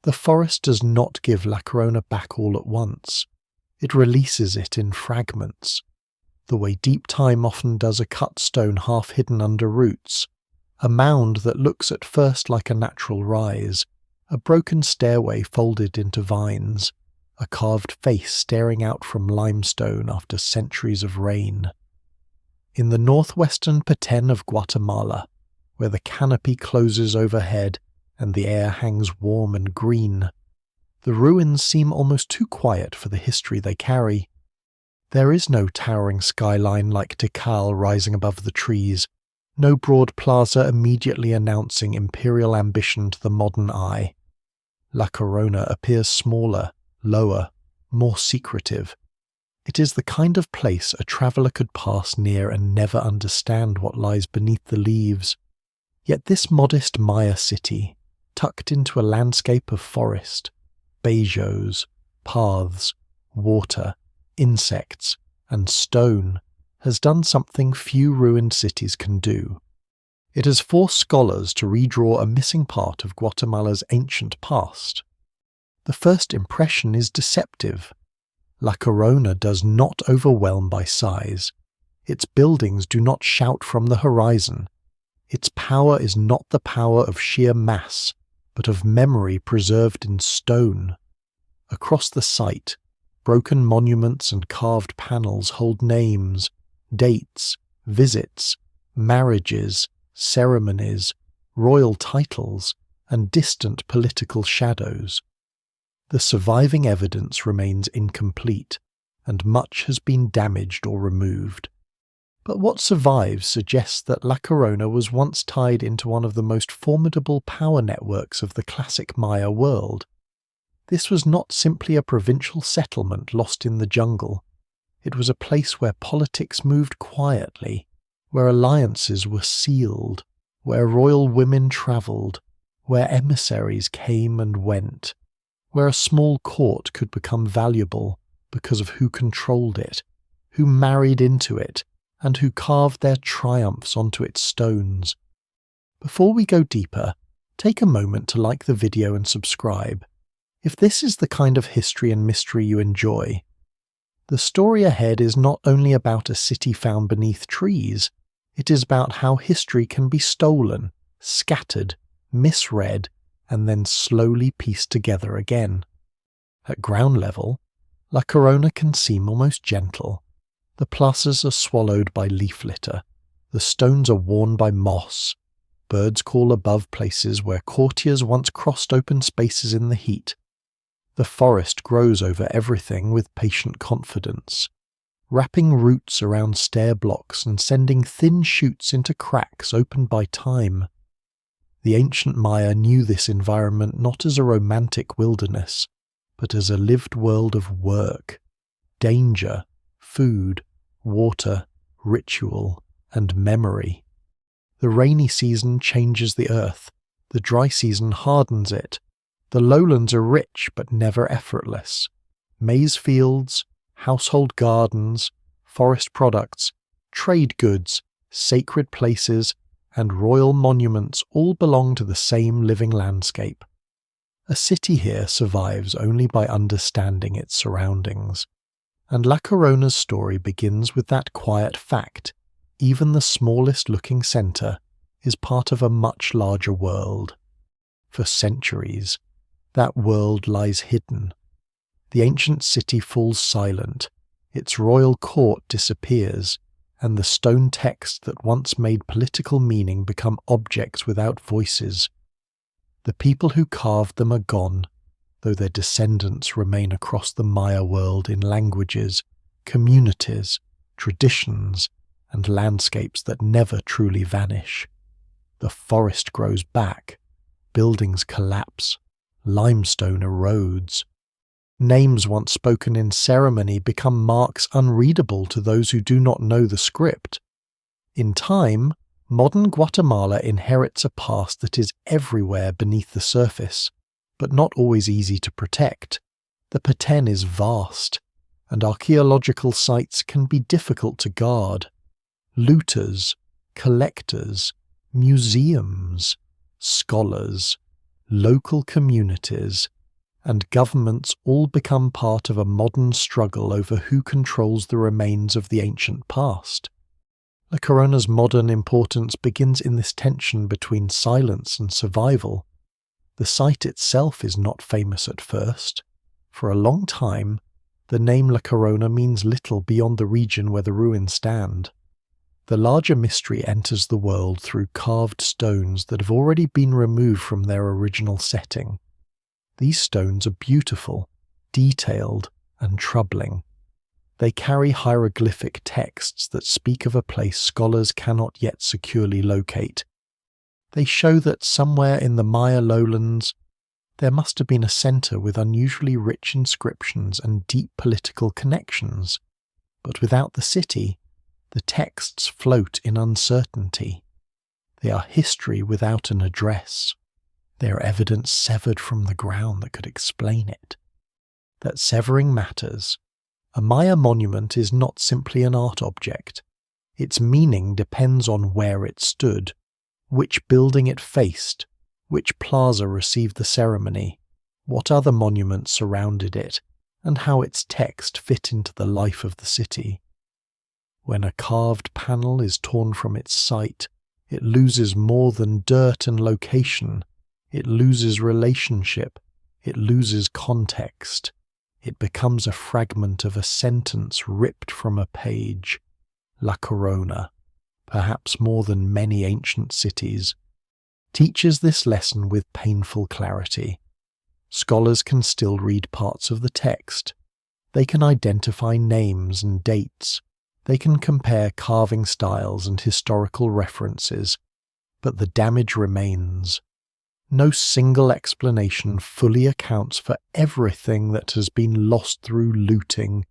The forest does not give La Corona back all at once. It releases it in fragments, the way deep time often does a cut stone half hidden under roots, a mound that looks at first like a natural rise, a broken stairway folded into vines, a carved face staring out from limestone after centuries of rain. In the northwestern Petén of Guatemala, where the canopy closes overhead and the air hangs warm and green, the ruins seem almost too quiet for the history they carry. There is no towering skyline like Tikal rising above the trees, no broad plaza immediately announcing imperial ambition to the modern eye. La Corona appears smaller, lower, more secretive. It is the kind of place a traveller could pass near and never understand what lies beneath the leaves. Yet this modest Maya city, tucked into a landscape of forest, beijos, paths, water, insects, and stone, has done something few ruined cities can do. It has forced scholars to redraw a missing part of Guatemala's ancient past. The first impression is deceptive. La Corona does not overwhelm by size. Its buildings do not shout from the horizon. Its power is not the power of sheer mass, but of memory preserved in stone. Across the site, broken monuments and carved panels hold names, dates, visits, marriages, ceremonies, royal titles, and distant political shadows. The surviving evidence remains incomplete, and much has been damaged or removed. But what survives suggests that La Corona was once tied into one of the most formidable power networks of the classic Maya world. This was not simply a provincial settlement lost in the jungle. It was a place where politics moved quietly, where alliances were sealed, where royal women travelled, where emissaries came and went, where a small court could become valuable because of who controlled it, who married into it, and who carved their triumphs onto its stones. Before we go deeper, take a moment to like the video and subscribe, if this is the kind of history and mystery you enjoy. The story ahead is not only about a city found beneath trees, it is about how history can be stolen, scattered, misread, and then slowly pieced together again. At ground level, La Corona can seem almost gentle. The plazas are swallowed by leaf litter, the stones are worn by moss, birds call above places where courtiers once crossed open spaces in the heat. The forest grows over everything with patient confidence, wrapping roots around stair blocks and sending thin shoots into cracks opened by time. The ancient Maya knew this environment not as a romantic wilderness, but as a lived world of work, danger, food, water, ritual, and memory. The rainy season changes the earth, the dry season hardens it. The lowlands are rich but never effortless. Maize fields, household gardens, forest products, trade goods, sacred places, and royal monuments all belong to the same living landscape. A city here survives only by understanding its surroundings. And La Corona's story begins with that quiet fact: even the smallest looking centre is part of a much larger world. For centuries, that world lies hidden. The ancient city falls silent, its royal court disappears, and the stone texts that once made political meaning become objects without voices. The people who carved them are gone, though their descendants remain across the Maya world in languages, communities, traditions, and landscapes that never truly vanish. The forest grows back, buildings collapse, limestone erodes. Names once spoken in ceremony become marks unreadable to those who do not know the script. In time, modern Guatemala inherits a past that is everywhere beneath the surface, but not always easy to protect. The Petén is vast, and archaeological sites can be difficult to guard. Looters, collectors, museums, scholars, local communities, and governments all become part of a modern struggle over who controls the remains of the ancient past. La Corona's modern importance begins in this tension between silence and survival. The site itself is not famous at first. For a long time, the name La Corona means little beyond the region where the ruins stand. The larger mystery enters the world through carved stones that have already been removed from their original setting. These stones are beautiful, detailed, and troubling. They carry hieroglyphic texts that speak of a place scholars cannot yet securely locate. They show that somewhere in the Maya lowlands, there must have been a centre with unusually rich inscriptions and deep political connections. But without the city, the texts float in uncertainty. They are history without an address. They are evidence severed from the ground that could explain it. That severing matters. A Maya monument is not simply an art object. Its meaning depends on where it stood, which building it faced, which plaza received the ceremony, what other monuments surrounded it, and how its text fit into the life of the city. When a carved panel is torn from its site, it loses more than dirt and location. It loses relationship. It loses context. It becomes a fragment of a sentence ripped from a page. La Corona, perhaps more than many ancient cities, teaches this lesson with painful clarity. Scholars can still read parts of the text. They can identify names and dates. They can compare carving styles and historical references. But the damage remains. No single explanation fully accounts for everything that has been lost through looting,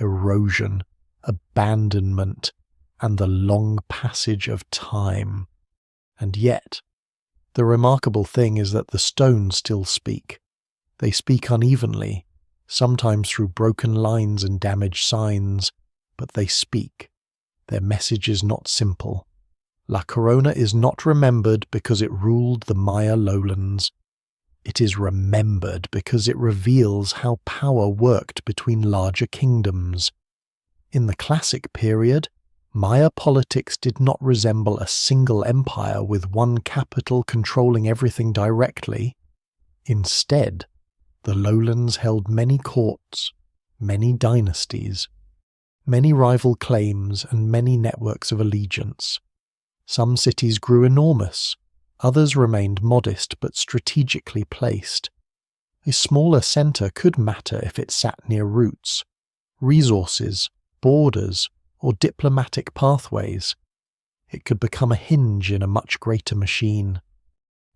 erosion, abandonment, and the long passage of time. And yet, the remarkable thing is that the stones still speak. They speak unevenly, sometimes through broken lines and damaged signs, but they speak. Their message is not simple. La Corona is not remembered because it ruled the Maya lowlands. It is remembered because it reveals how power worked between larger kingdoms. In the classic period, Maya politics did not resemble a single empire with one capital controlling everything directly. Instead, the lowlands held many courts, many dynasties, many rival claims, and many networks of allegiance. Some cities grew enormous, others remained modest but strategically placed. A smaller centre could matter if it sat near routes, resources, borders, or diplomatic pathways. It could become a hinge in a much greater machine.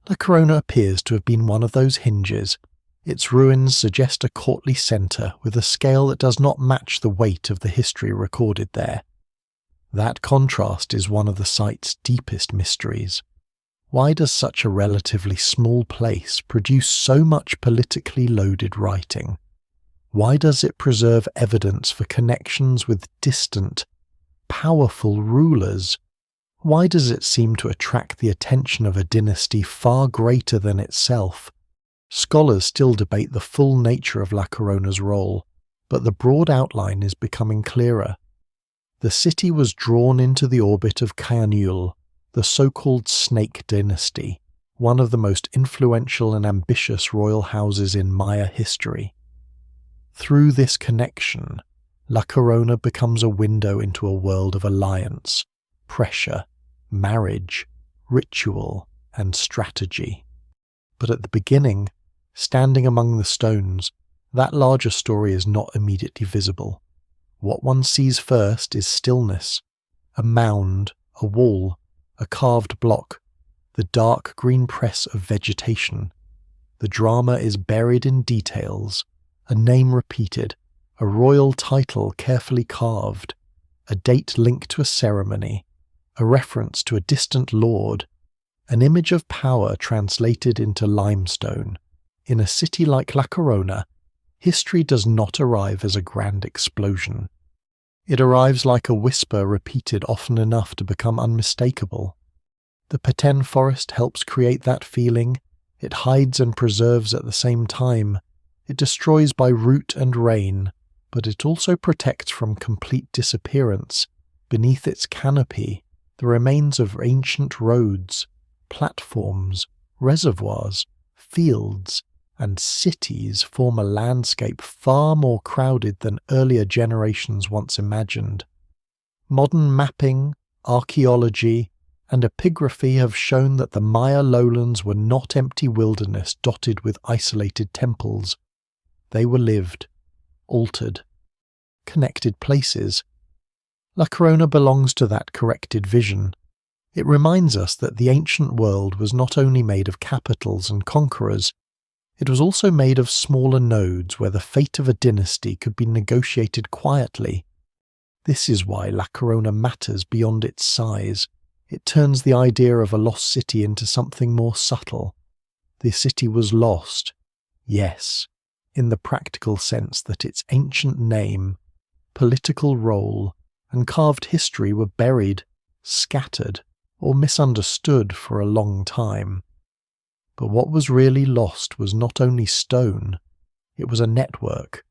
La Corona appears to have been one of those hinges. Its ruins suggest a courtly centre with a scale that does not match the weight of the history recorded there. That contrast is one of the site's deepest mysteries. Why does such a relatively small place produce so much politically loaded writing? Why does it preserve evidence for connections with distant, powerful rulers? Why does it seem to attract the attention of a dynasty far greater than itself? Scholars still debate the full nature of La Corona's role, but the broad outline is becoming clearer. The city was drawn into the orbit of Kaanul, the so-called Snake Dynasty, one of the most influential and ambitious royal houses in Maya history. Through this connection, La Corona becomes a window into a world of alliance, pressure, marriage, ritual, and strategy. But at the beginning, standing among the stones, that larger story is not immediately visible. What one sees first is stillness, a mound, a wall, a carved block, the dark green press of vegetation. The drama is buried in details, a name repeated, a royal title carefully carved, a date linked to a ceremony, a reference to a distant lord, an image of power translated into limestone. In a city like La Corona, history does not arrive as a grand explosion. It arrives like a whisper repeated often enough to become unmistakable. The Petén forest helps create that feeling, It hides and preserves at the same time. It destroys by root and rain, but it also protects from complete disappearance. Beneath its canopy, the remains of ancient roads, platforms, reservoirs, fields, and cities form a landscape far more crowded than earlier generations once imagined. Modern mapping, archaeology, and epigraphy have shown that the Maya lowlands were not empty wilderness dotted with isolated temples. They were lived, altered, connected places. La Corona belongs to that corrected vision. It reminds us that the ancient world was not only made of capitals and conquerors, it was also made of smaller nodes where the fate of a dynasty could be negotiated quietly. This is why La Corona matters beyond its size. It turns the idea of a lost city into something more subtle. The city was lost, yes, in the practical sense that its ancient name, political role, and carved history were buried, scattered, or misunderstood for a long time. But what was really lost was not only stone, it was a network.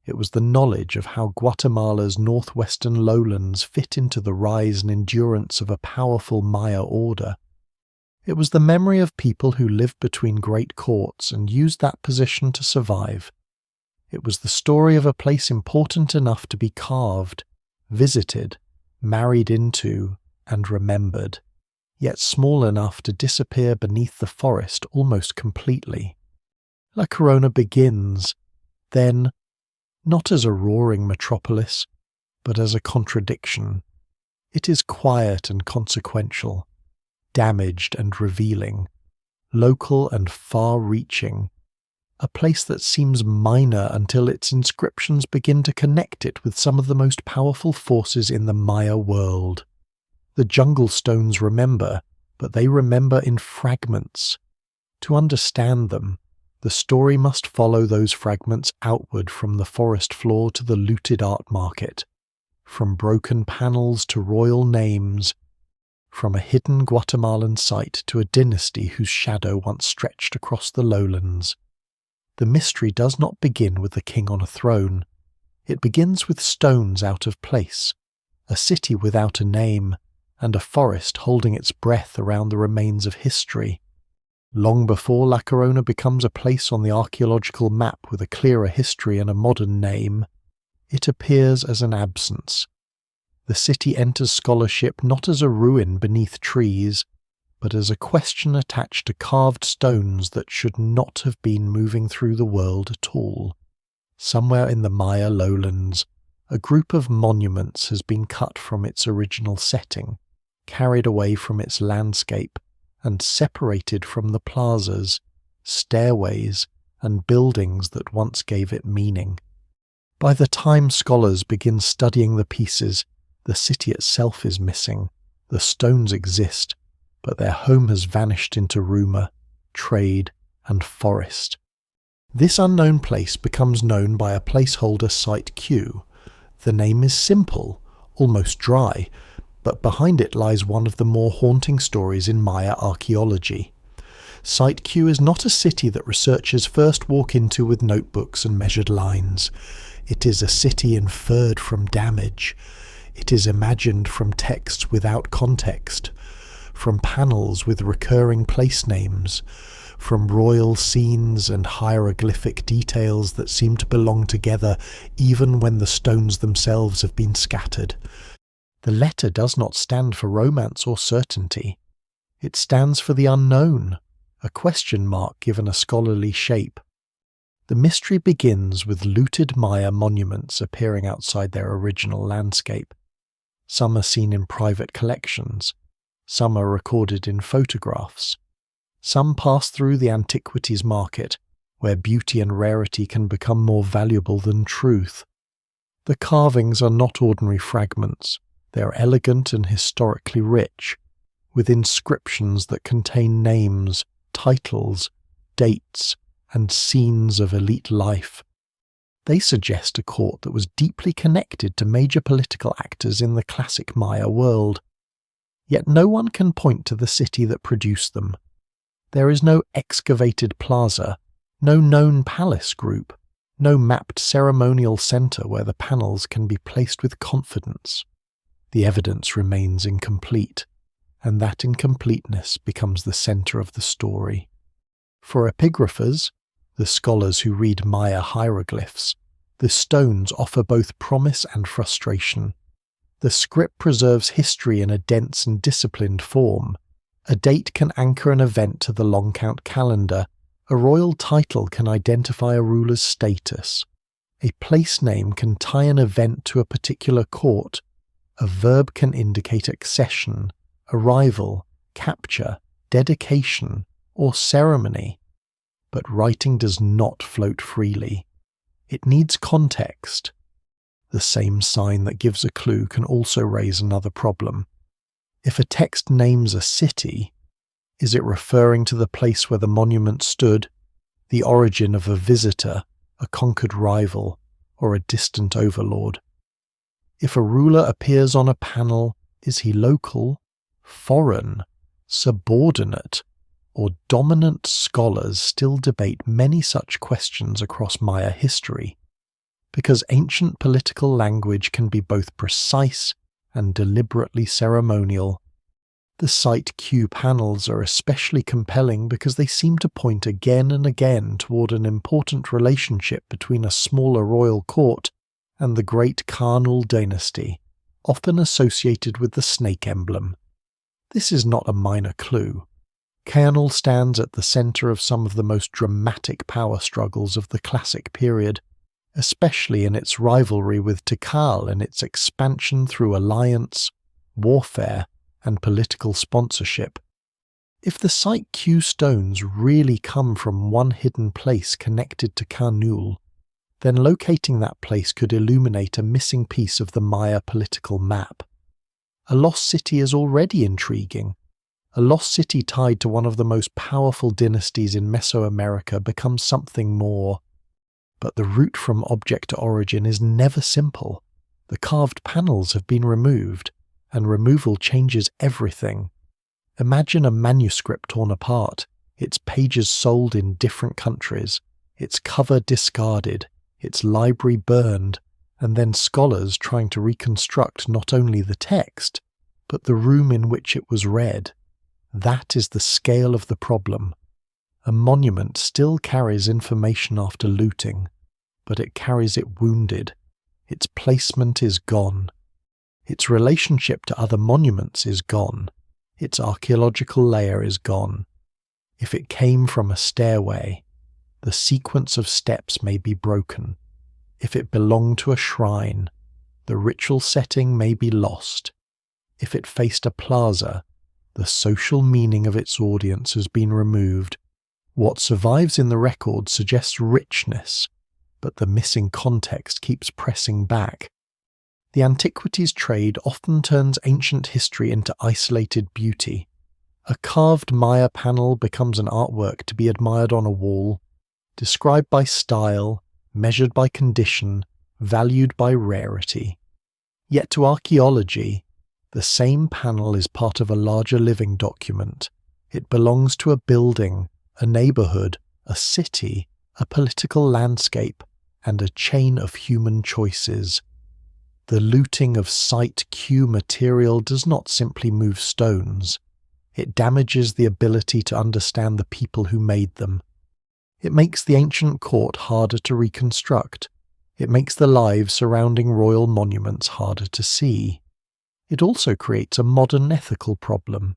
It was the knowledge of how Guatemala's northwestern lowlands fit into the rise and endurance of a powerful Maya order. It was the memory of people who lived between great courts and used that position to survive. It was the story of a place important enough to be carved, visited, married into, and remembered, yet small enough to disappear beneath the forest almost completely. La Corona begins, then, not as a roaring metropolis, but as a contradiction. It is quiet and consequential, damaged and revealing, local and far-reaching, a place that seems minor until its inscriptions begin to connect it with some of the most powerful forces in the Maya world. The jungle stones remember, but they remember in fragments. To understand them, the story must follow those fragments outward from the forest floor to the looted art market, from broken panels to royal names, from a hidden Guatemalan site to a dynasty whose shadow once stretched across the lowlands. The mystery does not begin with the king on a throne. It begins with stones out of place, a city without a name, and a forest holding its breath around the remains of history. Long before La Corona becomes a place on the archaeological map with a clearer history and a modern name, it appears as an absence. The city enters scholarship not as a ruin beneath trees, but as a question attached to carved stones that should not have been moving through the world at all. Somewhere in the Maya lowlands, a group of monuments has been cut from its original setting, carried away from its landscape, and separated from the plazas, stairways, and buildings that once gave it meaning. By the time scholars begin studying the pieces, the city itself is missing. The stones exist, but their home has vanished into rumour, trade, and forest. This unknown place becomes known by a placeholder Site Q. The name is simple, almost dry, but behind it lies one of the more haunting stories in Maya archaeology. Site Q is not a city that researchers first walk into with notebooks and measured lines. It is a city inferred from damage. It is imagined from texts without context, from panels with recurring place names, from royal scenes and hieroglyphic details that seem to belong together even when the stones themselves have been scattered. The letter does not stand for romance or certainty. It stands for the unknown, a question mark given a scholarly shape. The mystery begins with looted Maya monuments appearing outside their original landscape. Some are seen in private collections. Some are recorded in photographs. Some pass through the antiquities market, where beauty and rarity can become more valuable than truth. The carvings are not ordinary fragments. They are elegant and historically rich, with inscriptions that contain names, titles, dates, and scenes of elite life. They suggest a court that was deeply connected to major political actors in the classic Maya world. Yet no one can point to the city that produced them. There is no excavated plaza, no known palace group, no mapped ceremonial centre where the panels can be placed with confidence. The evidence remains incomplete, and that incompleteness becomes the centre of the story. For epigraphers, the scholars who read Maya hieroglyphs, the stones offer both promise and frustration. The script preserves history in a dense and disciplined form. A date can anchor an event to the long count calendar. A royal title can identify a ruler's status. A place name can tie an event to a particular court. A verb can indicate accession, arrival, capture, dedication, or ceremony. But writing does not float freely. It needs context. The same sign that gives a clue can also raise another problem. If a text names a city, is it referring to the place where the monument stood, the origin of a visitor, a conquered rival, or a distant overlord? If a ruler appears on a panel, is he local, foreign, subordinate, or dominant? Scholars still debate many such questions across Maya history, because ancient political language can be both precise and deliberately ceremonial. The Site Q panels are especially compelling because they seem to point again and again toward an important relationship between a smaller royal court and the great Kaanul dynasty, often associated with the snake emblem. This is not a minor clue. Kaanul stands at the centre of some of the most dramatic power struggles of the classic period, especially in its rivalry with Tikal and its expansion through alliance, warfare, and political sponsorship. If the Site Q stones really come from one hidden place connected to Kaanul, then locating that place could illuminate a missing piece of the Maya political map. A lost city is already intriguing. A lost city tied to one of the most powerful dynasties in Mesoamerica becomes something more. But the route from object to origin is never simple. The carved panels have been removed, and removal changes everything. Imagine a manuscript torn apart, its pages sold in different countries, its cover discarded, its library burned, and then scholars trying to reconstruct not only the text, but the room in which it was read. That is the scale of the problem. A monument still carries information after looting, but it carries it wounded. Its placement is gone. Its relationship to other monuments is gone. Its archaeological layer is gone. If it came from a stairway, the sequence of steps may be broken. If it belonged to a shrine, the ritual setting may be lost. If it faced a plaza, the social meaning of its audience has been removed. What survives in the record suggests richness, but the missing context keeps pressing back. The antiquities trade often turns ancient history into isolated beauty. A carved Maya panel becomes an artwork to be admired on a wall, described by style, measured by condition, valued by rarity. Yet to archaeology, the same panel is part of a larger living document. It belongs to a building, a neighbourhood, a city, a political landscape, and a chain of human choices. The looting of Site Q material does not simply move stones. It damages the ability to understand the people who made them. It makes the ancient court harder to reconstruct. It makes the lives surrounding royal monuments harder to see. It also creates a modern ethical problem,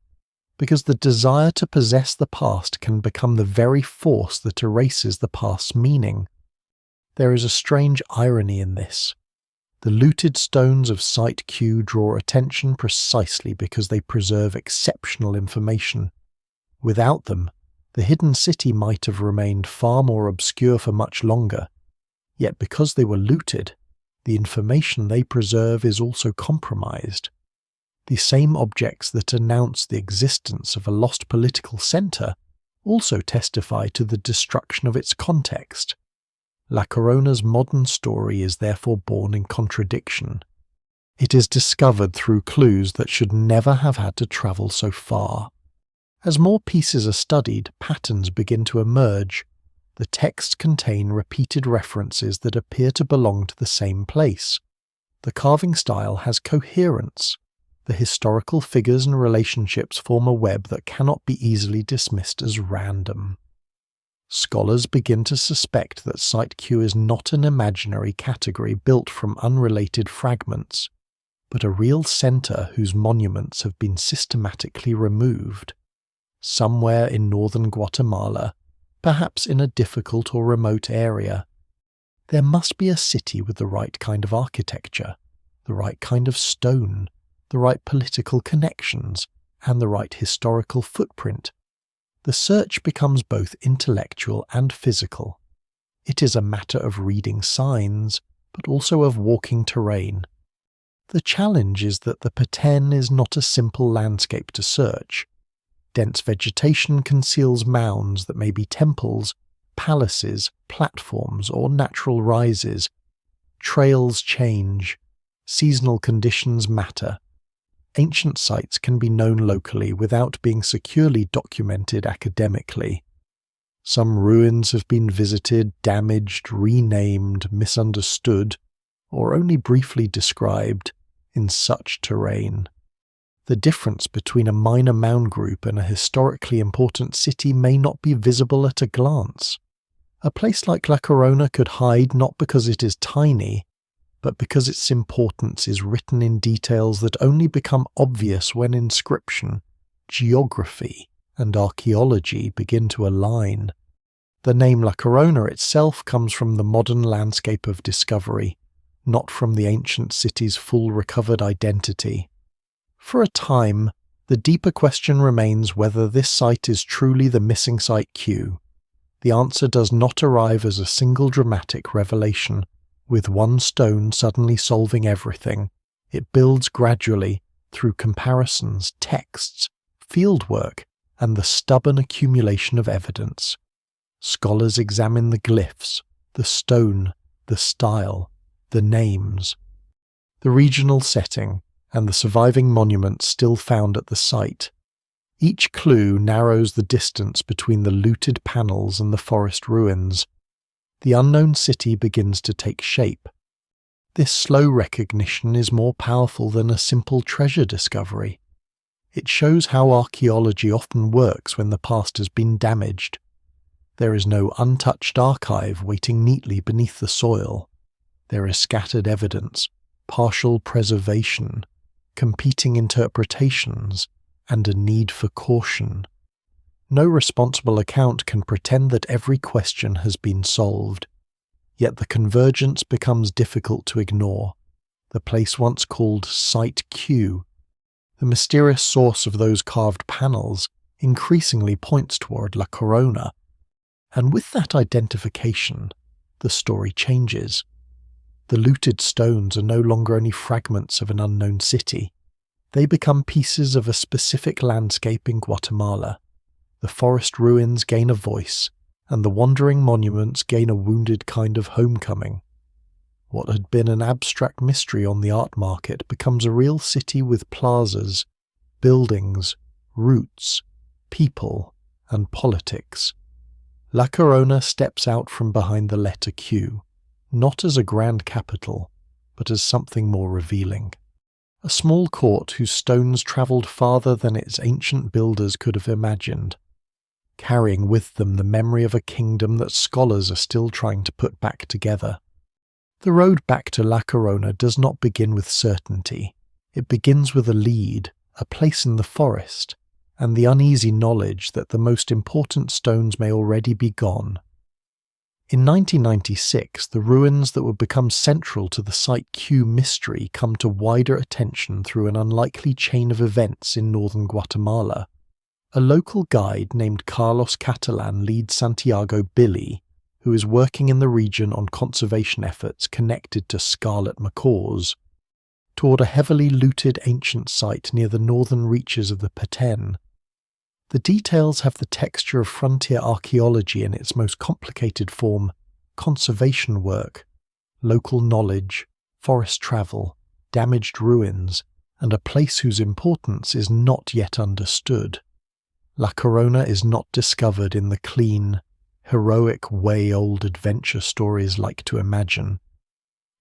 because the desire to possess the past can become the very force that erases the past's meaning. There is a strange irony in this. The looted stones of Site Q draw attention precisely because they preserve exceptional information. Without them, the hidden city might have remained far more obscure for much longer. Yet because they were looted, the information they preserve is also compromised. The same objects that announce the existence of a lost political centre also testify to the destruction of its context. La Corona's modern story is therefore born in contradiction. It is discovered through clues that should never have had to travel so far. As more pieces are studied, patterns begin to emerge. The texts contain repeated references that appear to belong to the same place. The carving style has coherence. The historical figures and relationships form a web that cannot be easily dismissed as random. Scholars begin to suspect that Site Q is not an imaginary category built from unrelated fragments, but a real centre whose monuments have been systematically removed. Somewhere in northern Guatemala, perhaps in a difficult or remote area, there must be a city with the right kind of architecture, the right kind of stone, the right political connections, and the right historical footprint. The search becomes both intellectual and physical. It is a matter of reading signs, but also of walking terrain. The challenge is that the Petén is not a simple landscape to search. Dense vegetation conceals mounds that may be temples, palaces, platforms, or natural rises. Trails change. Seasonal conditions matter. Ancient sites can be known locally without being securely documented academically. Some ruins have been visited, damaged, renamed, misunderstood, or only briefly described in such terrain. The difference between a minor mound group and a historically important city may not be visible at a glance. A place like La Corona could hide not because it is tiny, but because its importance is written in details that only become obvious when inscription, geography, and archaeology begin to align. The name La Corona itself comes from the modern landscape of discovery, not from the ancient city's full recovered identity. For a time, the deeper question remains whether this site is truly the missing Site Q. The answer does not arrive as a single dramatic revelation, with one stone suddenly solving everything. It builds gradually through comparisons, texts, fieldwork, and the stubborn accumulation of evidence. Scholars examine the glyphs, the stone, the style, the names, the regional setting, and the surviving monuments still found at the site. Each clue narrows the distance between the looted panels and the forest ruins. The unknown city begins to take shape. This slow recognition is more powerful than a simple treasure discovery. It shows how archaeology often works when the past has been damaged. There is no untouched archive waiting neatly beneath the soil. There is scattered evidence, partial preservation, competing interpretations, and a need for caution. No responsible account can pretend that every question has been solved. Yet the convergence becomes difficult to ignore. The place once called Site Q, the mysterious source of those carved panels, increasingly points toward La Corona. And with that identification, the story changes. The looted stones are no longer only fragments of an unknown city. They become pieces of a specific landscape in Guatemala. The forest ruins gain a voice, and the wandering monuments gain a wounded kind of homecoming. What had been an abstract mystery on the art market becomes a real city with plazas, buildings, routes, people, and politics. La Corona steps out from behind the letter Q, not as a grand capital, but as something more revealing. A small court whose stones travelled farther than its ancient builders could have imagined, carrying with them the memory of a kingdom that scholars are still trying to put back together. The road back to La Corona does not begin with certainty. It begins with a lead, a place in the forest, and the uneasy knowledge that the most important stones may already be gone. In 1996, the ruins that would become central to the Site Q mystery come to wider attention through an unlikely chain of events in northern Guatemala. A local guide named Carlos Catalan leads Santiago Billy, who is working in the region on conservation efforts connected to scarlet macaws, toward a heavily looted ancient site near the northern reaches of the Petén. The details have the texture of frontier archaeology in its most complicated form: conservation work, local knowledge, forest travel, damaged ruins, and a place whose importance is not yet understood. La Corona is not discovered in the clean, heroic way old adventure stories like to imagine.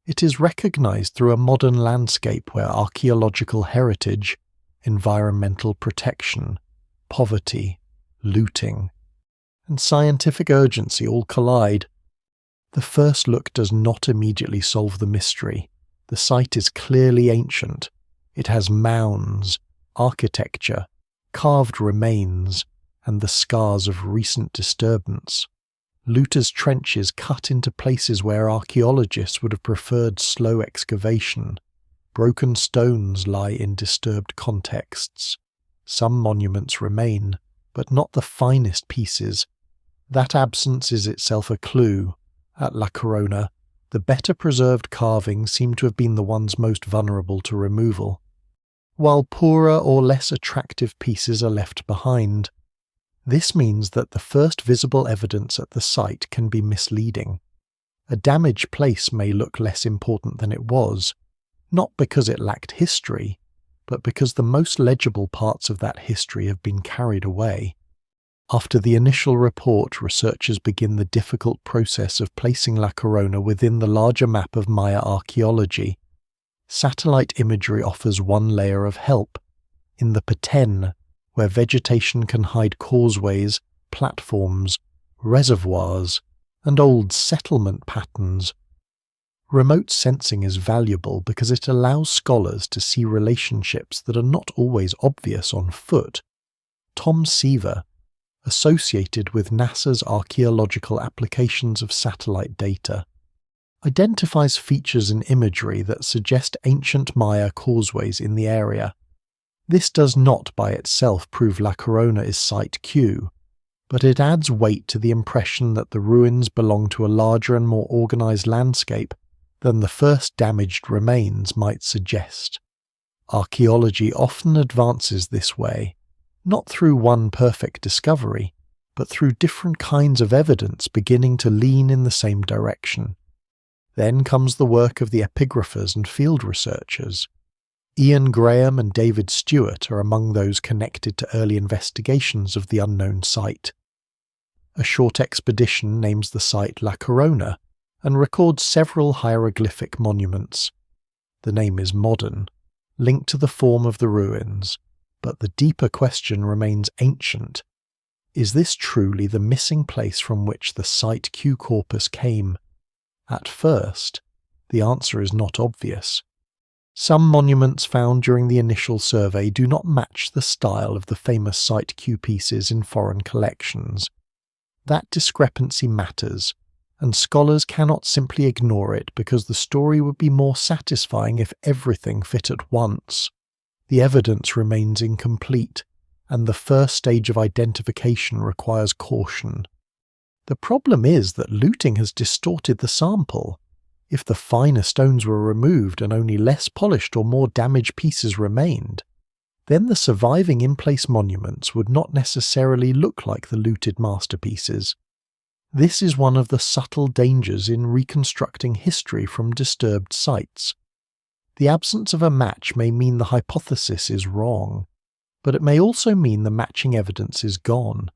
It is recognized through a modern landscape where archaeological heritage, environmental protection, poverty, looting, and scientific urgency all collide. The first look does not immediately solve the mystery. The site is clearly ancient. It has mounds, architecture, carved remains, and the scars of recent disturbance. Looters' trenches cut into places where archaeologists would have preferred slow excavation. Broken stones lie in disturbed contexts. Some monuments remain, but not the finest pieces. That absence is itself a clue. At La Corona, the better preserved carvings seem to have been the ones most vulnerable to removal, while poorer or less attractive pieces are left behind. This means that the first visible evidence at the site can be misleading. A damaged place may look less important than it was, not because it lacked history, but because the most legible parts of that history have been carried away. After the initial report, researchers begin the difficult process of placing La Corona within the larger map of Maya archaeology. Satellite imagery offers one layer of help. In the Petén, where vegetation can hide causeways, platforms, reservoirs, and old settlement patterns. Remote sensing is valuable because it allows scholars to see relationships that are not always obvious on foot. Tom Seaver, associated with NASA's archaeological applications of satellite data, identifies features in imagery that suggest ancient Maya causeways in the area. This does not by itself prove La Corona is Site Q, but it adds weight to the impression that the ruins belong to a larger and more organized landscape than the first damaged remains might suggest. Archaeology often advances this way, not through one perfect discovery, but through different kinds of evidence beginning to lean in the same direction. Then comes the work of the epigraphers and field researchers. Ian Graham and David Stewart are among those connected to early investigations of the unknown site. A short expedition names the site La Corona and records several hieroglyphic monuments. The name is modern, linked to the form of the ruins, but the deeper question remains ancient. Is this truly the missing place from which the Site Q corpus came? At first, the answer is not obvious. Some monuments found during the initial survey do not match the style of the famous Site Q pieces in foreign collections. That discrepancy matters, and scholars cannot simply ignore it because the story would be more satisfying if everything fit at once. The evidence remains incomplete, and the first stage of identification requires caution. The problem is that looting has distorted the sample. If the finer stones were removed and only less polished or more damaged pieces remained, then the surviving in-place monuments would not necessarily look like the looted masterpieces. This is one of the subtle dangers in reconstructing history from disturbed sites. The absence of a match may mean the hypothesis is wrong, but it may also mean the matching evidence is gone.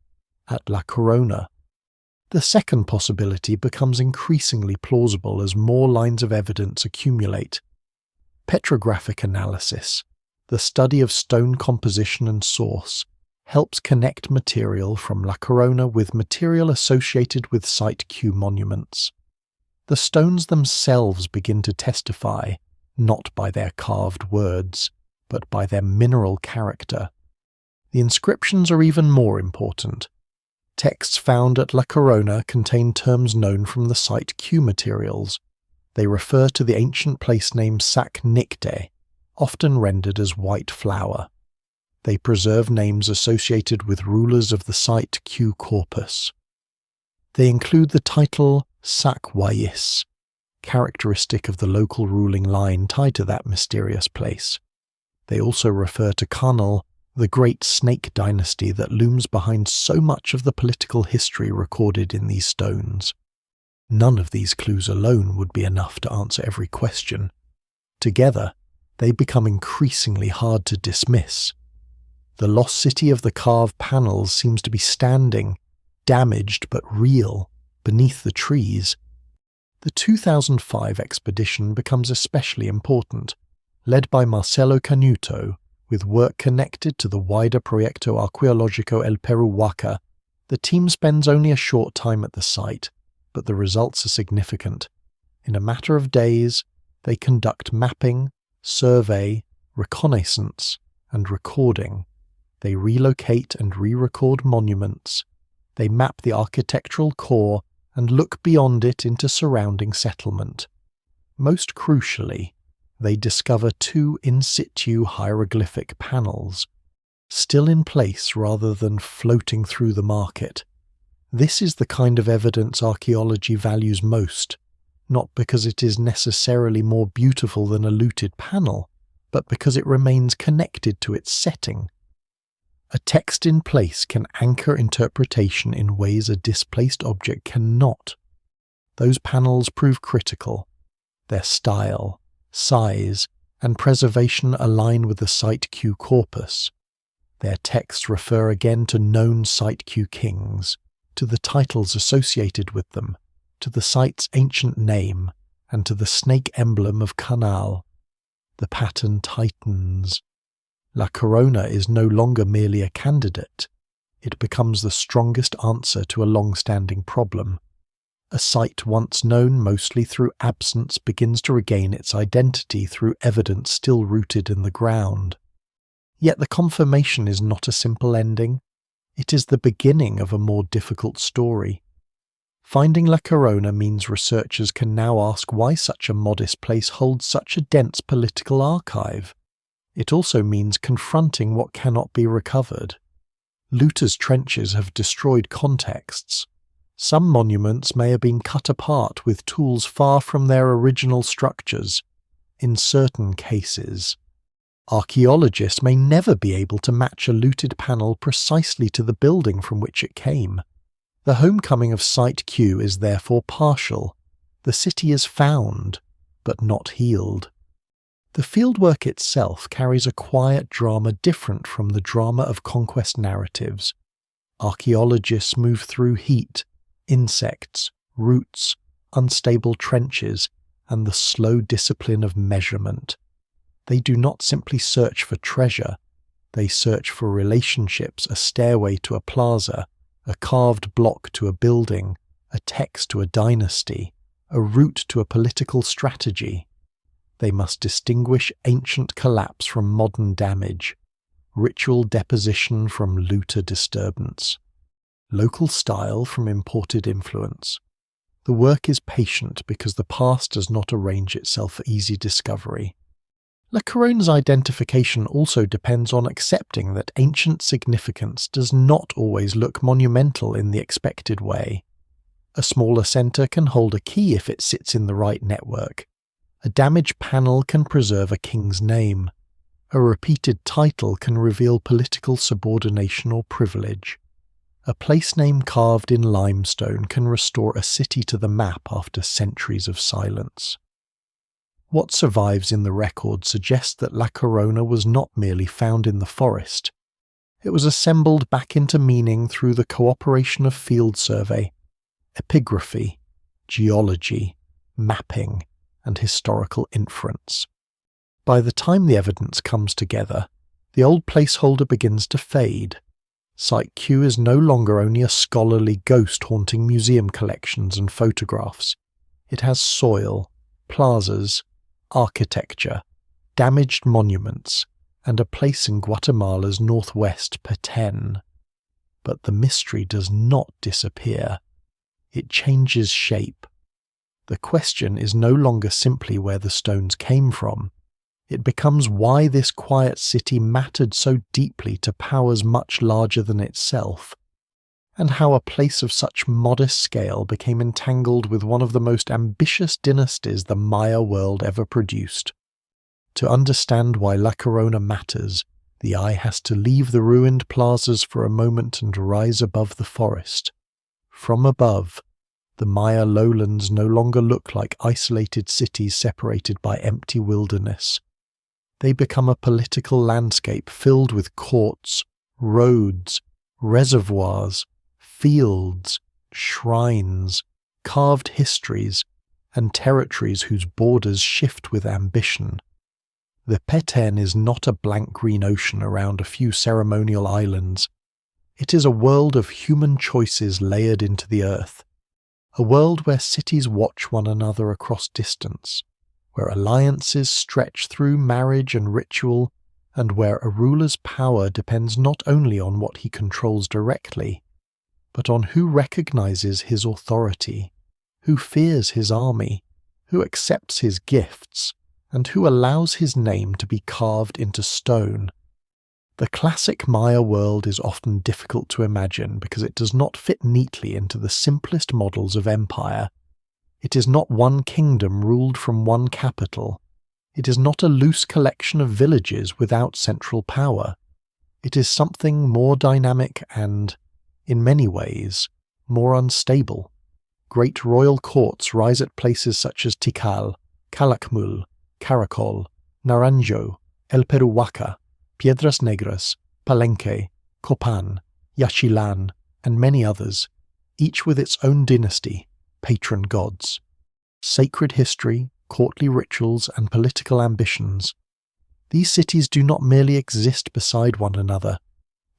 At La Corona, the second possibility becomes increasingly plausible as more lines of evidence accumulate. Petrographic analysis, the study of stone composition and source, helps connect material from La Corona with material associated with Site Q monuments. The stones themselves begin to testify, not by their carved words, but by their mineral character. The inscriptions are even more important. Texts found at La Corona contain terms known from the Site Q materials. They refer to the ancient place name Sac Nicte, often rendered as white flower. They preserve names associated with rulers of the Site Q corpus. They include the title Sac Wayis, characteristic of the local ruling line tied to that mysterious place. They also refer to Kaanul, the great snake dynasty that looms behind so much of the political history recorded in these stones. None of these clues alone would be enough to answer every question. Together, they become increasingly hard to dismiss. The lost city of the carved panels seems to be standing, damaged but real, beneath the trees. The 2005 expedition becomes especially important, led by Marcelo Canuto, with work connected to the wider Proyecto Archaeologico El Peruhuaca. The team spends only a short time at the site, but the results are significant. In a matter of days, they conduct mapping, survey, reconnaissance, and recording. They relocate and re-record monuments. They map the architectural core and look beyond it into surrounding settlement. Most crucially, they discover 2 in situ hieroglyphic panels, still in place rather than floating through the market. This is the kind of evidence archaeology values most, not because it is necessarily more beautiful than a looted panel, but because it remains connected to its setting. A text in place can anchor interpretation in ways a displaced object cannot. Those panels prove critical. Their style, size, and preservation align with the Site Q corpus. Their texts refer again to known Site Q kings, to the titles associated with them, to the site's ancient name, and to the snake emblem of Kaanul. The pattern tightens. La Corona is no longer merely a candidate. It becomes the strongest answer to a long-standing problem. A site once known mostly through absence begins to regain its identity through evidence still rooted in the ground. Yet the confirmation is not a simple ending. It is the beginning of a more difficult story. Finding La Corona means researchers can now ask why such a modest place holds such a dense political archive. It also means confronting what cannot be recovered. Looters' trenches have destroyed contexts. Some monuments may have been cut apart with tools far from their original structures. In certain cases, archaeologists may never be able to match a looted panel precisely to the building from which it came. The homecoming of Site Q is therefore partial. The city is found, but not healed. The fieldwork itself carries a quiet drama different from the drama of conquest narratives. Archaeologists move through heat, insects, roots, unstable trenches, and the slow discipline of measurement. They do not simply search for treasure, they search for relationships, a stairway to a plaza, a carved block to a building, a text to a dynasty, a route to a political strategy. They must distinguish ancient collapse from modern damage, ritual deposition from looter disturbance, local style from imported influence. The work is patient because the past does not arrange itself for easy discovery. La Corona's identification also depends on accepting that ancient significance does not always look monumental in the expected way. A smaller centre can hold a key if it sits in the right network. A damaged panel can preserve a king's name. A repeated title can reveal political subordination or privilege. A place name carved in limestone can restore a city to the map after centuries of silence. What survives in the record suggests that La Corona was not merely found in the forest. It was assembled back into meaning through the cooperation of field survey, epigraphy, geology, mapping, and historical inference. By the time the evidence comes together, the old placeholder begins to fade. Site Q is no longer only a scholarly ghost haunting museum collections and photographs. It has soil, plazas, architecture, damaged monuments, and a place in Guatemala's northwest Petén. But the mystery does not disappear. It changes shape. The question is no longer simply where the stones came from. It becomes why this quiet city mattered so deeply to powers much larger than itself, and how a place of such modest scale became entangled with one of the most ambitious dynasties the Maya world ever produced. To understand why La Corona matters, the eye has to leave the ruined plazas for a moment and rise above the forest. From above, the Maya lowlands no longer look like isolated cities separated by empty wilderness. They become a political landscape filled with courts, roads, reservoirs, fields, shrines, carved histories, and territories whose borders shift with ambition. The Petén is not a blank green ocean around a few ceremonial islands. It is a world of human choices layered into the earth, a world where cities watch one another across distance, where alliances stretch through marriage and ritual, and where a ruler's power depends not only on what he controls directly, but on who recognizes his authority, who fears his army, who accepts his gifts, and who allows his name to be carved into stone. The classic Maya world is often difficult to imagine because it does not fit neatly into the simplest models of empire. It is not one kingdom ruled from one capital. It is not a loose collection of villages without central power. It is something more dynamic and, in many ways, more unstable. Great royal courts rise at places such as Tikal, Calakmul, Caracol, Naranjo, El Peruhuaca, Piedras Negras, Palenque, Copan, Yaxchilán, and many others, each with its own dynasty, patron gods, sacred history, courtly rituals, and political ambitions. These cities do not merely exist beside one another.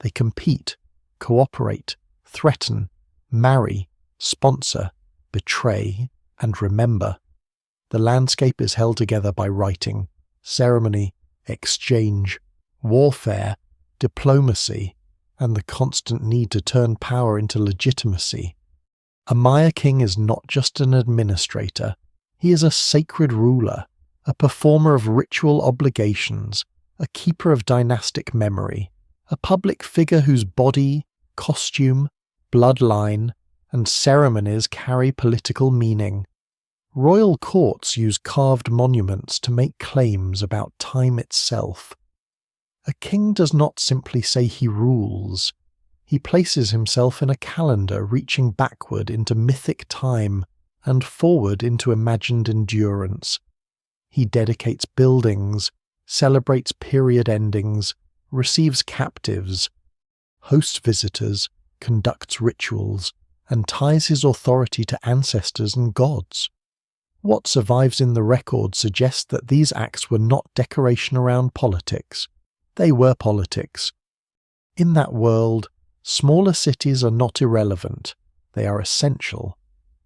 They compete, cooperate, threaten, marry, sponsor, betray, and remember. The landscape is held together by writing, ceremony, exchange, warfare, diplomacy, and the constant need to turn power into legitimacy. A Maya king is not just an administrator, he is a sacred ruler, a performer of ritual obligations, a keeper of dynastic memory, a public figure whose body, costume, bloodline, and ceremonies carry political meaning. Royal courts use carved monuments to make claims about time itself. A king does not simply say he rules. He places himself in a calendar reaching backward into mythic time and forward into imagined endurance. He dedicates buildings, celebrates period endings, receives captives, hosts visitors, conducts rituals, and ties his authority to ancestors and gods. What survives in the record suggests that these acts were not decoration around politics. They were politics. In that world, smaller cities are not irrelevant. They are essential.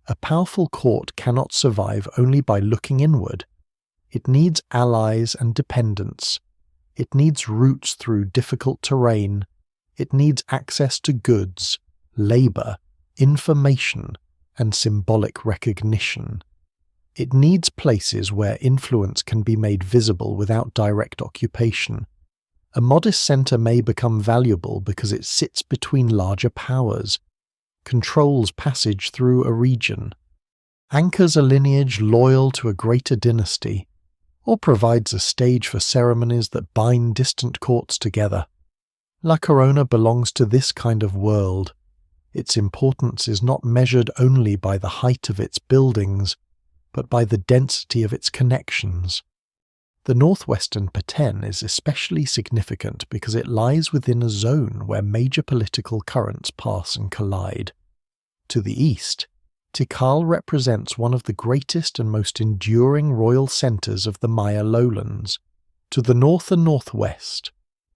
A powerful court cannot survive only by looking inward. It needs allies and dependents. It needs routes through difficult terrain. It needs access to goods, labor, information, and symbolic recognition. It needs places where influence can be made visible without direct occupation. A modest centre may become valuable because it sits between larger powers, controls passage through a region, anchors a lineage loyal to a greater dynasty, or provides a stage for ceremonies that bind distant courts together. La Corona belongs to this kind of world. Its importance is not measured only by the height of its buildings, but by the density of its connections. The northwestern Petén is especially significant because it lies within a zone where major political currents pass and collide. To the east, Tikal represents one of the greatest and most enduring royal centres of the Maya lowlands. To the north and northwest,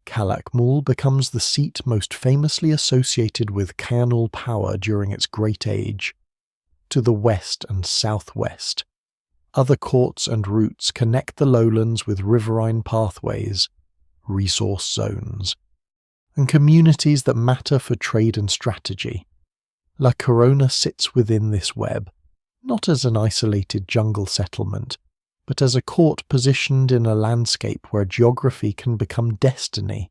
Calakmul becomes the seat most famously associated with Kaanul power during its Great Age. To the west and southwest, other courts and routes connect the lowlands with riverine pathways, resource zones, and communities that matter for trade and strategy. La Corona sits within this web, not as an isolated jungle settlement, but as a court positioned in a landscape where geography can become destiny.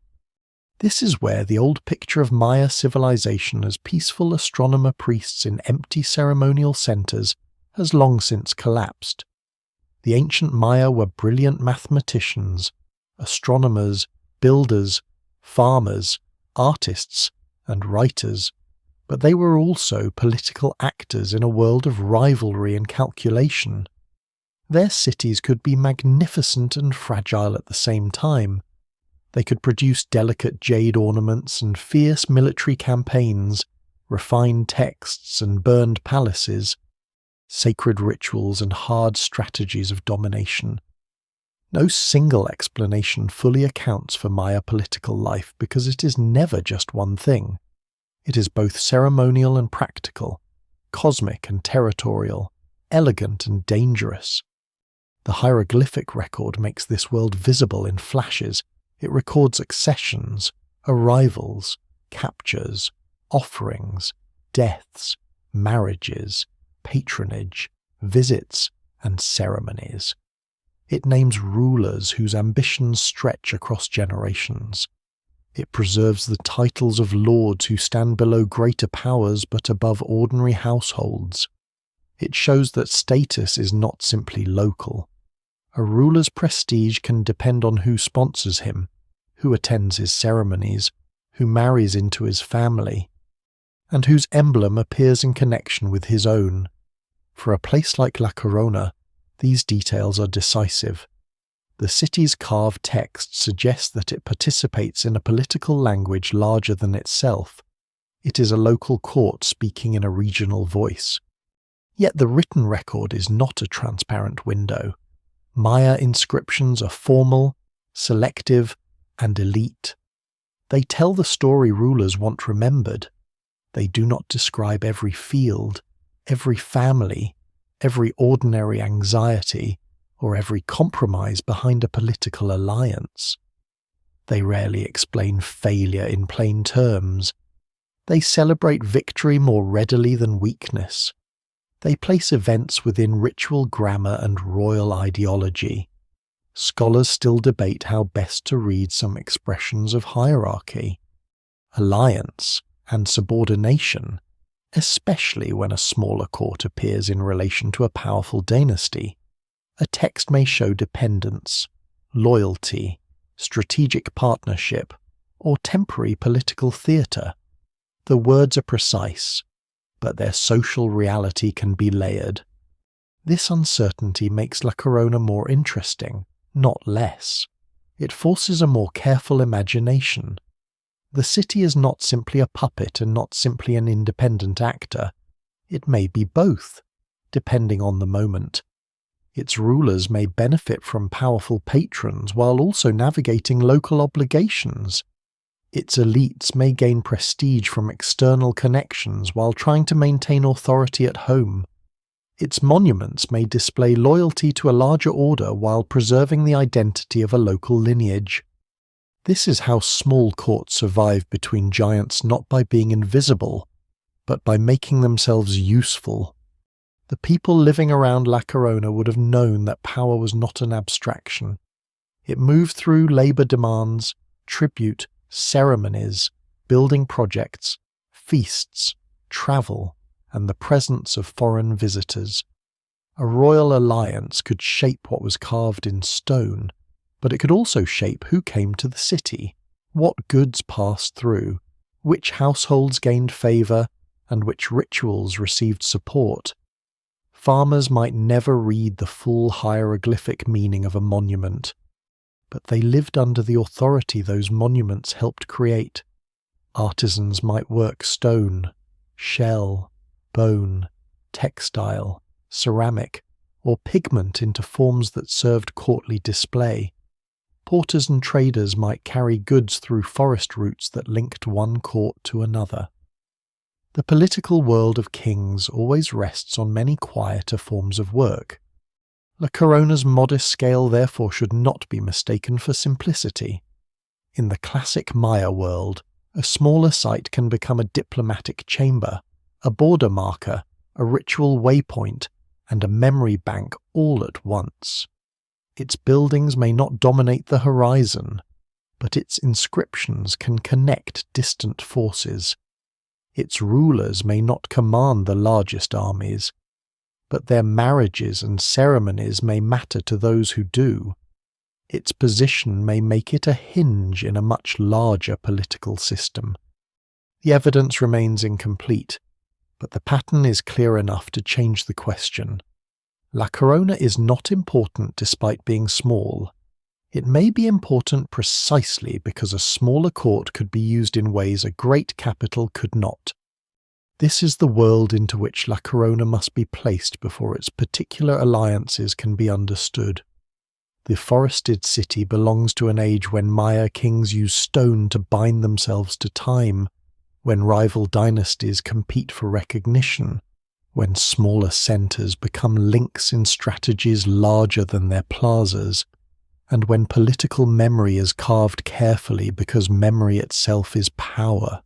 This is where the old picture of Maya civilization as peaceful astronomer priests in empty ceremonial centers has long since collapsed. The ancient Maya were brilliant mathematicians, astronomers, builders, farmers, artists, and writers, but they were also political actors in a world of rivalry and calculation. Their cities could be magnificent and fragile at the same time. They could produce delicate jade ornaments and fierce military campaigns, refined texts and burned palaces, sacred rituals and hard strategies of domination. No single explanation fully accounts for Maya political life because it is never just one thing. It is both ceremonial and practical, cosmic and territorial, elegant and dangerous. The hieroglyphic record makes this world visible in flashes. It records accessions, arrivals, captures, offerings, deaths, marriages, patronage, visits, and ceremonies. It names rulers whose ambitions stretch across generations. It preserves the titles of lords who stand below greater powers but above ordinary households. It shows that status is not simply local. A ruler's prestige can depend on who sponsors him, who attends his ceremonies, who marries into his family, and whose emblem appears in connection with his own. For a place like La Corona, these details are decisive. The city's carved text suggests that it participates in a political language larger than itself. It is a local court speaking in a regional voice. Yet the written record is not a transparent window. Maya inscriptions are formal, selective, and elite. They tell the story rulers want remembered. They do not describe every field, every family, every ordinary anxiety, or every compromise behind a political alliance. They rarely explain failure in plain terms. They celebrate victory more readily than weakness. They place events within ritual grammar and royal ideology. Scholars still debate how best to read some expressions of hierarchy, alliance, and subordination, especially when a smaller court appears in relation to a powerful dynasty. A text may show dependence, loyalty, strategic partnership, or temporary political theatre. The words are precise, but their social reality can be layered. This uncertainty makes La Corona more interesting, not less. It forces a more careful imagination. The city is not simply a puppet and not simply an independent actor. It may be both, depending on the moment. Its rulers may benefit from powerful patrons while also navigating local obligations. Its elites may gain prestige from external connections while trying to maintain authority at home. Its monuments may display loyalty to a larger order while preserving the identity of a local lineage. This is how small courts survive between giants, not by being invisible, but by making themselves useful. The people living around La Corona would have known that power was not an abstraction. It moved through labor demands, tribute, ceremonies, building projects, feasts, travel, and the presence of foreign visitors. A royal alliance could shape what was carved in stone, but it could also shape who came to the city, what goods passed through, which households gained favour, and which rituals received support. Farmers might never read the full hieroglyphic meaning of a monument, but they lived under the authority those monuments helped create. Artisans might work stone, shell, bone, textile, ceramic, or pigment into forms that served courtly display. Porters and traders might carry goods through forest routes that linked one court to another. The political world of kings always rests on many quieter forms of work. La Corona's modest scale therefore should not be mistaken for simplicity. In the classic Maya world, a smaller site can become a diplomatic chamber, a border marker, a ritual waypoint, and a memory bank all at once. Its buildings may not dominate the horizon, but its inscriptions can connect distant forces. Its rulers may not command the largest armies, but their marriages and ceremonies may matter to those who do. Its position may make it a hinge in a much larger political system. The evidence remains incomplete, but the pattern is clear enough to change the question. La Corona is not important despite being small. It may be important precisely because a smaller court could be used in ways a great capital could not. This is the world into which La Corona must be placed before its particular alliances can be understood. The forested city belongs to an age when Maya kings used stone to bind themselves to time, when rival dynasties compete for recognition, when smaller centers become links in strategies larger than their plazas, and when political memory is carved carefully because memory itself is power.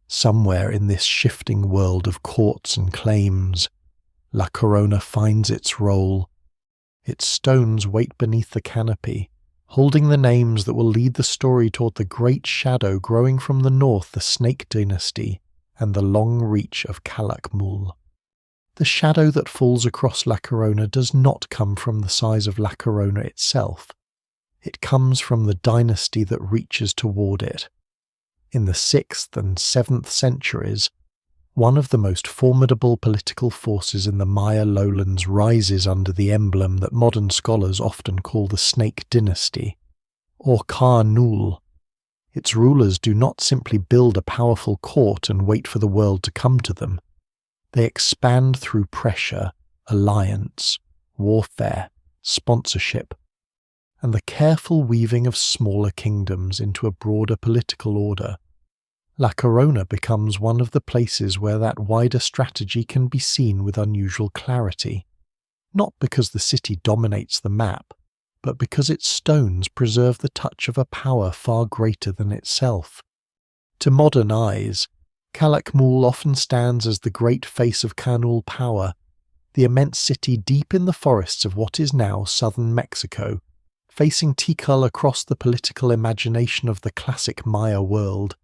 Somewhere in this shifting world of courts and claims, La Corona finds its role. Its stones wait beneath the canopy, holding the names that will lead the story toward the great shadow growing from the north, the Snake Dynasty, and the long reach of Calakmul. The shadow that falls across La Corona does not come from the size of La Corona itself. It comes from the dynasty that reaches toward it. In the 6th and 7th centuries, one of the most formidable political forces in the Maya lowlands rises under the emblem that modern scholars often call the Snake Dynasty, or Kaanul. Its rulers do not simply build a powerful court and wait for the world to come to them. They expand through pressure, alliance, warfare, sponsorship, and the careful weaving of smaller kingdoms into a broader political order. La Corona becomes one of the places where that wider strategy can be seen with unusual clarity, not because the city dominates the map, but because its stones preserve the touch of a power far greater than itself. To modern eyes, Calakmul often stands as the great face of Kaanul power, the immense city deep in the forests of what is now southern Mexico, facing Tikal across the political imagination of the classic Maya world.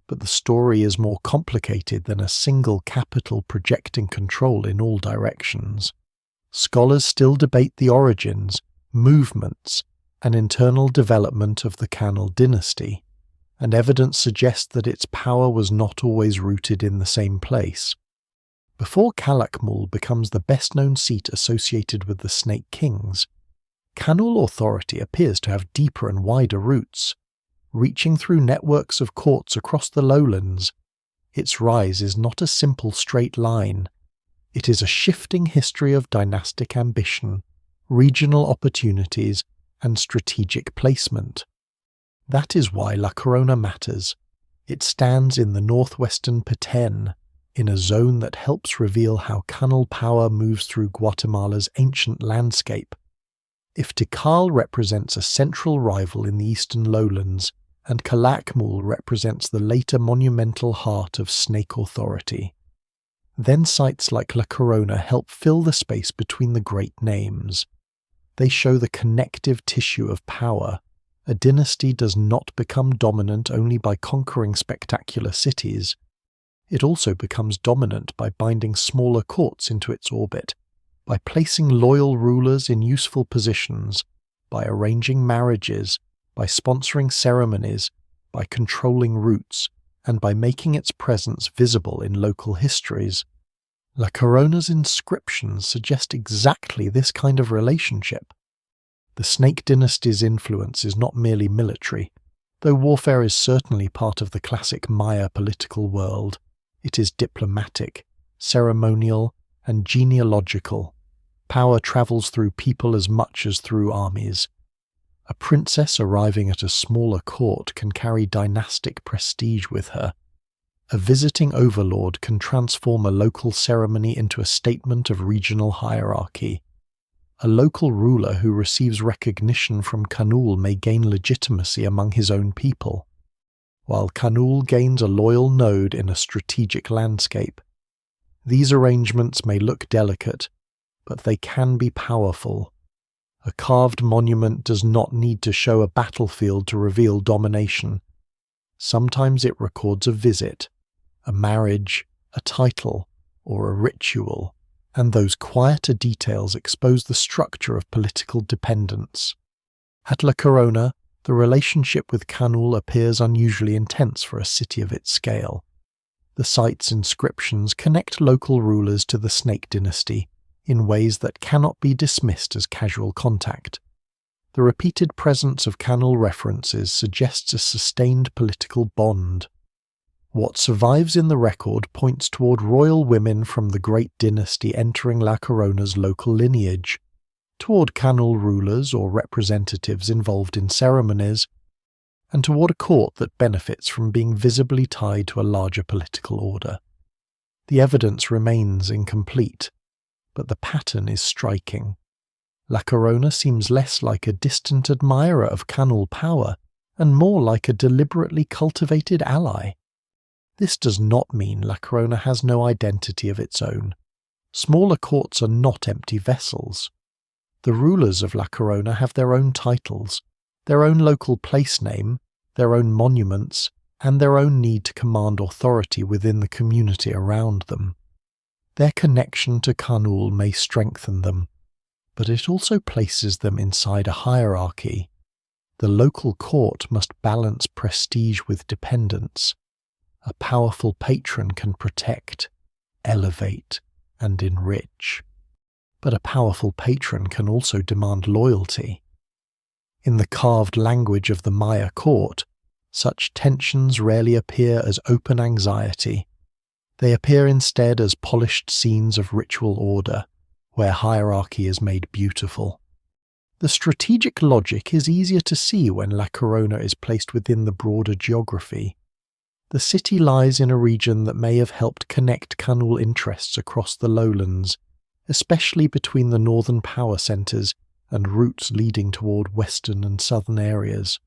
But the story is more complicated than a single capital projecting control in all directions. Scholars still debate the origins, movements, and internal development of the Kaanul dynasty, and evidence suggests that its power was not always rooted in the same place. Before Calakmul becomes the best-known seat associated with the Snake Kings, Kaanul authority appears to have deeper and wider roots. Reaching through networks of courts across the lowlands, its rise is not a simple straight line. It is a shifting history of dynastic ambition, regional opportunities, and strategic placement. That is why La Corona matters. It stands in the northwestern Petén, in a zone that helps reveal how Kaanul power moves through Guatemala's ancient landscape. If Tikal represents a central rival in the eastern lowlands, and Calakmul represents the later monumental heart of Snake authority, then sites like La Corona help fill the space between the great names. They show the connective tissue of power. A dynasty does not become dominant only by conquering spectacular cities. It also becomes dominant by binding smaller courts into its orbit, by placing loyal rulers in useful positions, by arranging marriages, by sponsoring ceremonies, by controlling routes, and by making its presence visible in local histories. La Corona's inscriptions suggest exactly this kind of relationship. The Snake Dynasty's influence is not merely military. Though warfare is certainly part of the classic Maya political world, it is diplomatic, ceremonial, and genealogical. Power travels through people as much as through armies. A princess arriving at a smaller court can carry dynastic prestige with her. A visiting overlord can transform a local ceremony into a statement of regional hierarchy. A local ruler who receives recognition from Kaanul may gain legitimacy among his own people, while Kaanul gains a loyal node in a strategic landscape. These arrangements may look delicate, but they can be powerful. A carved monument does not need to show a battlefield to reveal domination. Sometimes it records a visit, a marriage, a title, or a ritual, and those quieter details expose the structure of political dependence. At La Corona, the relationship with Kaanul appears unusually intense for a city of its scale. The site's inscriptions connect local rulers to the Snake Dynasty, in ways that cannot be dismissed as casual contact. The repeated presence of Kaanul references suggests a sustained political bond. What survives in the record points toward royal women from the Great Dynasty entering La Corona's local lineage, toward Kaanul rulers or representatives involved in ceremonies, and toward a court that benefits from being visibly tied to a larger political order. The evidence remains incomplete, but the pattern is striking. La Corona seems less like a distant admirer of Kaanul power and more like a deliberately cultivated ally. This does not mean La Corona has no identity of its own. Smaller courts are not empty vessels. The rulers of La Corona have their own titles, their own local place name, their own monuments, and their own need to command authority within the community around them. Their connection to Kaanul may strengthen them, but it also places them inside a hierarchy. The local court must balance prestige with dependence. A powerful patron can protect, elevate, and enrich. But a powerful patron can also demand loyalty. In the carved language of the Maya court, such tensions rarely appear as open anxiety. They appear instead as polished scenes of ritual order, where hierarchy is made beautiful. The strategic logic is easier to see when La Corona is placed within the broader geography. The city lies in a region that may have helped connect Kaanul interests across the lowlands, especially between the northern power centres and routes leading toward western and southern areas.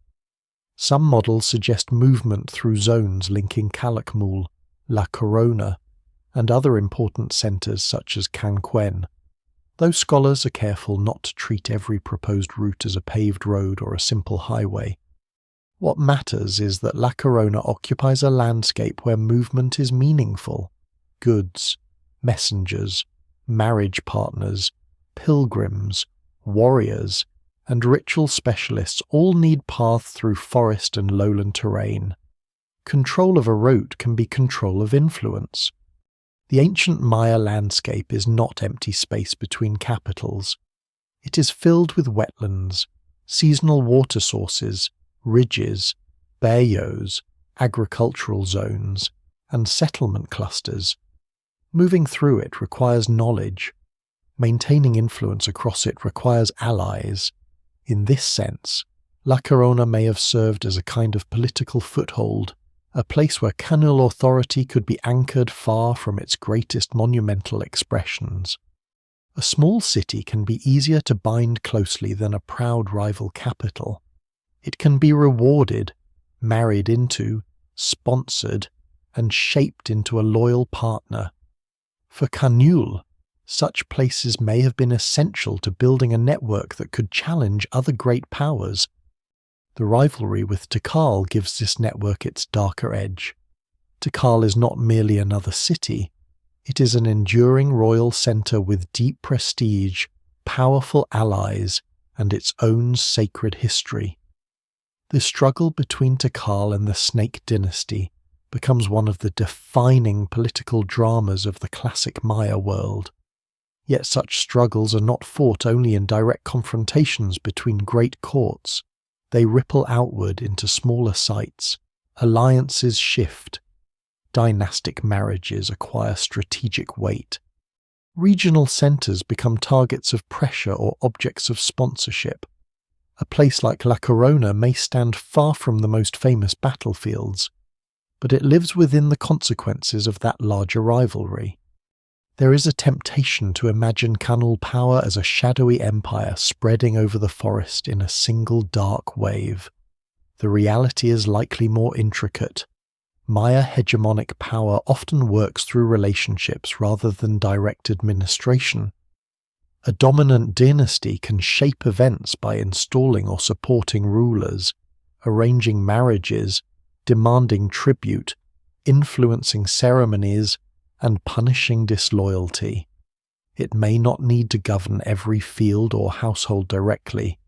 Some models suggest movement through zones linking Calakmul, La Corona, and other important centres such as Canquen, though scholars are careful not to treat every proposed route as a paved road or a simple highway. What matters is that La Corona occupies a landscape where movement is meaningful. Goods, messengers, marriage partners, pilgrims, warriors, and ritual specialists all need paths through forest and lowland terrain. Control of a route can be control of influence. The ancient Maya landscape is not empty space between capitals. It is filled with wetlands, seasonal water sources, ridges, bayous, agricultural zones, and settlement clusters. Moving through it requires knowledge. Maintaining influence across it requires allies. In this sense, La Corona may have served as a kind of political foothold, a place where Kaanul authority could be anchored far from its greatest monumental expressions. A small city can be easier to bind closely than a proud rival capital. It can be rewarded, married into, sponsored, and shaped into a loyal partner. For Kaanul, such places may have been essential to building a network that could challenge other great powers. The rivalry with Tikal gives this network its darker edge. Tikal is not merely another city, it is an enduring royal centre with deep prestige, powerful allies, and its own sacred history. The struggle between Tikal and the Snake Dynasty becomes one of the defining political dramas of the classic Maya world. Yet such struggles are not fought only in direct confrontations between great courts. They ripple outward into smaller sites. Alliances shift. Dynastic marriages acquire strategic weight. Regional centres become targets of pressure or objects of sponsorship. A place like La Corona may stand far from the most famous battlefields, but it lives within the consequences of that larger rivalry. There is a temptation to imagine Kaanul power as a shadowy empire spreading over the forest in a single dark wave. The reality is likely more intricate. Maya hegemonic power often works through relationships rather than direct administration. A dominant dynasty can shape events by installing or supporting rulers, arranging marriages, demanding tribute, influencing ceremonies, and punishing disloyalty. It may not need to govern every field or household directly.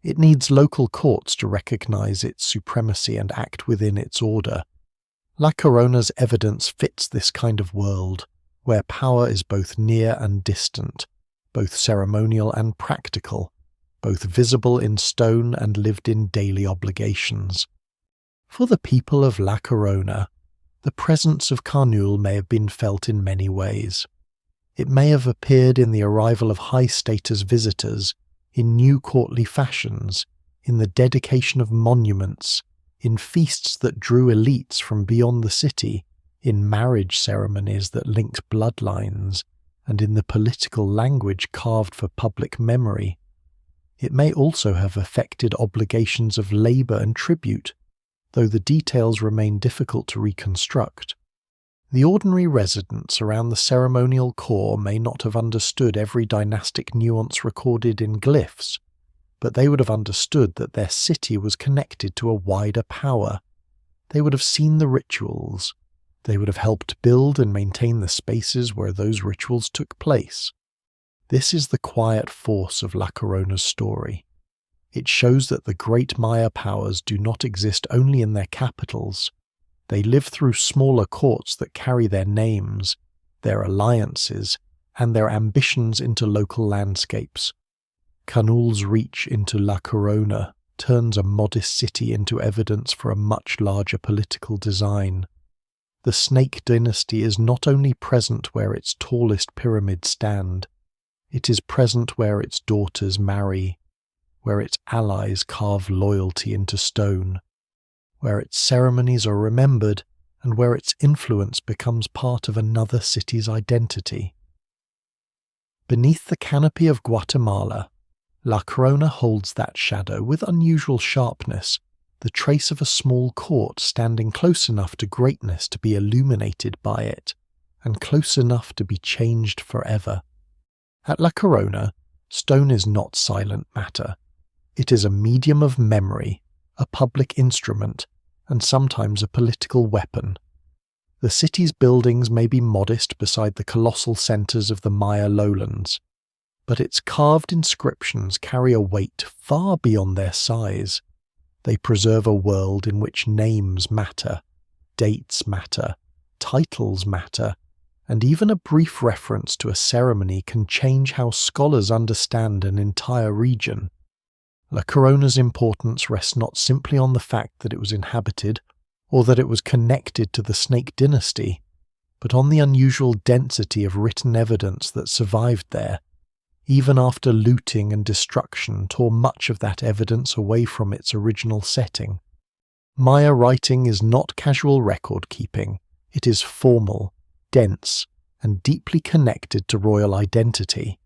It needs local courts to recognize its supremacy and act within its order. La Corona's evidence fits this kind of world, where power is both near and distant, both ceremonial and practical, both visible in stone and lived in daily obligations. For the people of La Corona, the presence of Kaanul may have been felt in many ways. It may have appeared in the arrival of high-status visitors, in new courtly fashions, in the dedication of monuments, in feasts that drew elites from beyond the city, in marriage ceremonies that linked bloodlines, and in the political language carved for public memory. It may also have affected obligations of labour and tribute, though the details remain difficult to reconstruct. The ordinary residents around the ceremonial core may not have understood every dynastic nuance recorded in glyphs, but they would have understood that their city was connected to a wider power. They would have seen the rituals. They would have helped build and maintain the spaces where those rituals took place. This is the quiet force of La Corona's story. It shows that the great Maya powers do not exist only in their capitals. They live through smaller courts that carry their names, their alliances, and their ambitions into local landscapes. Kaanul's reach into La Corona turns a modest city into evidence for a much larger political design. The Snake dynasty is not only present where its tallest pyramids stand, it is present where its daughters marry, where its allies carve loyalty into stone, where its ceremonies are remembered, and where its influence becomes part of another city's identity. Beneath the canopy of Guatemala, La Corona holds that shadow with unusual sharpness, the trace of a small court standing close enough to greatness to be illuminated by it, and close enough to be changed forever. At La Corona, stone is not silent matter. It is a medium of memory, a public instrument, and sometimes a political weapon. The city's buildings may be modest beside the colossal centres of the Maya lowlands, but its carved inscriptions carry a weight far beyond their size. They preserve a world in which names matter, dates matter, titles matter, and even a brief reference to a ceremony can change how scholars understand an entire region. La Corona's importance rests not simply on the fact that it was inhabited or that it was connected to the Snake dynasty, but on the unusual density of written evidence that survived there, even after looting and destruction tore much of that evidence away from its original setting. Maya writing is not casual record-keeping, it is formal, dense, and deeply connected to royal identity.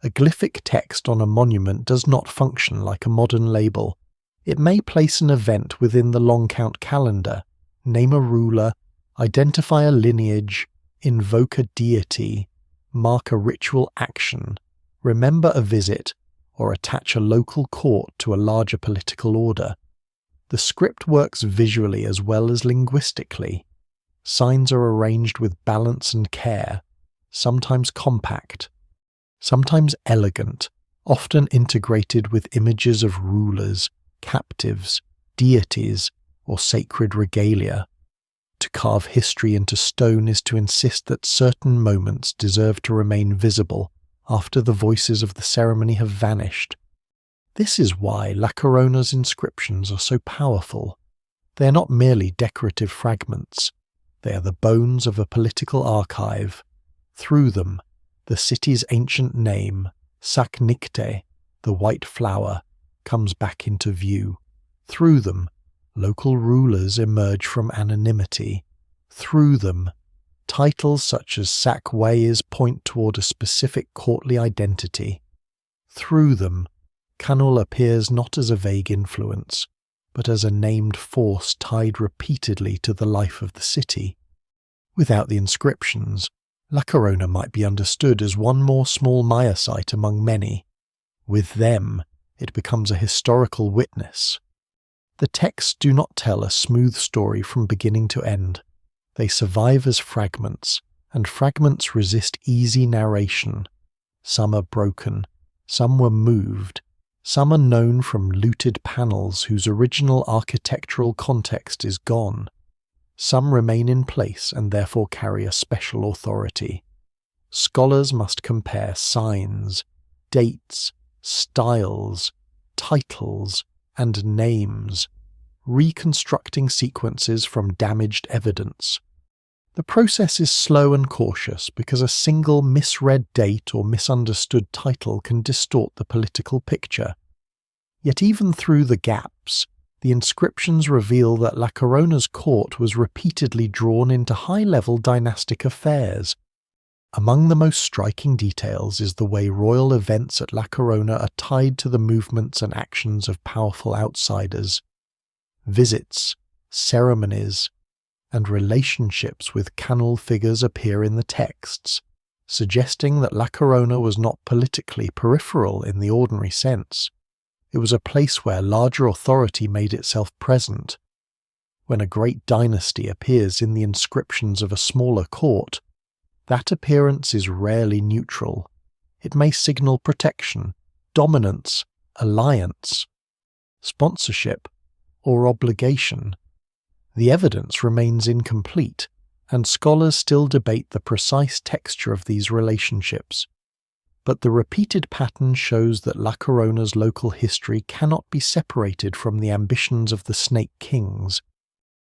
A glyphic text on a monument does not function like a modern label. It may place an event within the long count calendar, name a ruler, identify a lineage, invoke a deity, mark a ritual action, remember a visit, or attach a local court to a larger political order. The script works visually as well as linguistically. Signs are arranged with balance and care, sometimes compact, sometimes elegant, often integrated with images of rulers, captives, deities, or sacred regalia. To carve history into stone is to insist that certain moments deserve to remain visible after the voices of the ceremony have vanished. This is why La Corona's inscriptions are so powerful. They are not merely decorative fragments. They are the bones of a political archive. Through them, the city's ancient name, Saknikte, the white flower, comes back into view. Through them, local rulers emerge from anonymity. Through them, titles such as Sakwayes point toward a specific courtly identity. Through them, Kaanul appears not as a vague influence, but as a named force tied repeatedly to the life of the city. Without the inscriptions, La Corona might be understood as one more small Maya site among many. With them, it becomes a historical witness. The texts do not tell a smooth story from beginning to end. They survive as fragments, and fragments resist easy narration. Some are broken, some were moved, some are known from looted panels whose original architectural context is gone. Some remain in place and therefore carry a special authority. scholars must compare signs, dates, styles, titles, and names, reconstructing sequences from damaged evidence. The process is slow and cautious because a single misread date or misunderstood title can distort the political picture. Yet even through the gaps, the inscriptions reveal that La Corona's court was repeatedly drawn into high-level dynastic affairs. Among the most striking details is the way royal events at La Corona are tied to the movements and actions of powerful outsiders. Visits, ceremonies, and relationships with Kaanul figures appear in the texts, suggesting that La Corona was not politically peripheral in the ordinary sense. It was a place where larger authority made itself present. When a great dynasty appears in the inscriptions of a smaller court, that appearance is rarely neutral. It may signal protection, dominance, alliance, sponsorship, or obligation. The evidence remains incomplete, and scholars still debate the precise texture of these relationships. But the repeated pattern shows that La Corona's local history cannot be separated from the ambitions of the Snake Kings.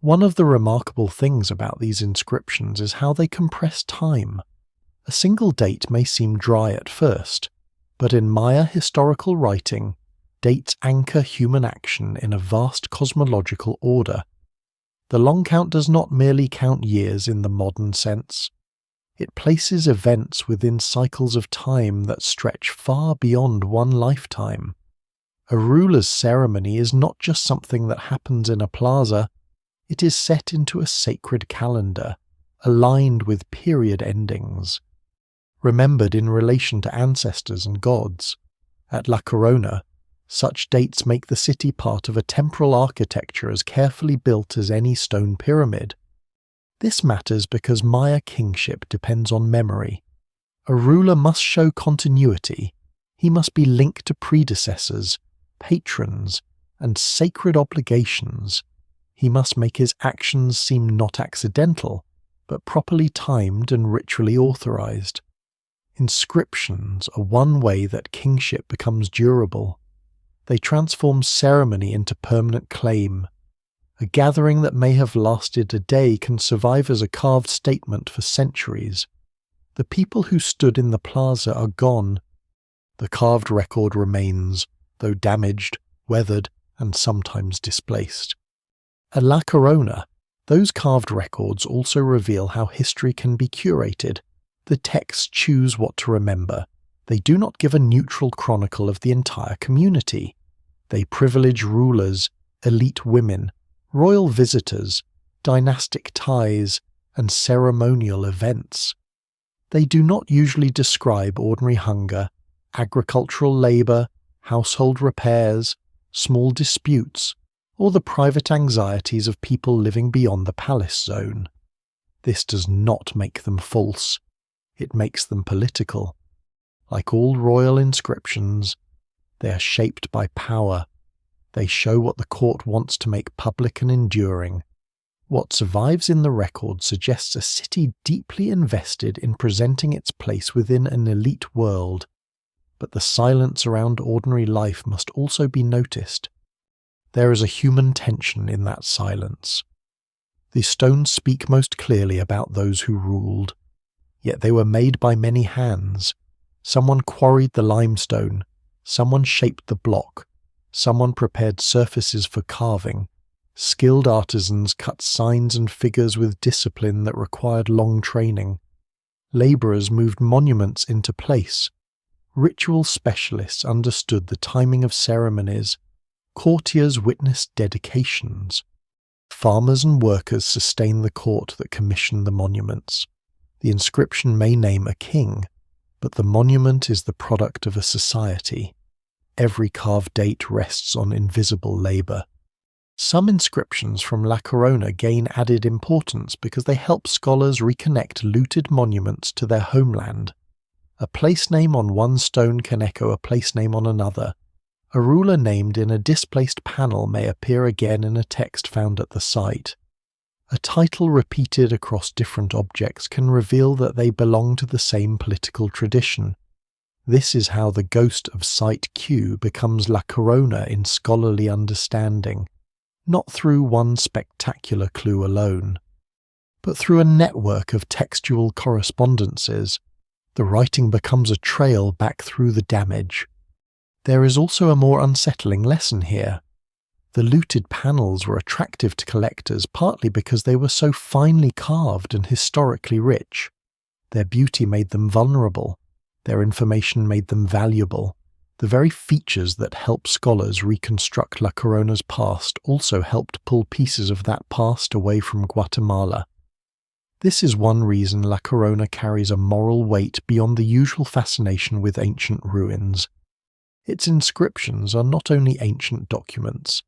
One of the remarkable things about these inscriptions is how they compress time. A single date may seem dry at first, but in Maya historical writing, dates anchor human action in a vast cosmological order. The long count does not merely count years in the modern sense. It places events within cycles of time that stretch far beyond one lifetime. A ruler's ceremony is not just something that happens in a plaza. It is set into a sacred calendar, aligned with period endings, remembered in relation to ancestors and gods. At La Corona, such dates make the city part of a temporal architecture as carefully built as any stone pyramid. This matters because Maya kingship depends on memory. A ruler must show continuity. He must be linked to predecessors, patrons, and sacred obligations. He must make his actions seem not accidental, but properly timed and ritually authorized. Inscriptions are one way that kingship becomes durable. They transform ceremony into permanent claim. A gathering that may have lasted a day can survive as a carved statement for centuries. The people who stood in the plaza are gone. The carved record remains, though damaged, weathered, and sometimes displaced. At La Corona, those carved records also reveal how history can be curated. The texts choose what to remember. They do not give a neutral chronicle of the entire community. They privilege rulers, elite women, royal visitors, dynastic ties, and ceremonial events. They do not usually describe ordinary hunger, agricultural labor, household repairs, small disputes, or the private anxieties of people living beyond the palace zone. This does not make them false. It makes them political. Like all royal inscriptions, they are shaped by power. They show what the court wants to make public and enduring. What survives in the record suggests a city deeply invested in presenting its place within an elite world. But the silence around ordinary life must also be noticed. There is a human tension in that silence. The stones speak most clearly about those who ruled. Yet they were made by many hands. Someone quarried the limestone, someone shaped the block, someone prepared surfaces for carving. Skilled artisans cut signs and figures with discipline that required long training. Labourers moved monuments into place. Ritual specialists understood the timing of ceremonies. Courtiers witnessed dedications. Farmers and workers sustained the court that commissioned the monuments. The inscription may name a king, but the monument is the product of a society. Every carved date rests on invisible labour. Some inscriptions from La Corona gain added importance because they help scholars reconnect looted monuments to their homeland. A place name on one stone can echo a place name on another. A ruler named in a displaced panel may appear again in a text found at the site. A title repeated across different objects can reveal that they belong to the same political tradition. This is how the ghost of Site Q becomes La Corona in scholarly understanding, not through one spectacular clue alone, but through a network of textual correspondences. The writing becomes a trail back through the damage. There is also a more unsettling lesson here. The looted panels were attractive to collectors partly because they were so finely carved and historically rich. Their beauty made them vulnerable. Their information made them valuable. The very features that help scholars reconstruct La Corona's past also helped pull pieces of that past away from Guatemala. This is one reason La Corona carries a moral weight beyond the usual fascination with ancient ruins. Its inscriptions are not only ancient documents,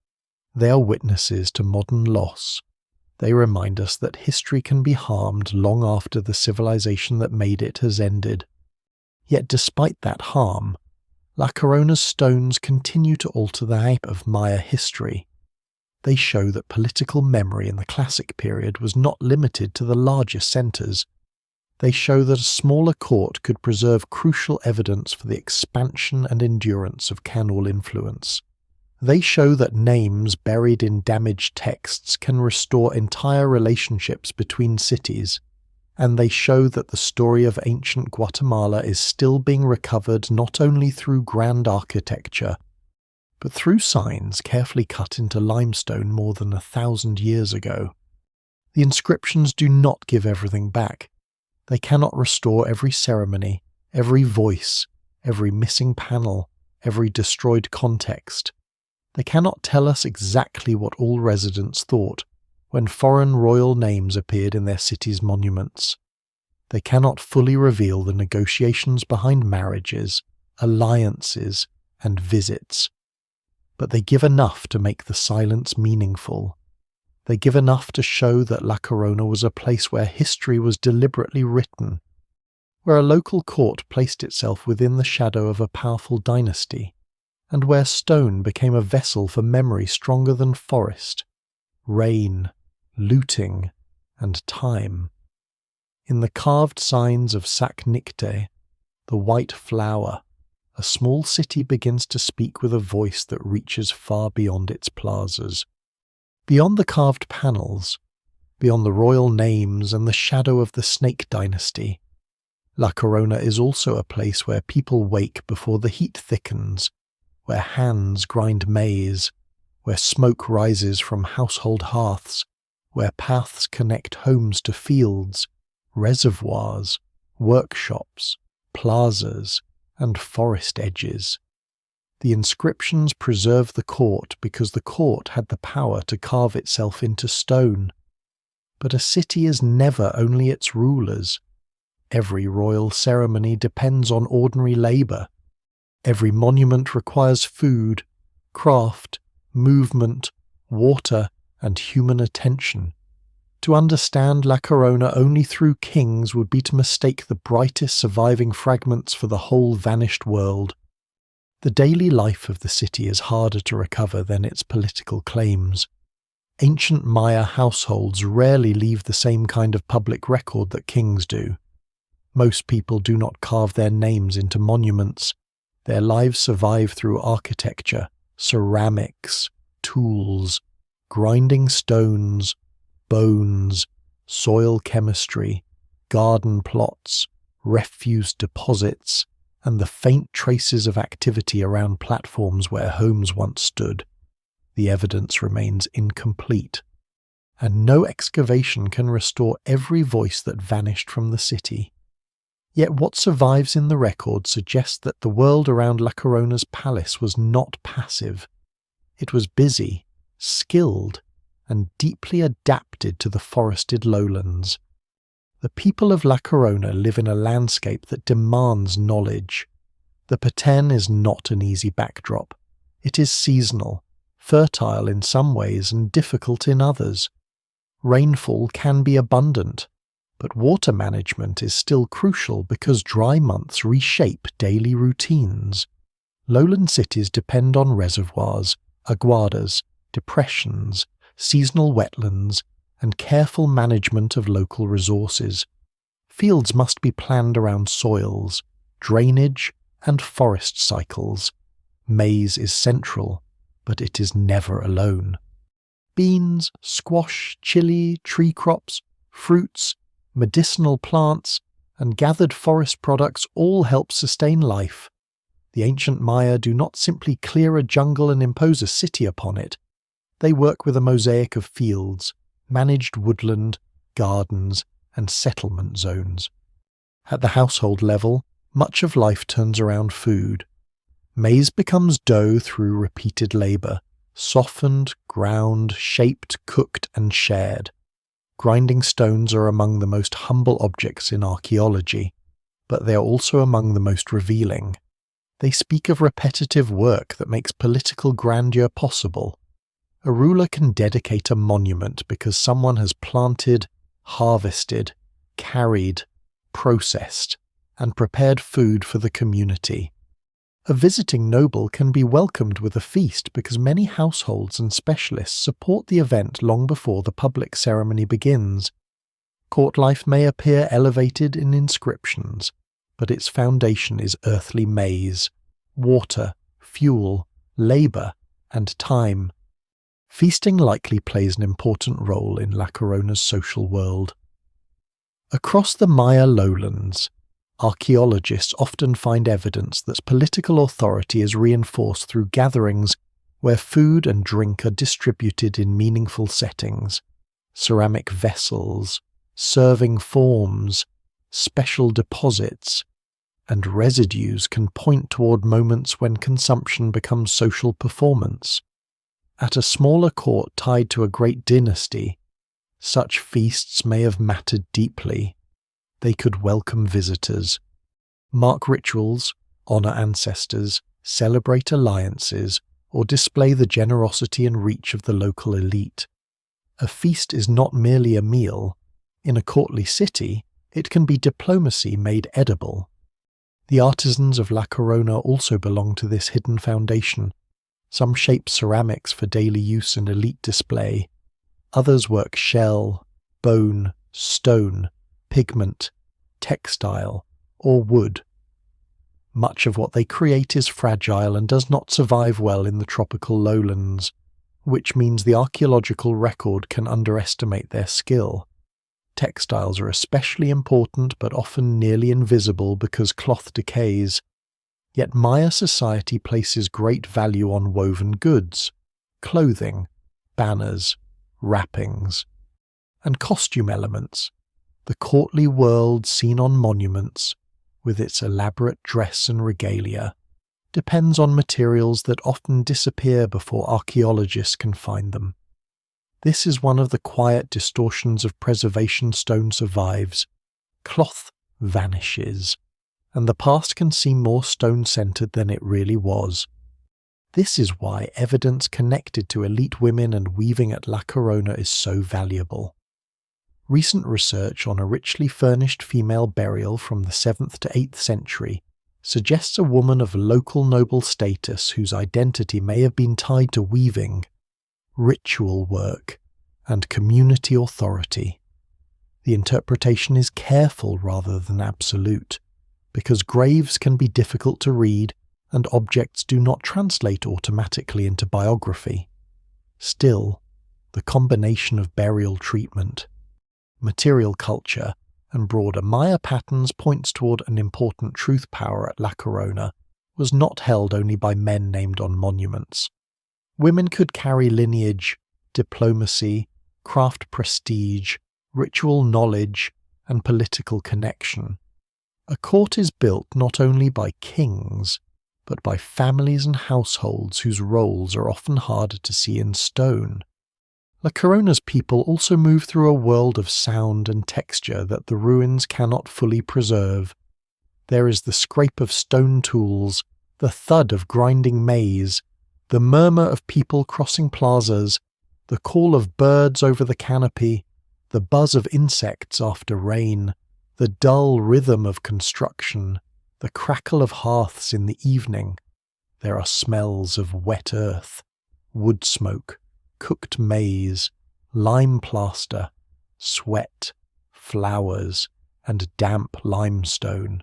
they are witnesses to modern loss. They remind us that history can be harmed long after the civilization that made it has ended. Yet despite that harm, La Corona's stones continue to alter the shape of Maya history. They show that political memory in the classic period was not limited to the largest centres. They show that a smaller court could preserve crucial evidence for the expansion and endurance of Kaanul influence. They show that names buried in damaged texts can restore entire relationships between cities, and they show that the story of ancient Guatemala is still being recovered not only through grand architecture, but through signs carefully cut into limestone more than 1,000 years ago. The inscriptions do not give everything back. They cannot restore every ceremony, every voice, every missing panel, every destroyed context. They cannot tell us exactly what all residents thought when foreign royal names appeared in their city's monuments. They cannot fully reveal the negotiations behind marriages, alliances, and visits. But they give enough to make the silence meaningful. They give enough to show that La Corona was a place where history was deliberately written, where a local court placed itself within the shadow of a powerful dynasty, and where stone became a vessel for memory stronger than forest, rain, looting, and time. In the carved signs of Sac Nicte, the white flower, a small city begins to speak with a voice that reaches far beyond its plazas. Beyond the carved panels, beyond the royal names and the shadow of the Snake Dynasty, La Corona is also a place where people wake before the heat thickens, where hands grind maize, where smoke rises from household hearths, where paths connect homes to fields, reservoirs, workshops, plazas, and forest edges. The inscriptions preserve the court because the court had the power to carve itself into stone. But a city is never only its rulers. Every royal ceremony depends on ordinary labour. Every monument requires food, craft, movement, water, and human attention. To understand La Corona only through kings would be to mistake the brightest surviving fragments for the whole vanished world. The daily life of the city is harder to recover than its political claims. Ancient Maya households rarely leave the same kind of public record that kings do. Most people do not carve their names into monuments. Their lives survive through architecture, ceramics, tools, grinding stones, bones, soil chemistry, garden plots, refuse deposits, and the faint traces of activity around platforms where homes once stood. The evidence remains incomplete, and no excavation can restore every voice that vanished from the city. Yet what survives in the record suggests that the world around La Corona's palace was not passive. It was busy, skilled, and deeply adapted to the forested lowlands. The people of La Corona live in a landscape that demands knowledge. The Petén is not an easy backdrop. It is seasonal, fertile in some ways and difficult in others. Rainfall can be abundant, but water management is still crucial because dry months reshape daily routines. Lowland cities depend on reservoirs, aguadas, depressions, seasonal wetlands, and careful management of local resources. Fields must be planned around soils, drainage, and forest cycles. Maize is central, but it is never alone. Beans, squash, chili, tree crops, fruits, medicinal plants, and gathered forest products all help sustain life. The ancient Maya do not simply clear a jungle and impose a city upon it. They work with a mosaic of fields, managed woodland, gardens, and settlement zones. At the household level, much of life turns around food. Maize becomes dough through repeated labour, softened, ground, shaped, cooked, and shared. Grinding stones are among the most humble objects in archaeology, but they are also among the most revealing. They speak of repetitive work that makes political grandeur possible. A ruler can dedicate a monument because someone has planted, harvested, carried, processed, and prepared food for the community. A visiting noble can be welcomed with a feast because many households and specialists support the event long before the public ceremony begins. Court life may appear elevated in inscriptions, but its foundation is earthly maize, water, fuel, labour, and time. Feasting likely plays an important role in La Corona's social world. Across the Maya lowlands, archaeologists often find evidence that political authority is reinforced through gatherings where food and drink are distributed in meaningful settings. Ceramic vessels, serving forms, special deposits, and residues can point toward moments when consumption becomes social performance. At a smaller court tied to a great dynasty, such feasts may have mattered deeply. They could welcome visitors, mark rituals, honour ancestors, celebrate alliances, or display the generosity and reach of the local elite. A feast is not merely a meal. In a courtly city, it can be diplomacy made edible. The artisans of La Corona also belong to this hidden foundation. Some shape ceramics for daily use and elite display. Others work shell, bone, stone, pigment, textile, or wood. Much of what they create is fragile and does not survive well in the tropical lowlands, which means the archaeological record can underestimate their skill. Textiles are especially important but often nearly invisible because cloth decays. Yet Maya society places great value on woven goods, clothing, banners, wrappings, and costume elements. The courtly world seen on monuments, with its elaborate dress and regalia, depends on materials that often disappear before archaeologists can find them. This is one of the quiet distortions of preservation stone survives. Cloth vanishes, and the past can seem more stone-centered than it really was. This is why evidence connected to elite women and weaving at La Corona is so valuable. Recent research on a richly furnished female burial from the 7th to 8th century suggests a woman of local noble status whose identity may have been tied to weaving, ritual work, and community authority. The interpretation is careful rather than absolute, because graves can be difficult to read and objects do not translate automatically into biography. Still, the combination of burial treatment, material culture, and broader Maya patterns points toward an important truth power at La Corona was not held only by men named on monuments. Women could carry lineage, diplomacy, craft prestige, ritual knowledge, and political connection. A court is built not only by kings, but by families and households whose roles are often harder to see in stone. La Corona's people also move through a world of sound and texture that the ruins cannot fully preserve. There is the scrape of stone tools, the thud of grinding maize, the murmur of people crossing plazas, the call of birds over the canopy, the buzz of insects after rain, the dull rhythm of construction, the crackle of hearths in the evening. There are smells of wet earth, wood smoke, cooked maize, lime plaster, sweat, flowers, and damp limestone.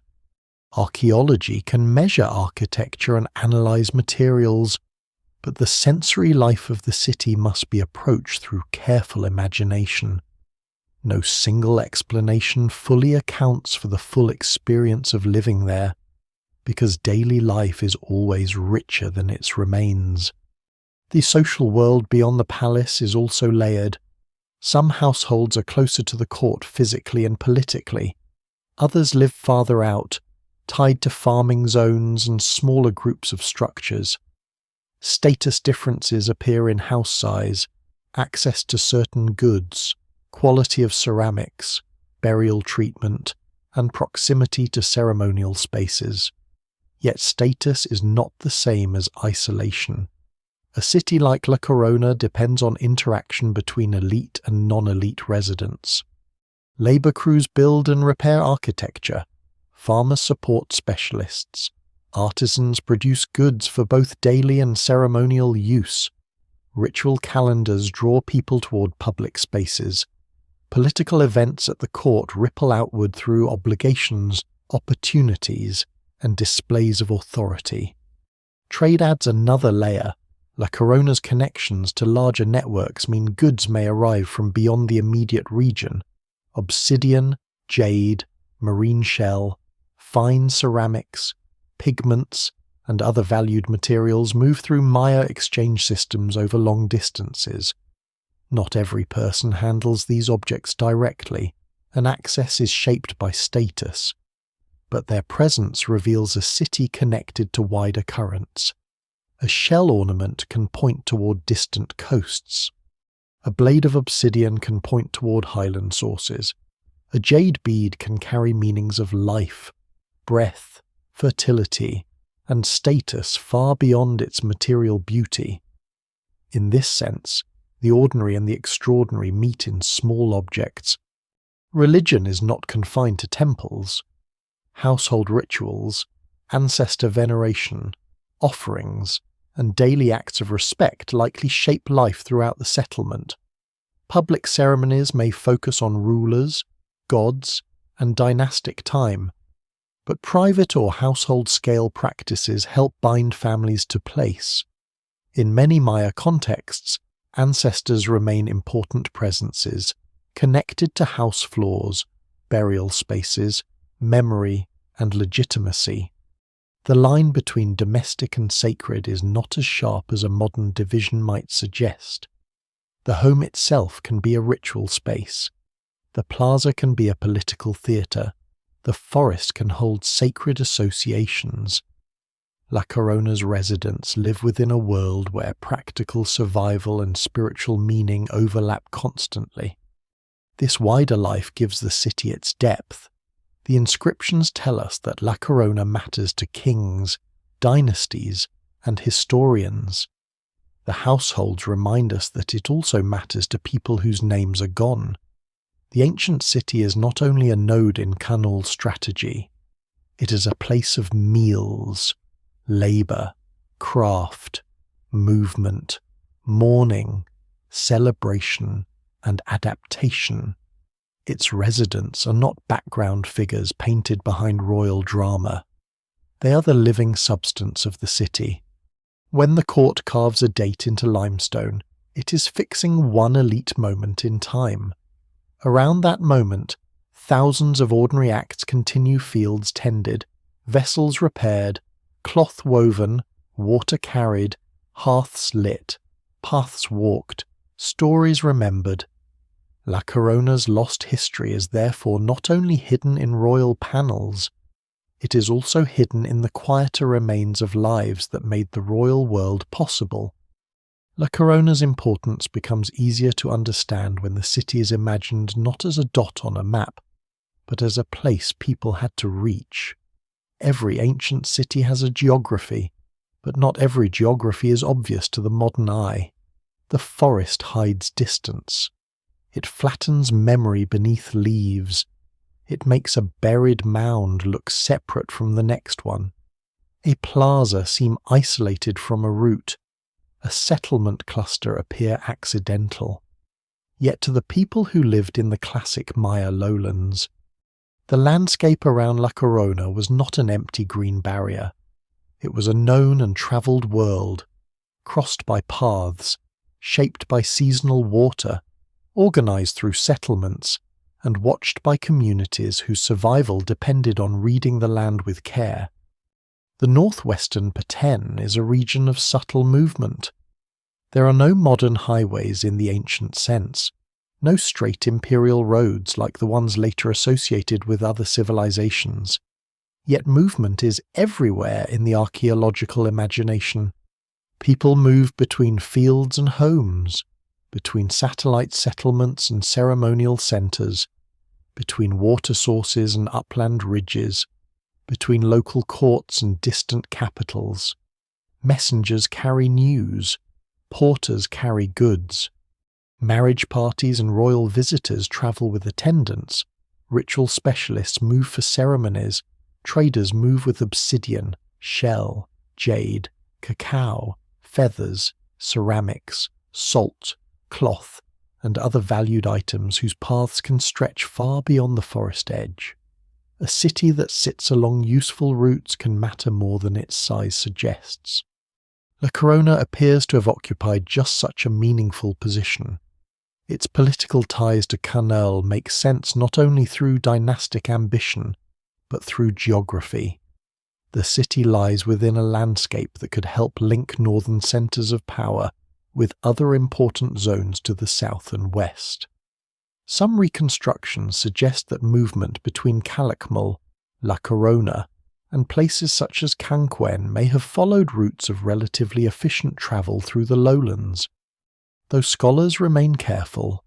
Archaeology can measure architecture and analyze materials, but the sensory life of the city must be approached through careful imagination. No single explanation fully accounts for the full experience of living there, because daily life is always richer than its remains. The social world beyond the palace is also layered. Some households are closer to the court physically and politically. Others live farther out, tied to farming zones and smaller groups of structures. Status differences appear in house size, access to certain goods, quality of ceramics, burial treatment, and proximity to ceremonial spaces. Yet status is not the same as isolation. A city like La Corona depends on interaction between elite and non-elite residents. Labour crews build and repair architecture. Farmers support specialists. Artisans produce goods for both daily and ceremonial use. Ritual calendars draw people toward public spaces. Political events at the court ripple outward through obligations, opportunities, and displays of authority. Trade adds another layer. La Corona's connections to larger networks mean goods may arrive from beyond the immediate region. Obsidian, jade, marine shell, fine ceramics, pigments, and other valued materials move through Maya exchange systems over long distances. Not every person handles these objects directly, and access is shaped by status. But their presence reveals a city connected to wider currents. A shell ornament can point toward distant coasts. A blade of obsidian can point toward highland sources. A jade bead can carry meanings of life, breath, fertility, and status far beyond its material beauty. In this sense, the ordinary and the extraordinary meet in small objects. Religion is not confined to temples. Household rituals, ancestor veneration, offerings, and daily acts of respect likely shape life throughout the settlement. Public ceremonies may focus on rulers, gods, and dynastic time, but private or household-scale practices help bind families to place. In many Maya contexts, ancestors remain important presences, connected to house floors, burial spaces, memory, and legitimacy. The line between domestic and sacred is not as sharp as a modern division might suggest. The home itself can be a ritual space. The plaza can be a political theatre. The forest can hold sacred associations. La Corona's residents live within a world where practical survival and spiritual meaning overlap constantly. This wider life gives the city its depth. The inscriptions tell us that La Corona matters to kings, dynasties, and historians. The households remind us that it also matters to people whose names are gone. The ancient city is not only a node in Kaanul strategy, it is a place of meals, labour, craft, movement, mourning, celebration, and adaptation. Its residents are not background figures painted behind royal drama. They are the living substance of the city. When the court carves a date into limestone, it is fixing one elite moment in time. Around that moment, thousands of ordinary acts continue: fields tended, vessels repaired, cloth woven, water carried, hearths lit, paths walked, stories remembered. La Corona's lost history is therefore not only hidden in royal panels, it is also hidden in the quieter remains of lives that made the royal world possible. La Corona's importance becomes easier to understand when the city is imagined not as a dot on a map, but as a place people had to reach. Every ancient city has a geography, but not every geography is obvious to the modern eye. The forest hides distance. It flattens memory beneath leaves. It makes a buried mound look separate from the next one. A plaza seem isolated from a route. A settlement cluster appear accidental. yet to the people who lived in the classic Maya lowlands, the landscape around La Corona was not an empty green barrier. It was a known and travelled world, crossed by paths, shaped by seasonal water, organised through settlements, and watched by communities whose survival depended on reading the land with care. The northwestern Petén is a region of subtle movement. There are no modern highways in the ancient sense, no straight imperial roads like the ones later associated with other civilizations. Yet movement is everywhere in the archaeological imagination. People move between fields and homes, between satellite settlements and ceremonial centres, between water sources and upland ridges, between local courts and distant capitals. Messengers carry news, porters carry goods. Marriage parties and royal visitors travel with attendants, ritual specialists move for ceremonies, traders move with obsidian, shell, jade, cacao, feathers, ceramics, salt, cloth, and other valued items whose paths can stretch far beyond the forest edge. A city that sits along useful routes can matter more than its size suggests. La Corona appears to have occupied just such a meaningful position. Its political ties to Kaanul make sense not only through dynastic ambition, but through geography. The city lies within a landscape that could help link northern centres of power with other important zones to the south and west. Some reconstructions suggest that movement between Calakmul, La Corona, and places such as Canquen may have followed routes of relatively efficient travel through the lowlands, though scholars remain careful.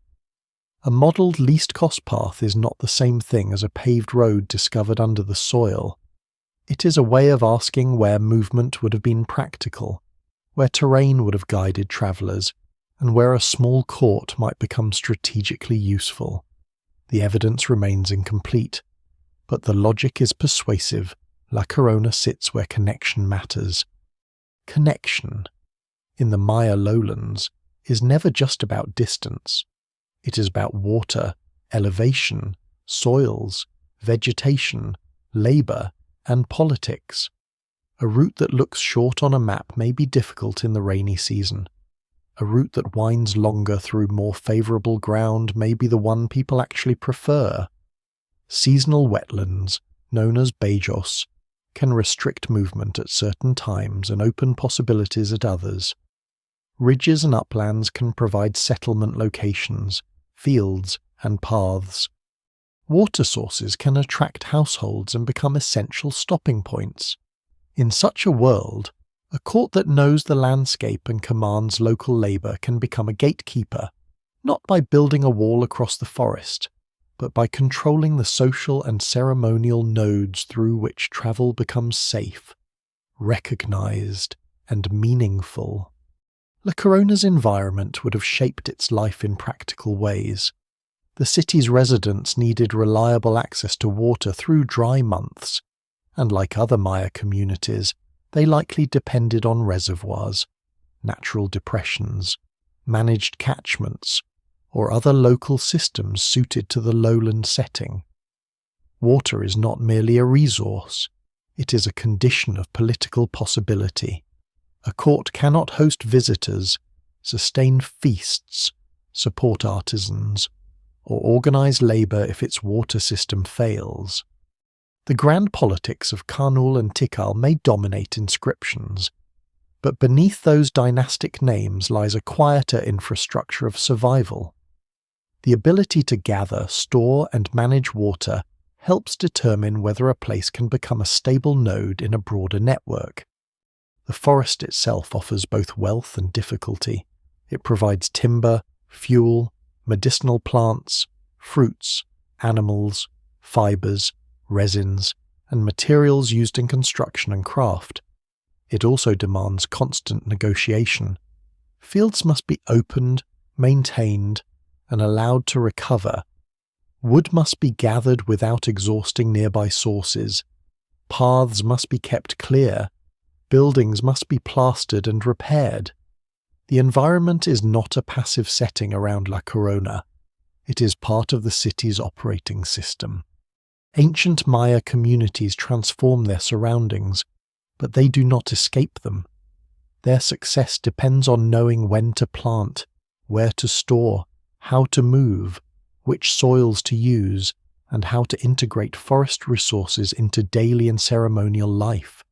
A modelled least-cost path is not the same thing as a paved road discovered under the soil. It is a way of asking where movement would have been practical, where terrain would have guided travellers, and where a small court might become strategically useful. The evidence remains incomplete, but the logic is persuasive. La Corona sits where connection matters. Connection, in the Maya lowlands, is never just about distance. It is about water, elevation, soils, vegetation, labour, and politics. A route that looks short on a map may be difficult in the rainy season. A route that winds longer through more favourable ground may be the one people actually prefer. Seasonal wetlands, known as bejos, can restrict movement at certain times and open possibilities at others. Ridges and uplands can provide settlement locations, fields, and paths. Water sources can attract households and become essential stopping points. In such a world, a court that knows the landscape and commands local labour can become a gatekeeper, not by building a wall across the forest, but by controlling the social and ceremonial nodes through which travel becomes safe, recognised, and meaningful. La Corona's environment would have shaped its life in practical ways. The city's residents needed reliable access to water through dry months, and like other Maya communities, they likely depended on reservoirs, natural depressions, managed catchments, or other local systems suited to the lowland setting. Water is not merely a resource, it is a condition of political possibility. A court cannot host visitors, sustain feasts, support artisans, or organise labour if its water system fails. The grand politics of Kaanul and Tikal may dominate inscriptions, but beneath those dynastic names lies a quieter infrastructure of survival. The ability to gather, store, and manage water helps determine whether a place can become a stable node in a broader network. The forest itself offers both wealth and difficulty. It provides timber, fuel, medicinal plants, fruits, animals, fibres, resins, and materials used in construction and craft. It also demands constant negotiation. Fields must be opened, maintained, and allowed to recover. Wood must be gathered without exhausting nearby sources. Paths must be kept clear. Buildings must be plastered and repaired. The environment is not a passive setting around La Corona. It is part of the city's operating system. Ancient Maya communities transform their surroundings, but they do not escape them. Their success depends on knowing when to plant, where to store, how to move, which soils to use, and how to integrate forest resources into daily and ceremonial life.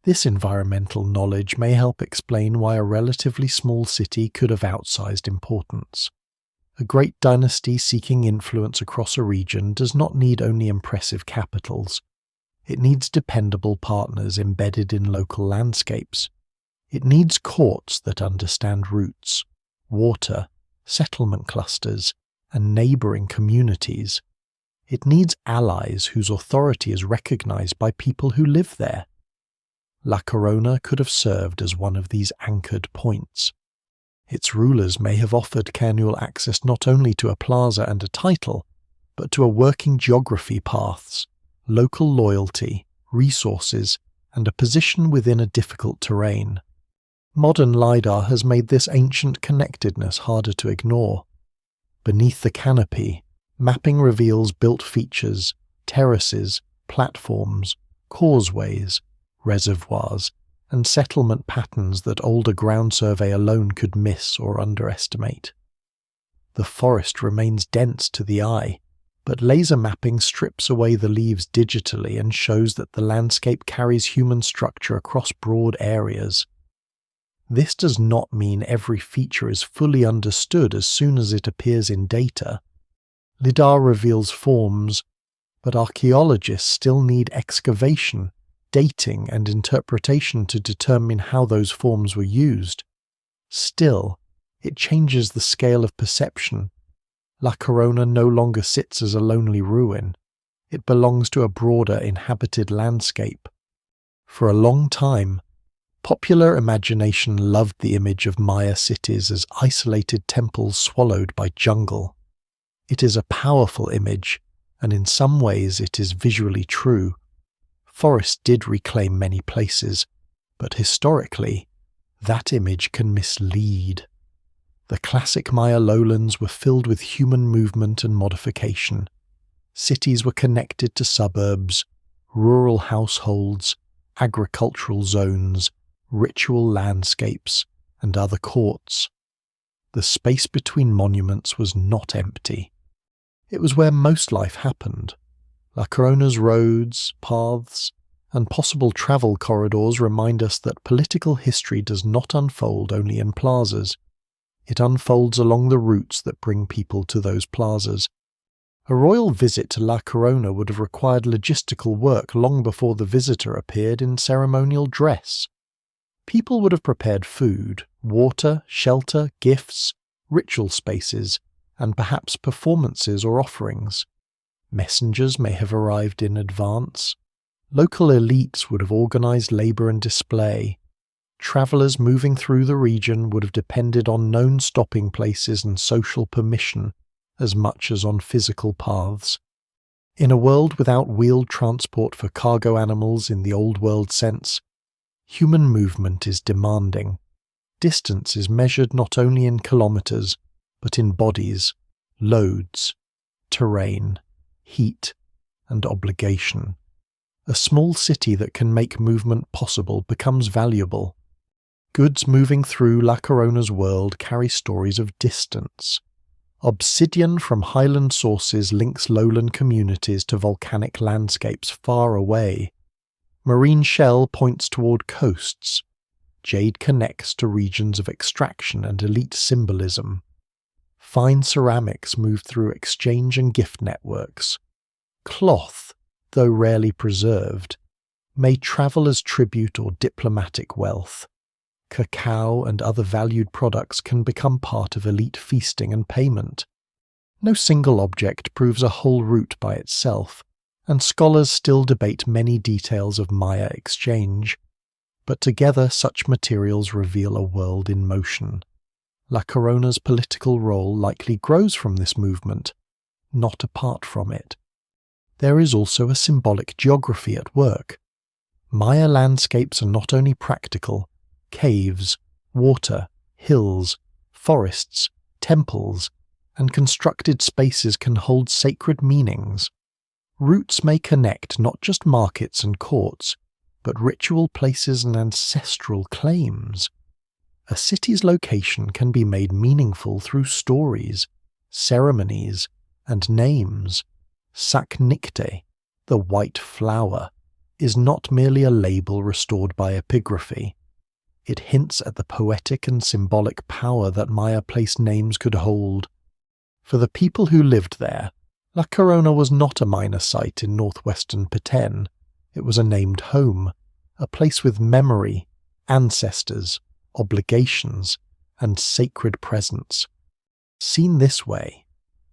This environmental knowledge may help explain why a relatively small city could have outsized importance. A great dynasty seeking influence across a region does not need only impressive capitals. It needs dependable partners embedded in local landscapes. It needs courts that understand roots, water, settlement clusters, and neighboring communities. It needs allies whose authority is recognized by people who live there. La Corona could have served as one of these anchored points. Its rulers may have offered Kaanul access not only to a plaza and a title, but to a working geography paths, local loyalty, resources, and a position within a difficult terrain. Modern lidar has made this ancient connectedness harder to ignore. Beneath the canopy, mapping reveals built features, terraces, platforms, causeways, reservoirs, and settlement patterns that older ground survey alone could miss or underestimate. The forest remains dense to the eye, but laser mapping strips away the leaves digitally and shows that the landscape carries human structure across broad areas. This does not mean every feature is fully understood as soon as it appears in data. Lidar reveals forms, but archaeologists still need excavation, dating, and interpretation to determine how those forms were used. Still, it changes the scale of perception. La Corona no longer sits as a lonely ruin. It belongs to a broader inhabited landscape. For a long time, popular imagination loved the image of Maya cities as isolated temples swallowed by jungle. It is a powerful image, and in some ways it is visually true. Forests did reclaim many places, but historically, that image can mislead. The classic Maya lowlands were filled with human movement and modification. Cities were connected to suburbs, rural households, agricultural zones, ritual landscapes, and other courts. The space between monuments was not empty. It was where most life happened. La Corona's roads, paths, and possible travel corridors remind us that political history does not unfold only in plazas. It unfolds along the routes that bring people to those plazas. A royal visit to La Corona would have required logistical work long before the visitor appeared in ceremonial dress. People would have prepared food, water, shelter, gifts, ritual spaces, and perhaps performances or offerings. Messengers may have arrived in advance. Local elites would have organized labor and display. Travelers moving through the region would have depended on known stopping places and social permission as much as on physical paths. In a world without wheeled transport for cargo animals in the old world sense, human movement is demanding. Distance is measured not only in kilometers, but in bodies, loads, terrain, heat, and obligation. A small city that can make movement possible becomes valuable. Goods moving through La Corona's world carry stories of distance. Obsidian from highland sources links lowland communities to volcanic landscapes far away. Marine shell points toward coasts. Jade connects to regions of extraction and elite symbolism. Fine ceramics move through exchange and gift networks. Cloth, though rarely preserved, may travel as tribute or diplomatic wealth. Cacao and other valued products can become part of elite feasting and payment. No single object proves a whole route by itself, and scholars still debate many details of Maya exchange. But together such materials reveal a world in motion. La Corona's political role likely grows from this movement, not apart from it. There is also a symbolic geography at work. Maya landscapes are not only practical: caves, water, hills, forests, temples, and constructed spaces can hold sacred meanings. Routes may connect not just markets and courts, but ritual places and ancestral claims. A city's location can be made meaningful through stories, ceremonies, and names. Saknikte, the white flower, is not merely a label restored by epigraphy. It hints at the poetic and symbolic power that Maya place names could hold. For the people who lived there, La Corona was not a minor site in northwestern Petén. It was a named home, a place with memory, ancestors, obligations, and sacred presence. Seen this way,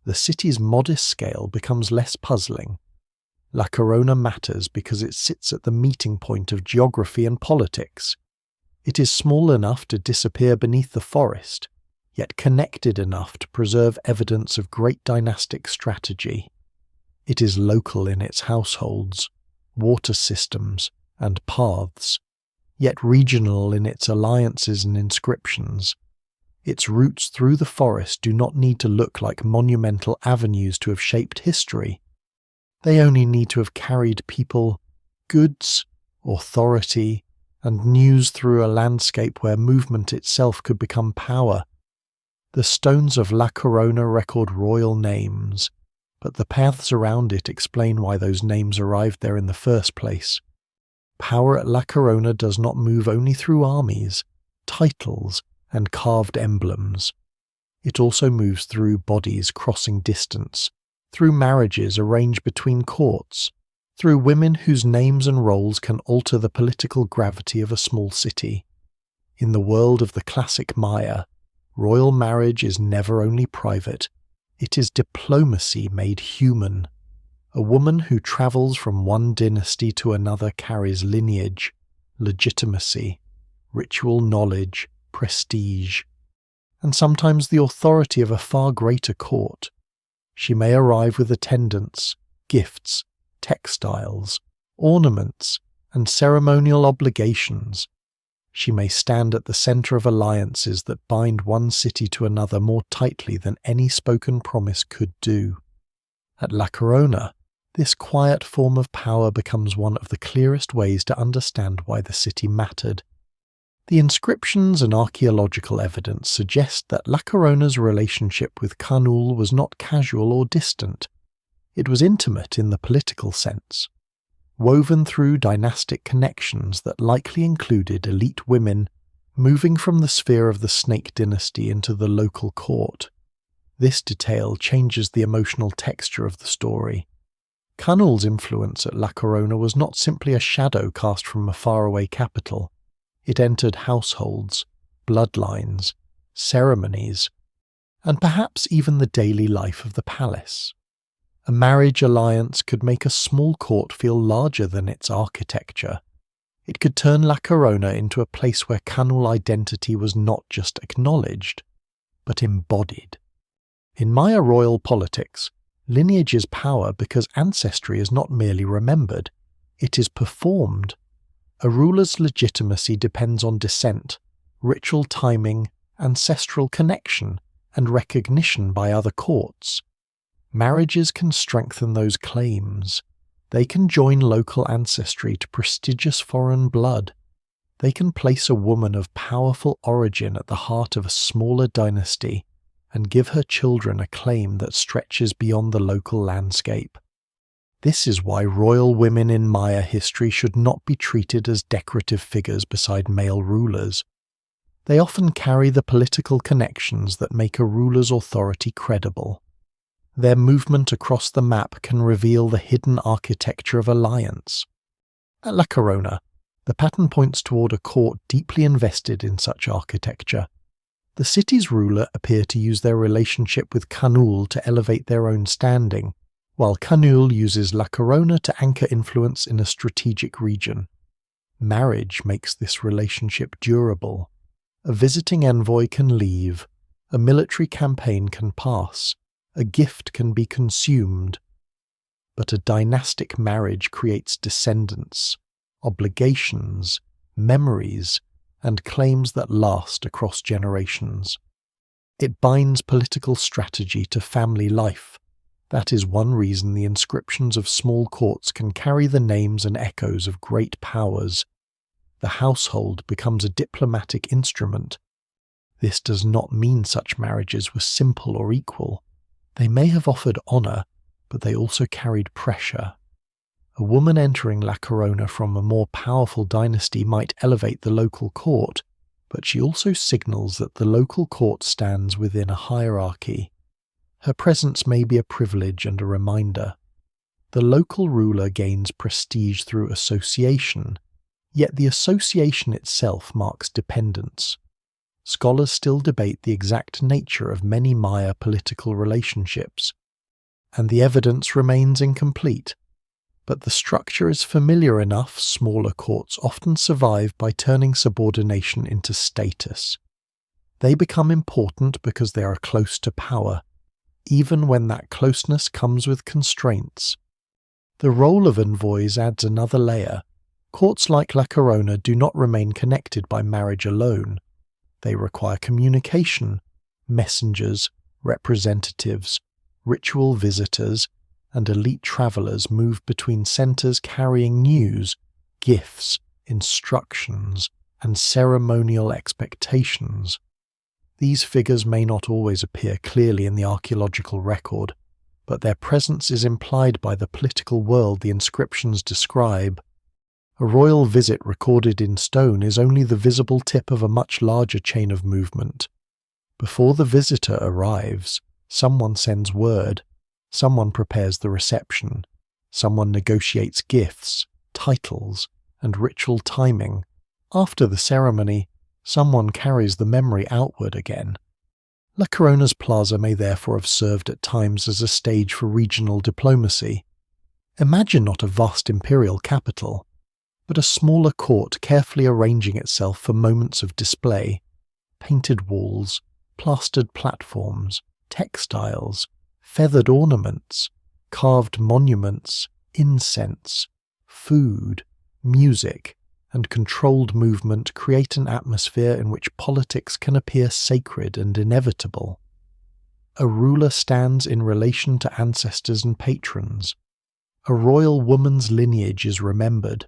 the city's modest scale becomes less puzzling. La Corona matters because it sits at the meeting point of geography and politics. It is small enough to disappear beneath the forest, yet connected enough to preserve evidence of great dynastic strategy. It is local in its households, water systems, and paths, yet regional in its alliances and inscriptions. Its routes through the forest do not need to look like monumental avenues to have shaped history. They only need to have carried people, goods, authority, and news through a landscape where movement itself could become power. The stones of La Corona record royal names, but the paths around it explain why those names arrived there in the first place. Power at La Corona does not move only through armies, titles, and carved emblems. It also moves through bodies crossing distance, through marriages arranged between courts, through women whose names and roles can alter the political gravity of a small city. In the world of the classic Maya, royal marriage is never only private, it is diplomacy made human. A woman who travels from one dynasty to another carries lineage, legitimacy, ritual knowledge, prestige, and sometimes the authority of a far greater court. She may arrive with attendants, gifts, textiles, ornaments, and ceremonial obligations. She may stand at the center of alliances that bind one city to another more tightly than any spoken promise could do. At La Corona, this quiet form of power becomes one of the clearest ways to understand why the city mattered. The inscriptions and archaeological evidence suggest that La Corona's relationship with Kaanul was not casual or distant. It was intimate in the political sense, woven through dynastic connections that likely included elite women moving from the sphere of the Snake dynasty into the local court. This detail changes the emotional texture of the story. Kaanul's influence at La Corona was not simply a shadow cast from a faraway capital. It entered households, bloodlines, ceremonies, and perhaps even the daily life of the palace. A marriage alliance could make a small court feel larger than its architecture. It could turn La Corona into a place where Kaanul identity was not just acknowledged, but embodied. In Maya royal politics, lineage is power because ancestry is not merely remembered, it is performed. A ruler's legitimacy depends on descent, ritual timing, ancestral connection, and recognition by other courts. Marriages can strengthen those claims. They can join local ancestry to prestigious foreign blood. They can place a woman of powerful origin at the heart of a smaller dynasty and give her children a claim that stretches beyond the local landscape. This is why royal women in Maya history should not be treated as decorative figures beside male rulers. They often carry the political connections that make a ruler's authority credible. Their movement across the map can reveal the hidden architecture of alliance. At La Corona, the pattern points toward a court deeply invested in such architecture. The city's ruler appear to use their relationship with Kaanul to elevate their own standing, while Kaanul uses La Corona to anchor influence in a strategic region. Marriage makes this relationship durable. A visiting envoy can leave, a military campaign can pass, a gift can be consumed. But a dynastic marriage creates descendants, obligations, memories, and claims that last across generations. It binds political strategy to family life. That is one reason the inscriptions of small courts can carry the names and echoes of great powers. The household becomes a diplomatic instrument. This does not mean such marriages were simple or equal. They may have offered honour, but they also carried pressure. A woman entering La Corona from a more powerful dynasty might elevate the local court, but she also signals that the local court stands within a hierarchy. Her presence may be a privilege and a reminder. The local ruler gains prestige through association, yet the association itself marks dependence. Scholars still debate the exact nature of many Maya political relationships, and the evidence remains incomplete. But the structure is familiar enough. Smaller courts often survive by turning subordination into status. They become important because they are close to power, even when that closeness comes with constraints. The role of envoys adds another layer. Courts like La Corona do not remain connected by marriage alone. They require communication, messengers, representatives, ritual visitors, and elite travellers move between centres carrying news, gifts, instructions, and ceremonial expectations. These figures may not always appear clearly in the archaeological record, but their presence is implied by the political world the inscriptions describe. A royal visit recorded in stone is only the visible tip of a much larger chain of movement. Before the visitor arrives, someone sends word. Someone prepares the reception. Someone negotiates gifts, titles, and ritual timing. After the ceremony, someone carries the memory outward again. La Corona's plaza may therefore have served at times as a stage for regional diplomacy. Imagine not a vast imperial capital, but a smaller court carefully arranging itself for moments of display. Painted walls, plastered platforms, textiles, feathered ornaments, carved monuments, incense, food, music, and controlled movement create an atmosphere in which politics can appear sacred and inevitable. A ruler stands in relation to ancestors and patrons. A royal woman's lineage is remembered.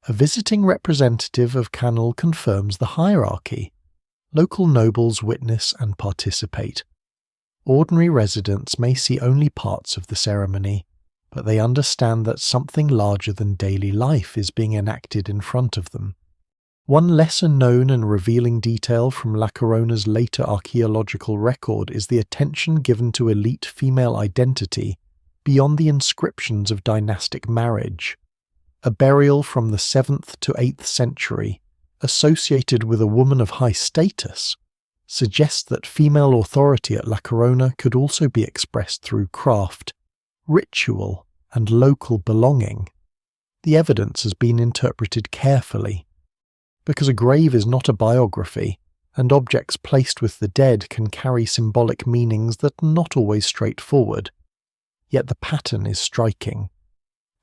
A visiting representative of Kaanul confirms the hierarchy. Local nobles witness and participate. Ordinary residents may see only parts of the ceremony, but they understand that something larger than daily life is being enacted in front of them. One lesser-known and revealing detail from La Corona's later archaeological record is the attention given to elite female identity beyond the inscriptions of dynastic marriage. A burial from the 7th to 8th century, associated with a woman of high status, suggests that female authority at La Corona could also be expressed through craft, ritual, and local belonging. The evidence has been interpreted carefully. Because a grave is not a biography, and objects placed with the dead can carry symbolic meanings that are not always straightforward. Yet the pattern is striking.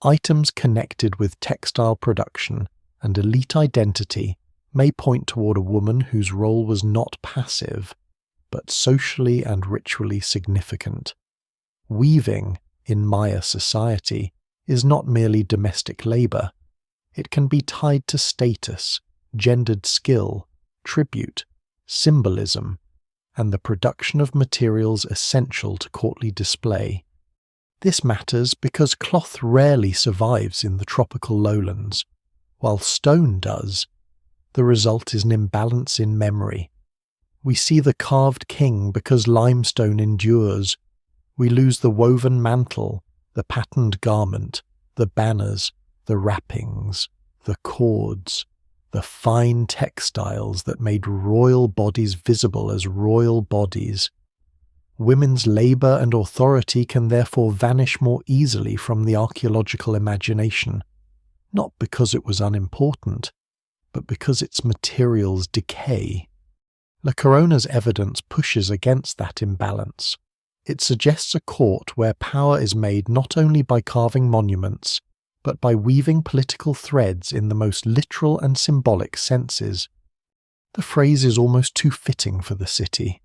Items connected with textile production and elite identity may point toward a woman whose role was not passive, but socially and ritually significant. Weaving, in Maya society, is not merely domestic labour. It can be tied to status, gendered skill, tribute, symbolism, and the production of materials essential to courtly display. This matters because cloth rarely survives in the tropical lowlands, while stone does. The result is an imbalance in memory. We see the carved king because limestone endures. We lose the woven mantle, the patterned garment, the banners, the wrappings, the cords, the fine textiles that made royal bodies visible as royal bodies. Women's labour and authority can therefore vanish more easily from the archaeological imagination, not because it was unimportant, but because its materials decay. La Corona's evidence pushes against that imbalance. It suggests a court where power is made not only by carving monuments, but by weaving political threads in the most literal and symbolic senses. The phrase is almost too fitting for the city.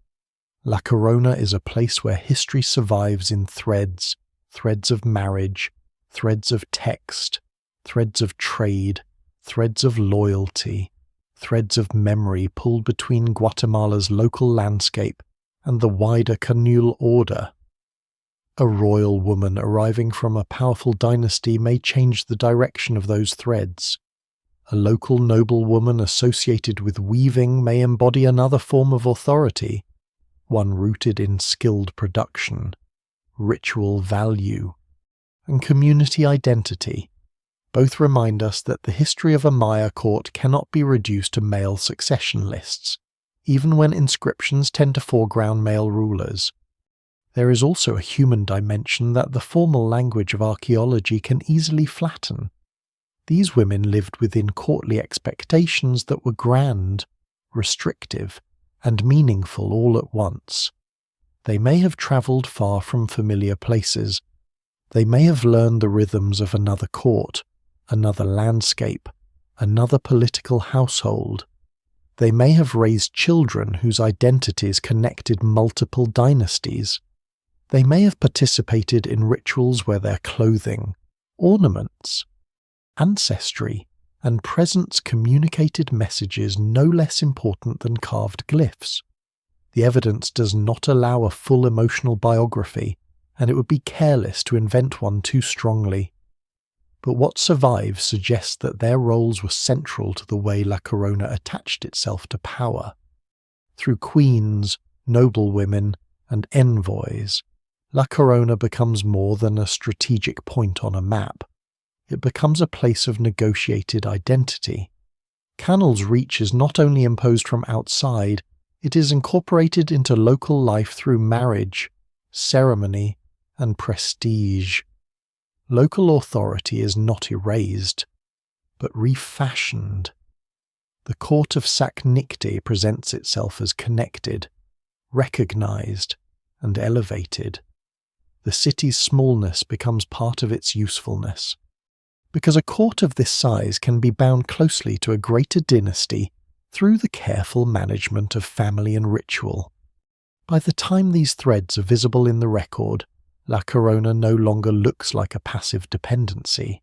La Corona is a place where history survives in threads, threads of marriage, threads of text, threads of trade, threads of loyalty, threads of memory pulled between Guatemala's local landscape and the wider Kaanul order. A royal woman arriving from a powerful dynasty may change the direction of those threads. A local noblewoman associated with weaving may embody another form of authority, one rooted in skilled production, ritual value, and community identity. Both remind us that the history of a Maya court cannot be reduced to male succession lists, even when inscriptions tend to foreground male rulers. There is also a human dimension that the formal language of archaeology can easily flatten. These women lived within courtly expectations that were grand, restrictive, and meaningful all at once. They may have travelled far from familiar places. They may have learned the rhythms of another court, another landscape, another political household. They may have raised children whose identities connected multiple dynasties. They may have participated in rituals where their clothing, ornaments, ancestry, and presence communicated messages no less important than carved glyphs. The evidence does not allow a full emotional biography, and it would be careless to invent one too strongly. But what survives suggests that their roles were central to the way La Corona attached itself to power. Through queens, noblewomen, and envoys, La Corona becomes more than a strategic point on a map. It becomes a place of negotiated identity. Kaanul's reach is not only imposed from outside, it is incorporated into local life through marriage, ceremony, and prestige. Local authority is not erased, but refashioned. The court of Saknikti presents itself as connected, recognized, and elevated. The city's smallness becomes part of its usefulness. Because a court of this size can be bound closely to a greater dynasty through the careful management of family and ritual. By the time these threads are visible in the record, La Corona no longer looks like a passive dependency.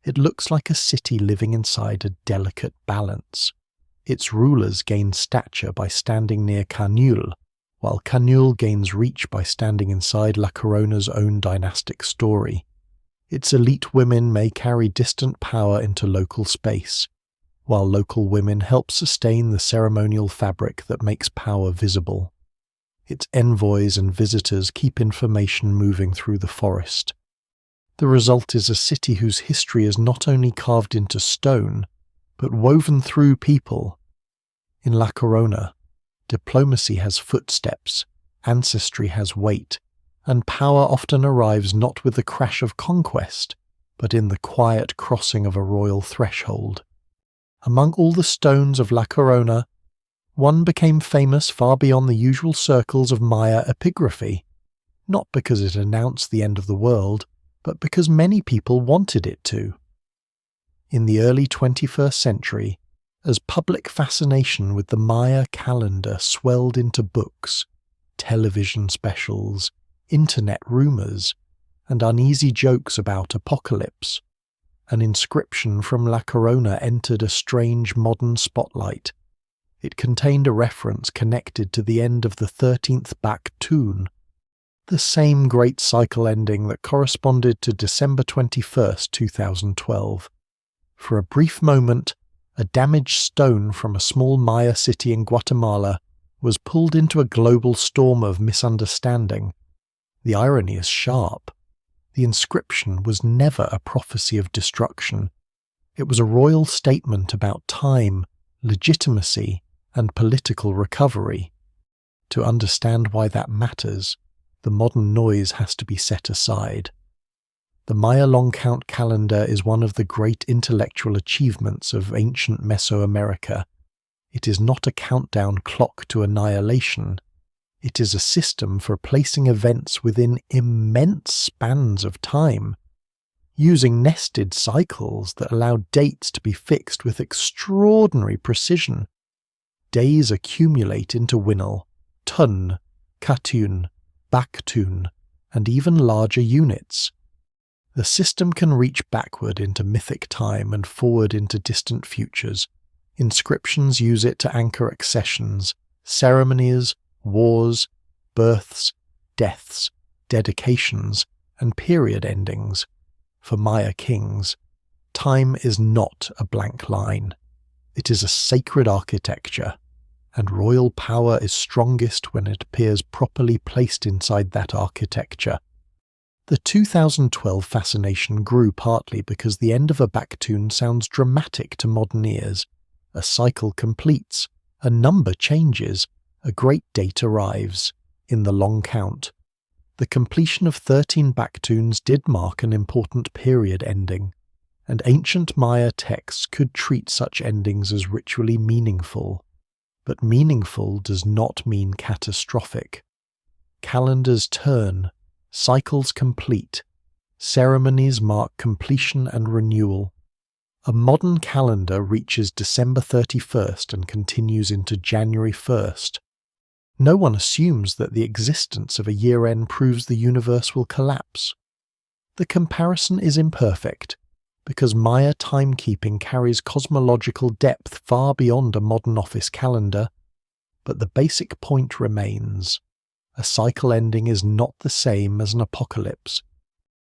It looks like a city living inside a delicate balance. Its rulers gain stature by standing near Kaanul, while Kaanul gains reach by standing inside La Corona's own dynastic story. Its elite women may carry distant power into local space, while local women help sustain the ceremonial fabric that makes power visible. Its envoys and visitors keep information moving through the forest. The result is a city whose history is not only carved into stone, but woven through people. In La Corona, diplomacy has footsteps, ancestry has weight, and power often arrives not with the crash of conquest, but in the quiet crossing of a royal threshold. Among all the stones of La Corona, one became famous far beyond the usual circles of Maya epigraphy, not because it announced the end of the world, but because many people wanted it to. In the early 21st century, as public fascination with the Maya calendar swelled into books, television specials, internet rumours, and uneasy jokes about apocalypse, an inscription from La Corona entered a strange modern spotlight. It contained a reference connected to the end of the 13th Petén, the same great cycle ending that corresponded to December 21st, 2012. For a brief moment, a damaged stone from a small Maya city in Guatemala was pulled into a global storm of misunderstanding. The irony is sharp. The inscription was never a prophecy of destruction. It was a royal statement about time, legitimacy, and political recovery. To understand why that matters, the modern noise has to be set aside. The Maya long count calendar is one of the great intellectual achievements of ancient Mesoamerica. It is not a countdown clock to annihilation. It is a system for placing events within immense spans of time, using nested cycles that allow dates to be fixed with extraordinary precision. days accumulate into Winal, Tun, Katun, Baktun, and even larger units. The system can reach backward into mythic time and forward into distant futures. Inscriptions use it to anchor accessions, ceremonies, wars, births, deaths, dedications, and period endings. For Maya kings, time is not a blank line. It is a sacred architecture, and royal power is strongest when it appears properly placed inside that architecture. The 2012 fascination grew partly because the end of a Baktun sounds dramatic to modern ears. A cycle completes, a number changes, a great date arrives, in the long count. The completion of 13 Baktuns did mark an important period ending, and ancient Maya texts could treat such endings as ritually meaningful. But meaningful does not mean catastrophic. Calendars turn, cycles complete, ceremonies mark completion and renewal. A modern calendar reaches December 31st and continues into January 1st. No one assumes that the existence of a year-end proves the universe will collapse. The comparison is imperfect, because Maya timekeeping carries cosmological depth far beyond a modern office calendar, but the basic point remains. A cycle ending is not the same as an apocalypse.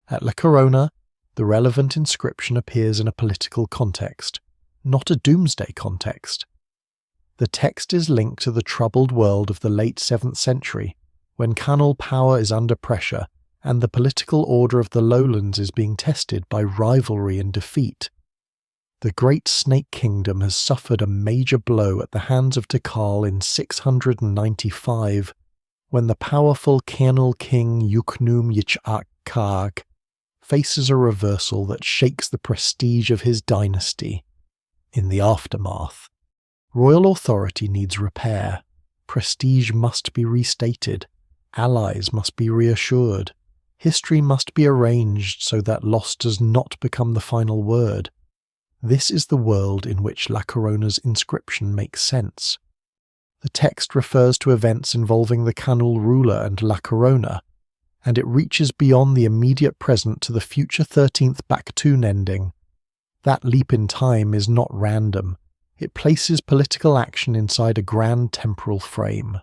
At La Corona, the relevant inscription appears in a political context, not a doomsday context. The text is linked to the troubled world of the late 7th century, when Kaanul power is under pressure and the political order of the lowlands is being tested by rivalry and defeat. The great Snake Kingdom has suffered a major blow at the hands of Tikal in 695, when the powerful Kaanul king Yuknum Yichak faces a reversal that shakes the prestige of his dynasty. In the aftermath, royal authority needs repair, prestige must be restated, allies must be reassured, history must be arranged so that loss does not become the final word. This is the world in which La Corona's inscription makes sense. The text refers to events involving the Kaanul ruler and La Corona, and it reaches beyond the immediate present to the future 13th Baktun ending. That leap in time is not random. It places political action inside a grand temporal frame.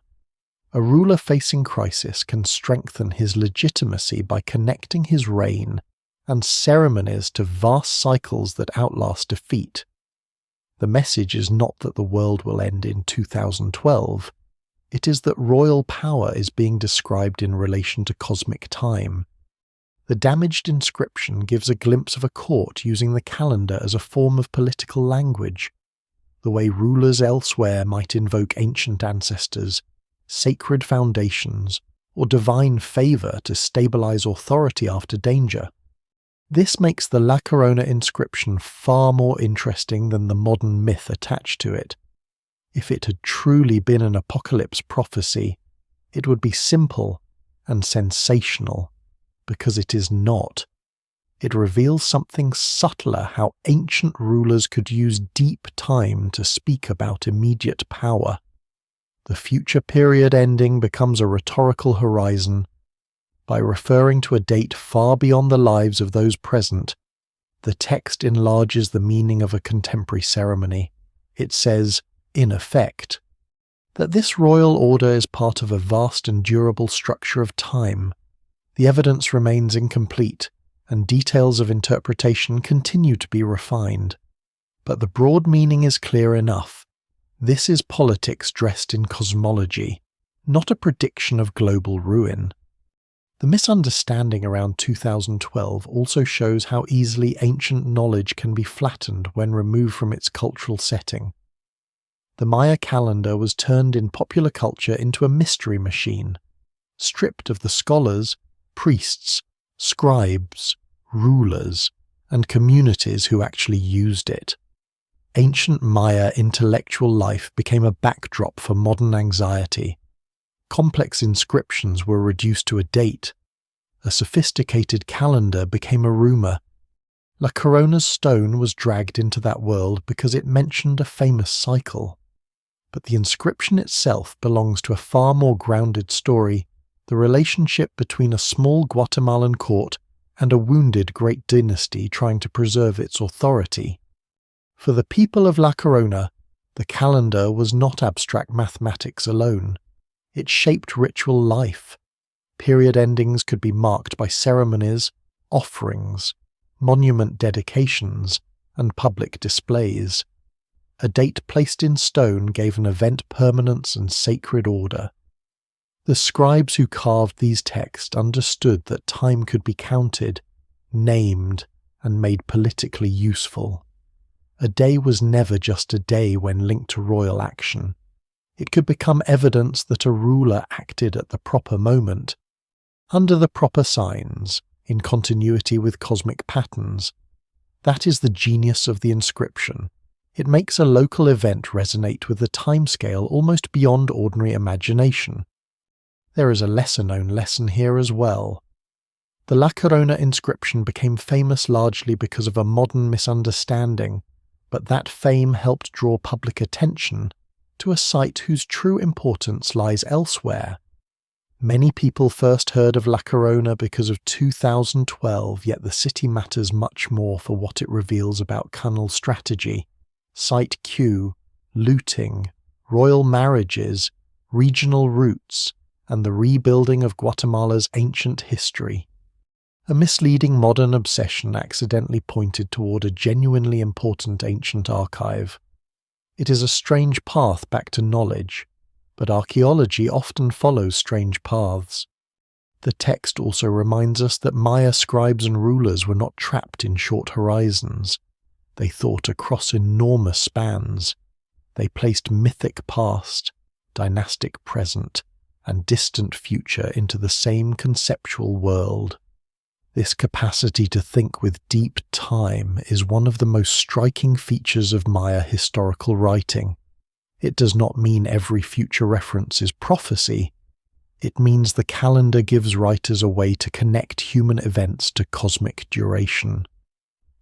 A ruler facing crisis can strengthen his legitimacy by connecting his reign and ceremonies to vast cycles that outlast defeat. The message is not that the world will end in 2012. It is that royal power is being described in relation to cosmic time. The damaged inscription gives a glimpse of a court using the calendar as a form of political language, the way rulers elsewhere might invoke ancient ancestors, sacred foundations, or divine favour to stabilize authority after danger. This makes the La Corona inscription far more interesting than the modern myth attached to it. If it had truly been an apocalypse prophecy, it would be simple and sensational, because it is not. It reveals something subtler: how ancient rulers could use deep time to speak about immediate power. The future period ending becomes a rhetorical horizon. By referring to a date far beyond the lives of those present, the text enlarges the meaning of a contemporary ceremony. It says, in effect, that this royal order is part of a vast and durable structure of time. The evidence remains incomplete, and details of interpretation continue to be refined. But the broad meaning is clear enough. This is politics dressed in cosmology, not a prediction of global ruin. The misunderstanding around 2012 also shows how easily ancient knowledge can be flattened when removed from its cultural setting. The Maya calendar was turned in popular culture into a mystery machine, stripped of the scholars, priests, scribes, rulers, and communities who actually used it. Ancient Maya intellectual life became a backdrop for modern anxiety. Complex inscriptions were reduced to a date. A sophisticated calendar became a rumor. La Corona's stone was dragged into that world because it mentioned a famous cycle. but the inscription itself belongs to a far more grounded story, the relationship between a small Guatemalan court and a wounded great dynasty trying to preserve its authority. For the people of La Corona, the calendar was not abstract mathematics alone. It shaped ritual life. Period endings could be marked by ceremonies, offerings, monument dedications, and public displays. A date placed in stone gave an event permanence and sacred order. The scribes who carved these texts understood that time could be counted, named, and made politically useful. A day was never just a day when linked to royal action. It could become evidence that a ruler acted at the proper moment, under the proper signs, in continuity with cosmic patterns. That is the genius of the inscription. It makes a local event resonate with a timescale almost beyond ordinary imagination. There is a lesser-known lesson here as well. The La Corona inscription became famous largely because of a modern misunderstanding, but that fame helped draw public attention to a site whose true importance lies elsewhere. Many people first heard of La Corona because of 2012, yet the city matters much more for what it reveals about Kaanul strategy, site queue, looting, royal marriages, regional roots, and the rebuilding of Guatemala's ancient history. A misleading modern obsession accidentally pointed toward a genuinely important ancient archive. It is a strange path back to knowledge, but archaeology often follows strange paths. The text also reminds us that Maya scribes and rulers were not trapped in short horizons. They thought across enormous spans. They placed mythic past, dynastic present, and distant future into the same conceptual world. This capacity to think with deep time is one of the most striking features of Maya historical writing. It does not mean every future reference is prophecy. It means the calendar gives writers a way to connect human events to cosmic duration.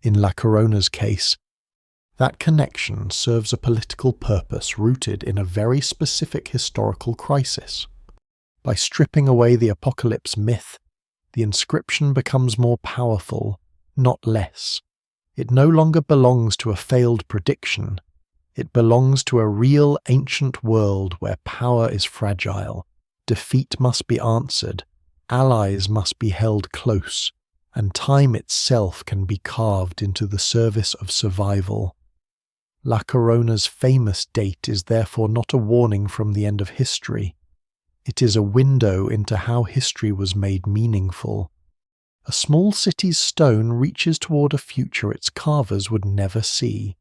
In La Corona's case, that connection serves a political purpose rooted in a very specific historical crisis. By stripping away the apocalypse myth, the inscription becomes more powerful, not less. It no longer belongs to a failed prediction. It belongs to a real ancient world where power is fragile, defeat must be answered, allies must be held close, and time itself can be carved into the service of survival. La Corona's famous date is therefore not a warning from the end of history. It is a window into how history was made meaningful. A small city's stone reaches toward a future its carvers would never see,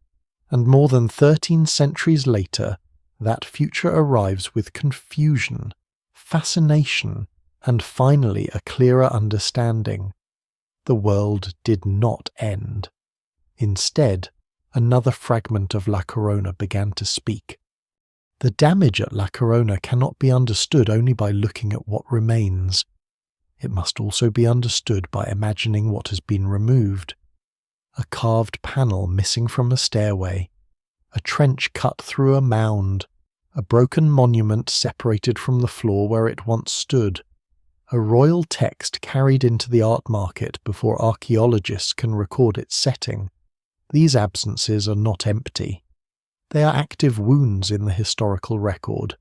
and more than 13 centuries later, that future arrives with confusion, fascination, and finally a clearer understanding. The world did not end. Instead, another fragment of La Corona began to speak. The damage at La Corona cannot be understood only by looking at what remains. It must also be understood by imagining what has been removed. A carved panel missing from a stairway, a trench cut through a mound, a broken monument separated from the floor where it once stood, a royal text carried into the art market before archaeologists can record its setting. These absences are not empty. They are active wounds in the historical record.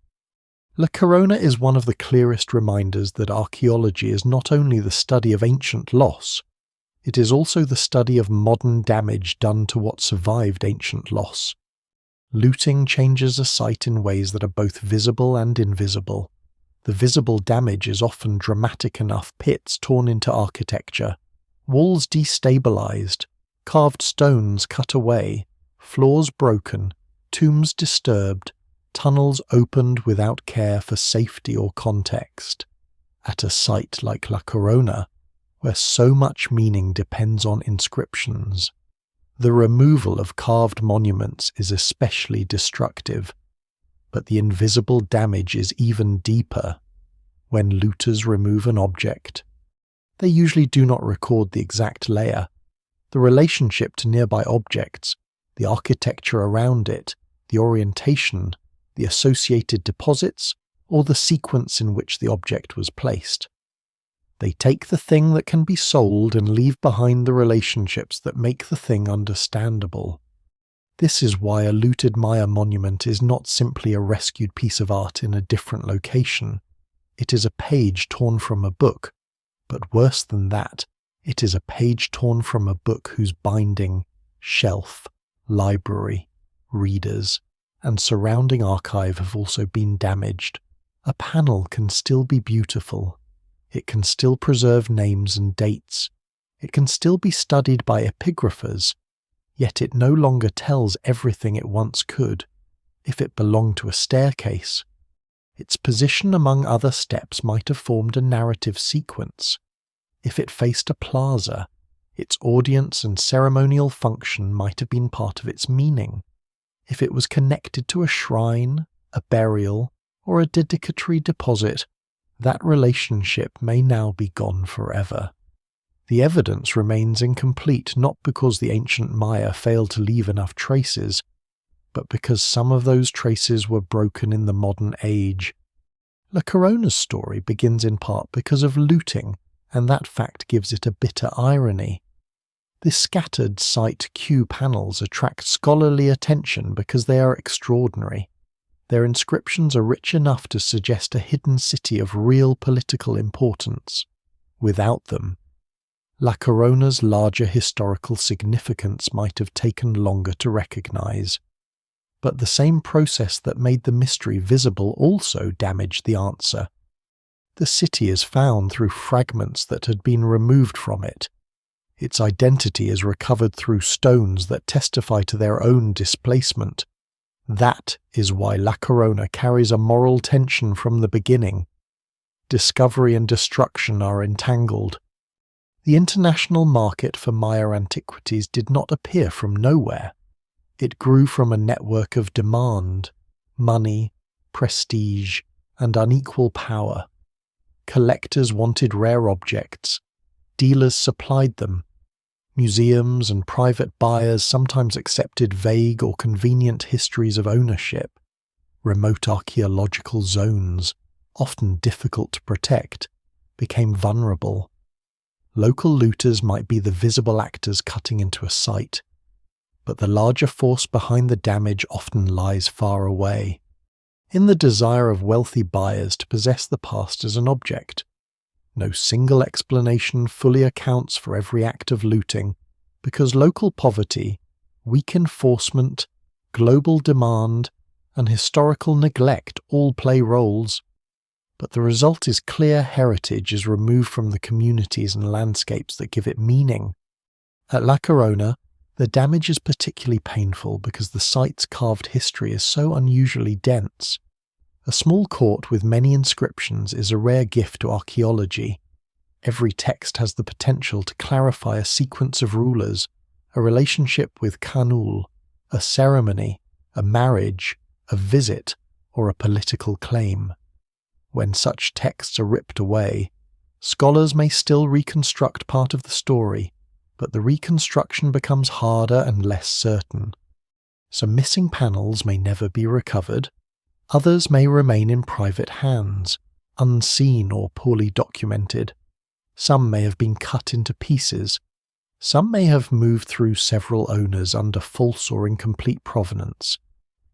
La Corona is one of the clearest reminders that archaeology is not only the study of ancient loss, it is also the study of modern damage done to what survived ancient loss. Looting changes a site in ways that are both visible and invisible. The visible damage is often dramatic enough: pits torn into architecture, walls destabilized, carved stones cut away, floors broken, tombs disturbed, tunnels opened without care for safety or context. At a site like La Corona, where so much meaning depends on inscriptions, the removal of carved monuments is especially destructive. But the invisible damage is even deeper. When looters remove an object, they usually do not record the exact layer, the relationship to nearby objects, the architecture around it, the orientation, the associated deposits, or the sequence in which the object was placed. They take the thing that can be sold and leave behind the relationships that make the thing understandable. This is why a looted Maya monument is not simply a rescued piece of art in a different location. It is a page torn from a book, but worse than that, it is a page torn from a book whose binding, shelf, library, readers, and surrounding archive have also been damaged. A panel can still be beautiful. It can still preserve names and dates. It can still be studied by epigraphers, yet it no longer tells everything it once could. If it belonged to a staircase, its position among other steps might have formed a narrative sequence. If it faced a plaza, its audience and ceremonial function might have been part of its meaning. If it was connected to a shrine, a burial, or a dedicatory deposit, that relationship may now be gone forever. The evidence remains incomplete not because the ancient Maya failed to leave enough traces, but because some of those traces were broken in the modern age. La Corona's story begins in part because of looting, and that fact gives it a bitter irony. The scattered Site Q panels attract scholarly attention because they are extraordinary. Their inscriptions are rich enough to suggest a hidden city of real political importance. Without them, La Corona's larger historical significance might have taken longer to recognize. But the same process that made the mystery visible also damaged the answer. The city is found through fragments that had been removed from it. Its identity is recovered through stones that testify to their own displacement. That is why La Corona carries a moral tension from the beginning. Discovery and destruction are entangled. The international market for Maya antiquities did not appear from nowhere. It grew from a network of demand, money, prestige, and unequal power. Collectors wanted rare objects. Dealers supplied them. Museums and private buyers sometimes accepted vague or convenient histories of ownership. Remote archaeological zones, often difficult to protect, became vulnerable. Local looters might be the visible actors cutting into a site, but the larger force behind the damage often lies far away, in the desire of wealthy buyers to possess the past as an object. No single explanation fully accounts for every act of looting, because local poverty, weak enforcement, global demand, and historical neglect all play roles. But the result is clear heritage is removed from the communities and landscapes that give it meaning. At La Corona, the damage is particularly painful because the site's carved history is so unusually dense. A small court with many inscriptions is a rare gift to archaeology. Every text has the potential to clarify a sequence of rulers, a relationship with Kaanul, a ceremony, a marriage, a visit, or a political claim. When such texts are ripped away, scholars may still reconstruct part of the story, but the reconstruction becomes harder and less certain. Some missing panels may never be recovered. Others may remain in private hands, unseen or poorly documented. Some may have been cut into pieces. Some may have moved through several owners under false or incomplete provenance.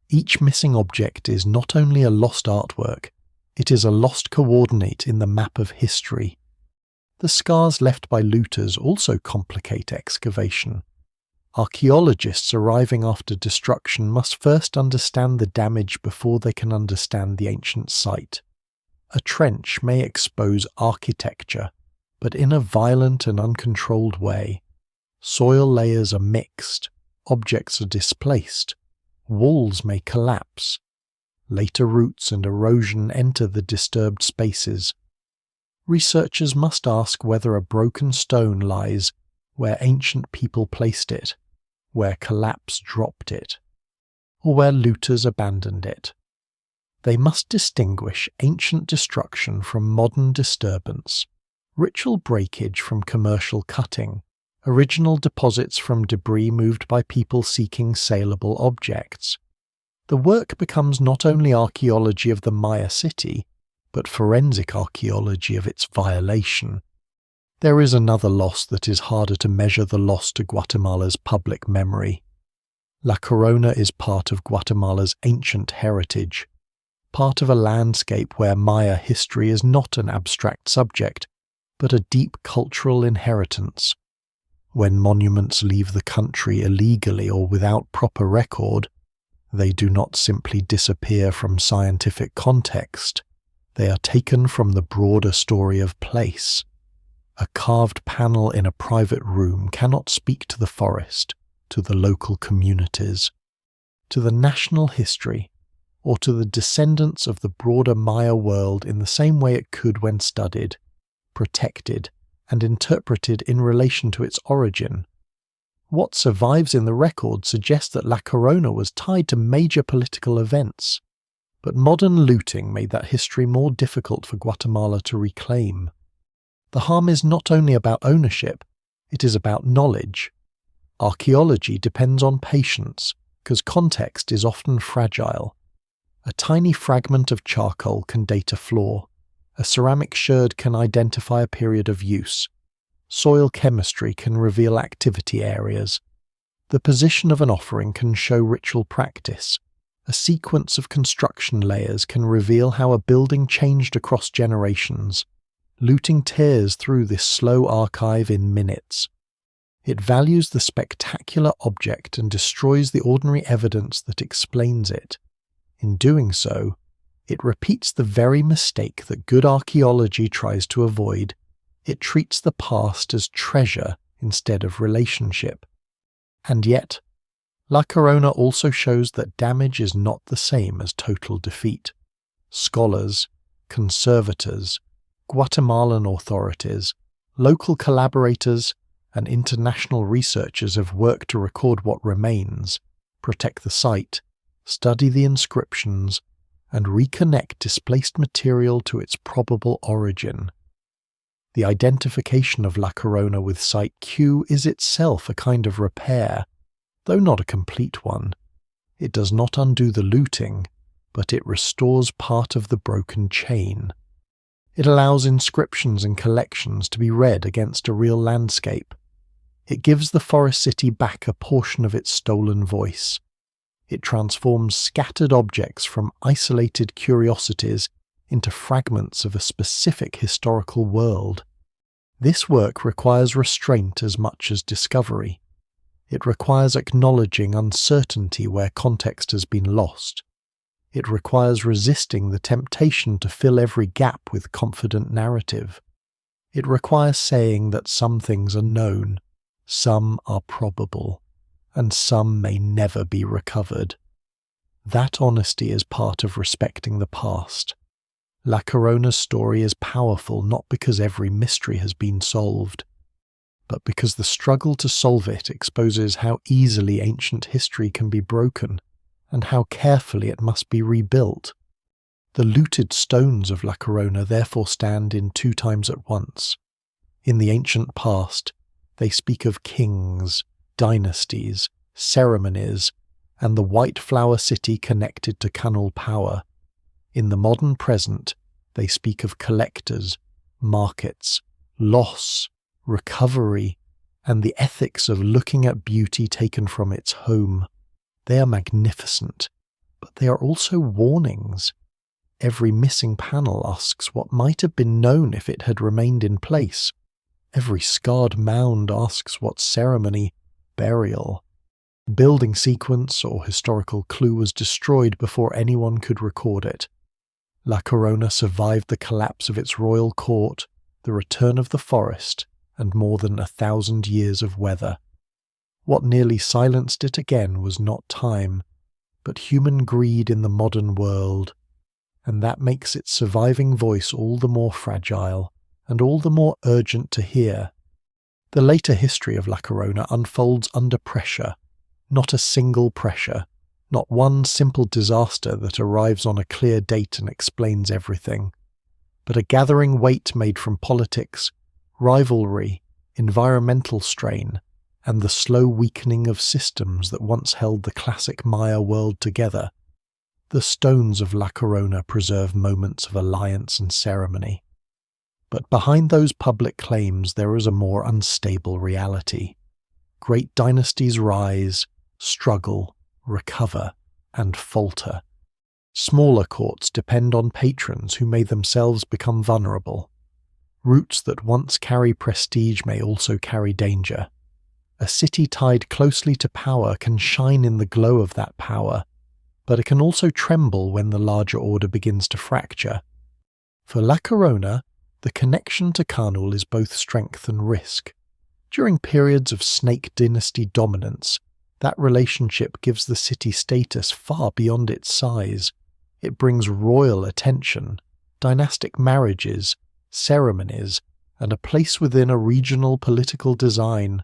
Each missing object is not only a lost artwork, it is a lost coordinate in the map of history. The scars left by looters also complicate excavation. Archaeologists arriving after destruction must first understand the damage before they can understand the ancient site. A trench may expose architecture, but in a violent and uncontrolled way. Soil layers are mixed, objects are displaced, walls may collapse. Later roots and erosion enter the disturbed spaces. Researchers must ask whether a broken stone lies where ancient people placed it, where collapse dropped it, or where looters abandoned it. They must distinguish ancient destruction from modern disturbance, ritual breakage from commercial cutting, original deposits from debris moved by people seeking saleable objects. The work becomes not only archaeology of the Maya city, but forensic archaeology of its violation. There is another loss that is harder to measure: the loss to Guatemala's public memory. La Corona is part of Guatemala's ancient heritage, part of a landscape where Maya history is not an abstract subject, but a deep cultural inheritance. When monuments leave the country illegally or without proper record, they do not simply disappear from scientific context. They are taken from the broader story of place. A carved panel in a private room cannot speak to the forest, to the local communities, to the national history, or to the descendants of the broader Maya world in the same way it could when studied, protected, and interpreted in relation to its origin. What survives in the record suggests that La Corona was tied to major political events, but modern looting made that history more difficult for Guatemala to reclaim. The harm is not only about ownership, it is about knowledge. Archaeology depends on patience, because context is often fragile. A tiny fragment of charcoal can date a floor. A ceramic sherd can identify a period of use. Soil chemistry can reveal activity areas. The position of an offering can show ritual practice. A sequence of construction layers can reveal how a building changed across generations. Looting tears through this slow archive in minutes. It values the spectacular object and destroys the ordinary evidence that explains it. In doing so, it repeats the very mistake that good archaeology tries to avoid. It treats the past as treasure instead of relationship. And yet, La Corona also shows that damage is not the same as total defeat. Scholars, conservators, Guatemalan authorities, local collaborators, and international researchers have worked to record what remains, protect the site, study the inscriptions, and reconnect displaced material to its probable origin. The identification of La Corona with Site Q is itself a kind of repair, though not a complete one. It does not undo the looting, but it restores part of the broken chain. It allows inscriptions and collections to be read against a real landscape. It gives the forest city back a portion of its stolen voice. It transforms scattered objects from isolated curiosities into fragments of a specific historical world. This work requires restraint as much as discovery. It requires acknowledging uncertainty where context has been lost. It requires resisting the temptation to fill every gap with confident narrative. It requires saying that some things are known, some are probable, and some may never be recovered. That honesty is part of respecting the past. La Corona's story is powerful not because every mystery has been solved, but because the struggle to solve it exposes how easily ancient history can be broken and how carefully it must be rebuilt. The looted stones of La Corona therefore stand in two times at once. In the ancient past, they speak of kings, dynasties, ceremonies, and the white flower city connected to Kaanul power. In the modern present, they speak of collectors, markets, loss, recovery, and the ethics of looking at beauty taken from its home. They are magnificent, but they are also warnings. Every missing panel asks what might have been known if it had remained in place. Every scarred mound asks what ceremony, burial, building sequence, or historical clue was destroyed before anyone could record it. La Corona survived the collapse of its royal court, the return of the forest, and more than 1,000 years of weather. What nearly silenced it again was not time, but human greed in the modern world, and that makes its surviving voice all the more fragile and all the more urgent to hear. The later history of La Corona unfolds under pressure, not a single pressure, not one simple disaster that arrives on a clear date and explains everything, but a gathering weight made from politics, rivalry, environmental strain, and the slow weakening of systems that once held the classic Maya world together. The stones of La Corona preserve moments of alliance and ceremony. But behind those public claims there is a more unstable reality. Great dynasties rise, struggle, recover, and falter. Smaller courts depend on patrons who may themselves become vulnerable. Routes that once carry prestige may also carry danger. A city tied closely to power can shine in the glow of that power, but it can also tremble when the larger order begins to fracture. For La Corona, the connection to Kaanul is both strength and risk. During periods of Snake Dynasty dominance, that relationship gives the city status far beyond its size. It brings royal attention, dynastic marriages, ceremonies, and a place within a regional political design.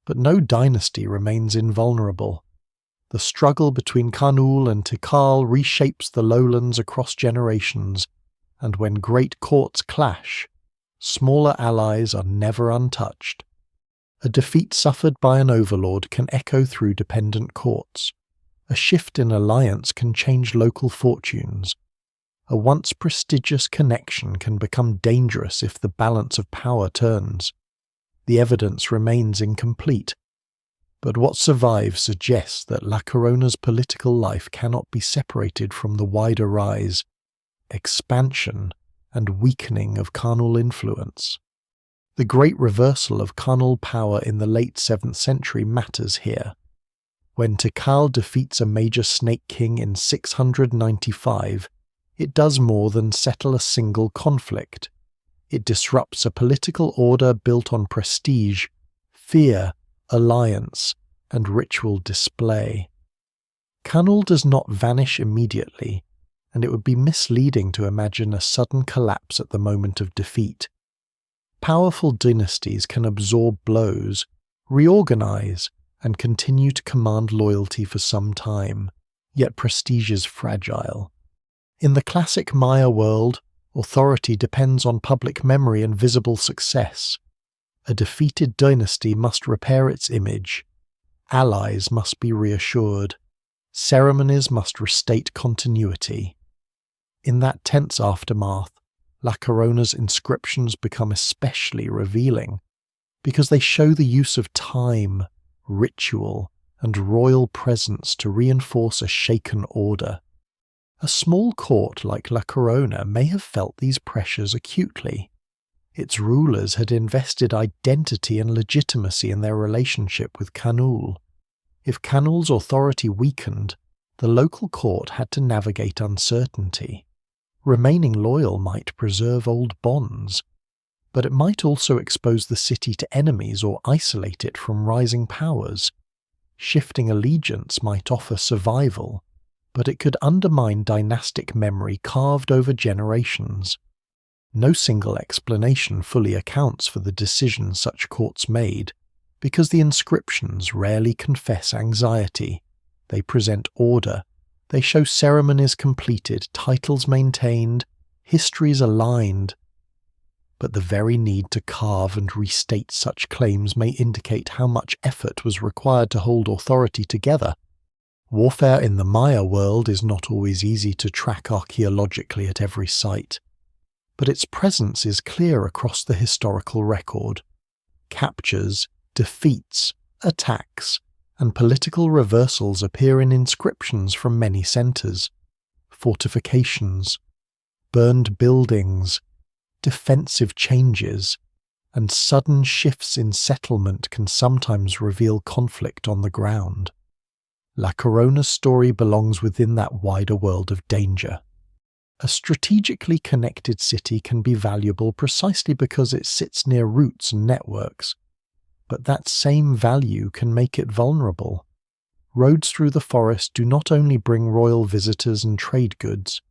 But no dynasty remains invulnerable. The struggle between Kaanul and Tikal reshapes the lowlands across generations, and when great courts clash, smaller allies are never untouched. A defeat suffered by an overlord can echo through dependent courts. A shift in alliance can change local fortunes. A once prestigious connection can become dangerous if the balance of power turns. The evidence remains incomplete, but what survives suggests that La Corona's political life cannot be separated from the wider rise, expansion, and weakening of Kaanul influence. The great reversal of Kaanul power in the late 7th century matters here. When Tikal defeats a major snake king in 695, it does more than settle a single conflict. It disrupts a political order built on prestige, fear, alliance, and ritual display. Kaanul does not vanish immediately, and it would be misleading to imagine a sudden collapse at the moment of defeat. Powerful dynasties can absorb blows, reorganize, and continue to command loyalty for some time, yet prestige is fragile. In the classic Maya world, authority depends on public memory and visible success. A defeated dynasty must repair its image. Allies must be reassured. Ceremonies must restate continuity. In that tense aftermath, La Corona's inscriptions become especially revealing, because they show the use of time, ritual, and royal presence to reinforce a shaken order. A small court like La Corona may have felt these pressures acutely. Its rulers had invested identity and legitimacy in their relationship with Kaanul. If Kaanul's authority weakened, the local court had to navigate uncertainty. Remaining loyal might preserve old bonds, but it might also expose the city to enemies or isolate it from rising powers. Shifting allegiance might offer survival, but it could undermine dynastic memory carved over generations. No single explanation fully accounts for the decisions such courts made, because the inscriptions rarely confess anxiety. They present order. They show ceremonies completed, titles maintained, histories aligned. But the very need to carve and restate such claims may indicate how much effort was required to hold authority together. Warfare in the Maya world is not always easy to track archaeologically at every site, but its presence is clear across the historical record. Captures, defeats, attacks, and political reversals appear in inscriptions from many centres. Fortifications, burned buildings, defensive changes, and sudden shifts in settlement can sometimes reveal conflict on the ground. La Corona's story belongs within that wider world of danger. A strategically connected city can be valuable precisely because it sits near routes and networks, but that same value can make it vulnerable. Roads through the forest do not only bring royal visitors and trade goods,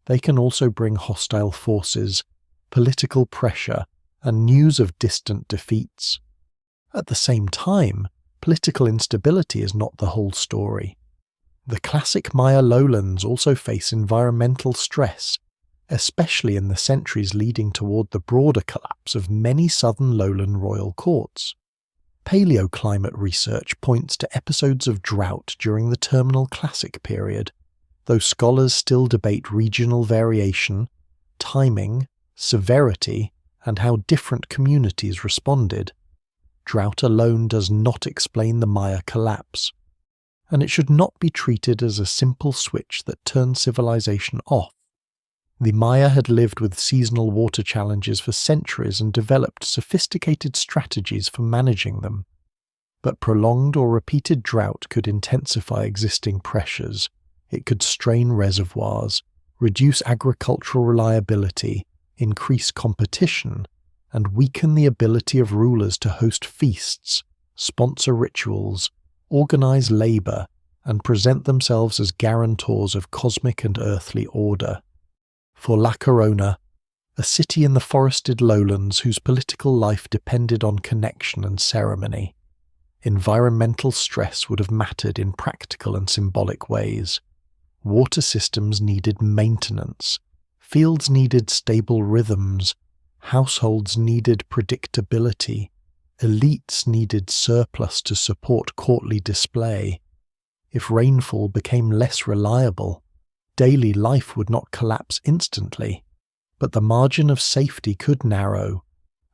they can also bring hostile forces, political pressure, and news of distant defeats. At the same time, political instability is not the whole story. The classic Maya lowlands also face environmental stress, especially in the centuries leading toward the broader collapse of many southern lowland royal courts. Paleoclimate research points to episodes of drought during the terminal Classic period, though scholars still debate regional variation, timing, severity, and how different communities responded. Drought alone does not explain the Maya collapse, and it should not be treated as a simple switch that turned civilization off. The Maya had lived with seasonal water challenges for centuries and developed sophisticated strategies for managing them. But prolonged or repeated drought could intensify existing pressures. It could strain reservoirs, reduce agricultural reliability, increase competition, and weaken the ability of rulers to host feasts, sponsor rituals, organize labor, and present themselves as guarantors of cosmic and earthly order. For La Corona, a city in the forested lowlands whose political life depended on connection and ceremony, environmental stress would have mattered in practical and symbolic ways. Water systems needed maintenance, fields needed stable rhythms, households needed predictability, elites needed surplus to support courtly display. If rainfall became less reliable, daily life would not collapse instantly, but the margin of safety could narrow.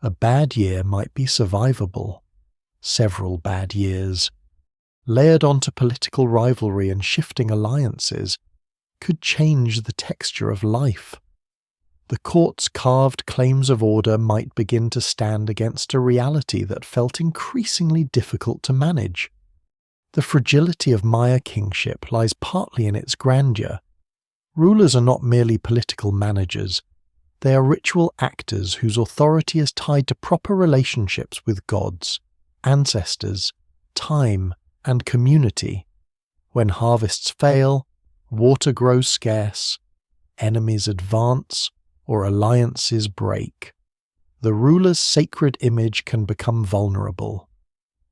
A bad year might be survivable. Several bad years, layered onto political rivalry and shifting alliances, could change the texture of life. The court's carved claims of order might begin to stand against a reality that felt increasingly difficult to manage. The fragility of Maya kingship lies partly in its grandeur. Rulers are not merely political managers. They are ritual actors whose authority is tied to proper relationships with gods, ancestors, time, and community. When harvests fail, water grows scarce, enemies advance, or alliances break. The ruler's sacred image can become vulnerable.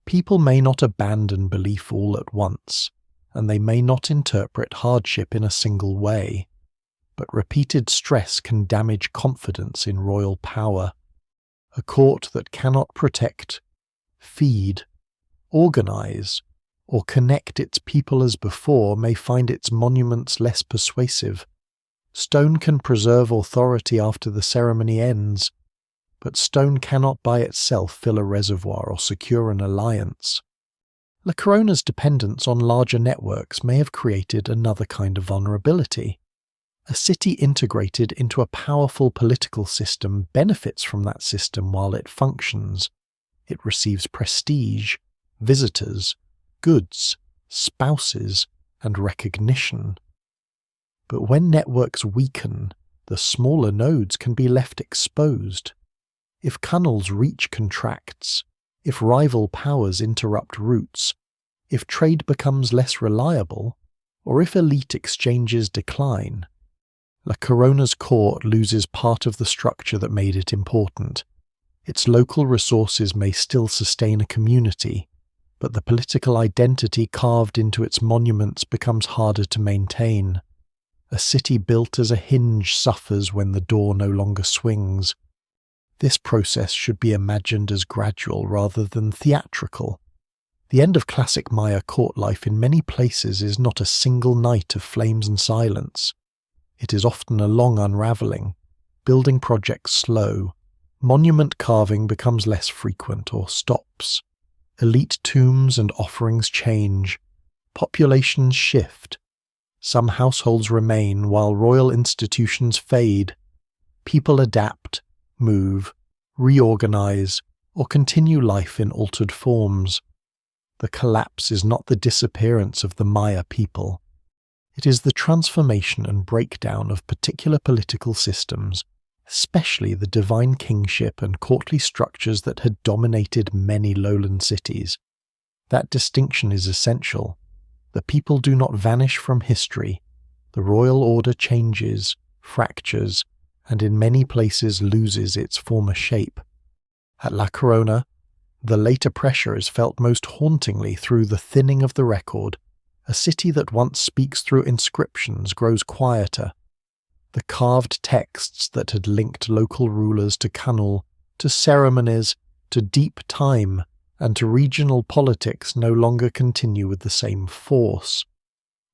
People may not abandon belief all at once, and they may not interpret hardship in a single way, but repeated stress can damage confidence in royal power. A court that cannot protect, feed, organize, or connect its people as before may find its monuments less persuasive. Stone can preserve authority after the ceremony ends, but stone cannot by itself fill a reservoir or secure an alliance. La Corona's dependence on larger networks may have created another kind of vulnerability. A city integrated into a powerful political system benefits from that system while it functions. It receives prestige, visitors, goods, spouses, and recognition. But when networks weaken, the smaller nodes can be left exposed. If Kaanul's reach contracts, if rival powers interrupt routes, if trade becomes less reliable, or if elite exchanges decline, La Corona's court loses part of the structure that made it important. Its local resources may still sustain a community, but the political identity carved into its monuments becomes harder to maintain. A city built as a hinge suffers when the door no longer swings. This process should be imagined as gradual rather than theatrical. The end of classic Maya court life in many places is not a single night of flames and silence. It is often a long unravelling. Building projects slow. Monument carving becomes less frequent or stops. Elite tombs and offerings change. Populations shift. Some households remain while royal institutions fade. People adapt, move, reorganize, or continue life in altered forms. The collapse is not the disappearance of the Maya people. It is the transformation and breakdown of particular political systems, especially the divine kingship and courtly structures that had dominated many lowland cities. That distinction is essential. The people do not vanish from history. The royal order changes, fractures, and in many places loses its former shape. At La Corona, the later pressure is felt most hauntingly through the thinning of the record. A city that once speaks through inscriptions grows quieter. The carved texts that had linked local rulers to Kaanul, to ceremonies, to deep time, and to regional politics no longer continue with the same force.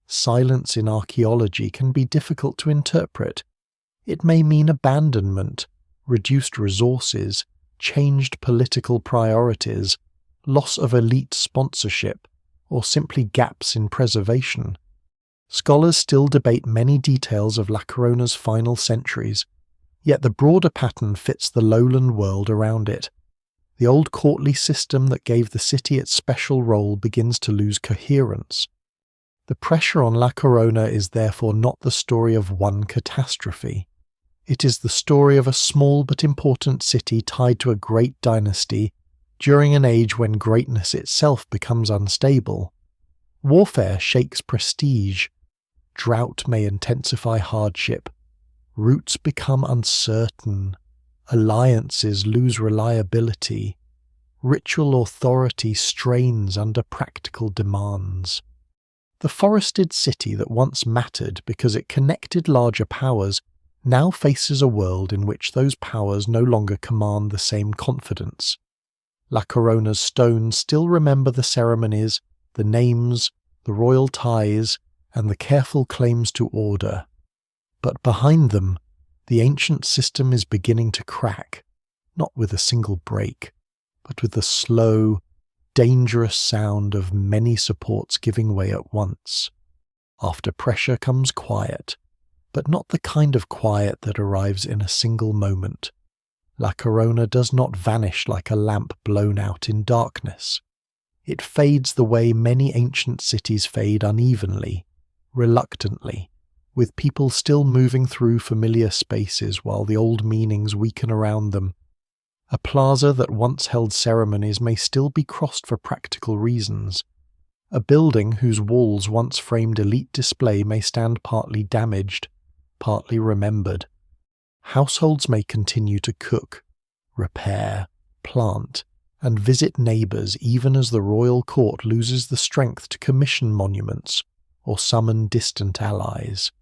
Silence in archaeology can be difficult to interpret. It may mean abandonment, reduced resources, changed political priorities, loss of elite sponsorship, or simply gaps in preservation. Scholars still debate many details of La Corona's final centuries, yet the broader pattern fits the lowland world around it. The old courtly system that gave the city its special role begins to lose coherence. The pressure on La Corona is therefore not the story of one catastrophe. It is the story of a small but important city tied to a great dynasty during an age when greatness itself becomes unstable. Warfare shakes prestige. Drought may intensify hardship. Routes become uncertain. Alliances lose reliability. Ritual authority strains under practical demands. The forested city that once mattered because it connected larger powers now faces a world in which those powers no longer command the same confidence. La Corona's stones still remember the ceremonies, the names, the royal ties, and the careful claims to order. But behind them, the ancient system is beginning to crack, not with a single break, but with the slow, dangerous sound of many supports giving way at once. After pressure comes quiet, but not the kind of quiet that arrives in a single moment. La Corona does not vanish like a lamp blown out in darkness. It fades the way many ancient cities fade, unevenly, reluctantly, with people still moving through familiar spaces while the old meanings weaken around them. A plaza that once held ceremonies may still be crossed for practical reasons. A building whose walls once framed elite display may stand partly damaged, partly remembered. Households may continue to cook, repair, plant, and visit neighbours even as the royal court loses the strength to commission monuments or summon distant allies.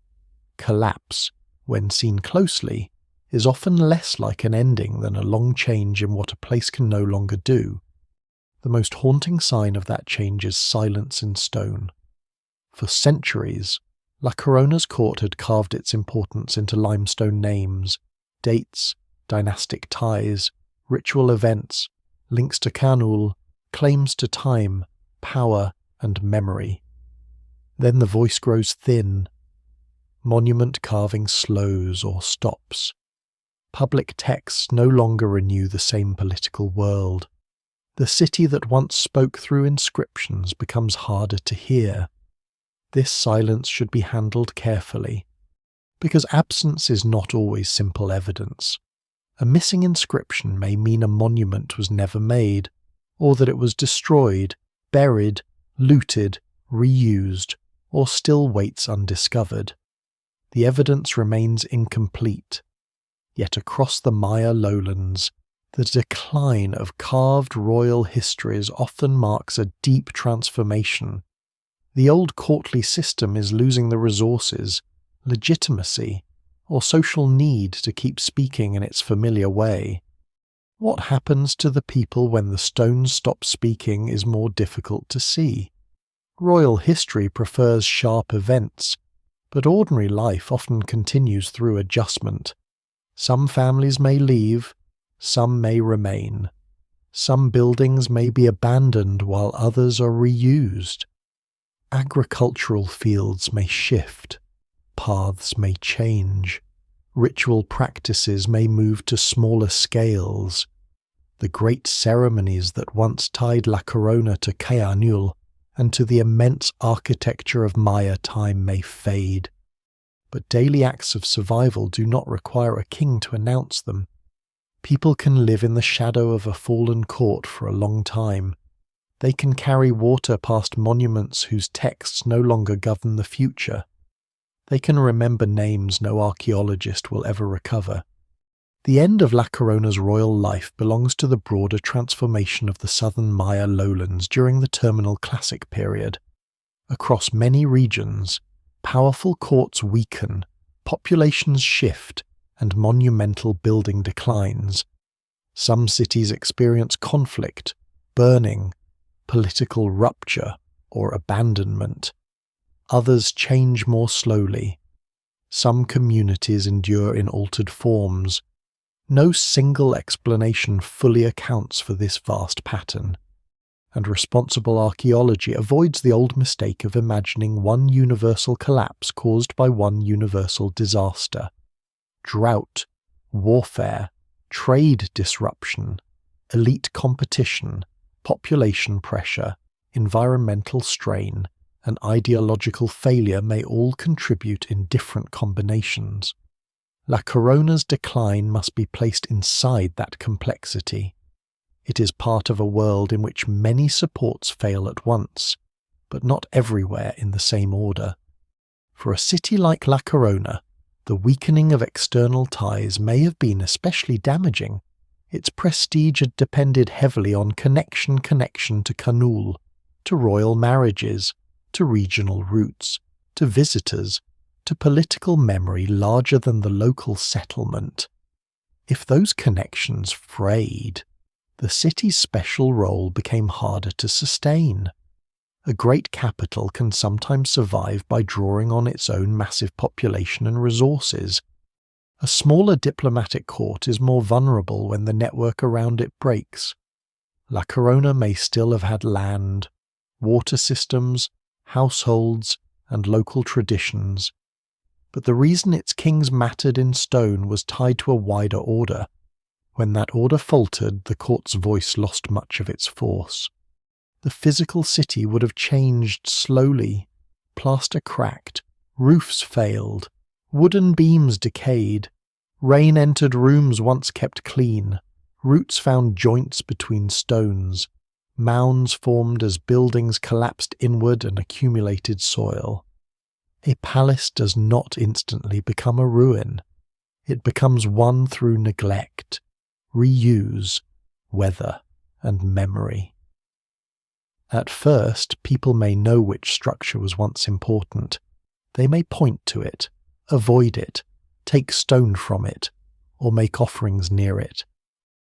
Collapse, when seen closely, is often less like an ending than a long change in what a place can no longer do. The most haunting sign of that change is silence in stone. For centuries, La Corona's court had carved its importance into limestone names, dates, dynastic ties, ritual events, links to Kaanul, claims to time, power, and memory. Then the voice grows thin. Monument carving slows or stops. Public texts no longer renew the same political world. The city that once spoke through inscriptions becomes harder to hear. This silence should be handled carefully, because absence is not always simple evidence. A missing inscription may mean a monument was never made, or that it was destroyed, buried, looted, reused, or still waits undiscovered. The evidence remains incomplete. Yet across the Maya lowlands, the decline of carved royal histories often marks a deep transformation. The old courtly system is losing the resources, legitimacy, or social need to keep speaking in its familiar way. What happens to the people when the stones stop speaking is more difficult to see. Royal history prefers sharp events, but ordinary life often continues through adjustment. Some families may leave, some may remain. Some buildings may be abandoned while others are reused. Agricultural fields may shift, paths may change, ritual practices may move to smaller scales. The great ceremonies that once tied La Corona to Kaanul and to the immense architecture of Maya time may fade. But daily acts of survival do not require a king to announce them. People can live in the shadow of a fallen court for a long time. They can carry water past monuments whose texts no longer govern the future. They can remember names no archaeologist will ever recover. The end of La Corona's royal life belongs to the broader transformation of the southern Maya lowlands during the Terminal Classic period. Across many regions, powerful courts weaken, populations shift, and monumental building declines. Some cities experience conflict, burning, political rupture, or abandonment. Others change more slowly. Some communities endure in altered forms. No single explanation fully accounts for this vast pattern, and responsible archaeology avoids the old mistake of imagining one universal collapse caused by one universal disaster. Drought, warfare, trade disruption, elite competition, population pressure, environmental strain, and ideological failure may all contribute in different combinations. La Corona's decline must be placed inside that complexity. It is part of a world in which many supports fail at once, but not everywhere in the same order. For a city like La Corona, the weakening of external ties may have been especially damaging. Its prestige had depended heavily on connection to Kaanul, to royal marriages, to regional roots, to visitors, to political memory larger than the local settlement. If those connections frayed, the city's special role became harder to sustain. A great capital can sometimes survive by drawing on its own massive population and resources. A smaller diplomatic court is more vulnerable when the network around it breaks. La Corona may still have had land, water systems, households, and local traditions, but the reason its kings mattered in stone was tied to a wider order. When that order faltered, the court's voice lost much of its force. The physical city would have changed slowly. Plaster cracked, roofs failed, wooden beams decayed, rain entered rooms once kept clean, roots found joints between stones, mounds formed as buildings collapsed inward and accumulated soil. A palace does not instantly become a ruin. It becomes one through neglect, reuse, weather, and memory. At first, people may know which structure was once important. They may point to it, avoid it, take stone from it, or make offerings near it.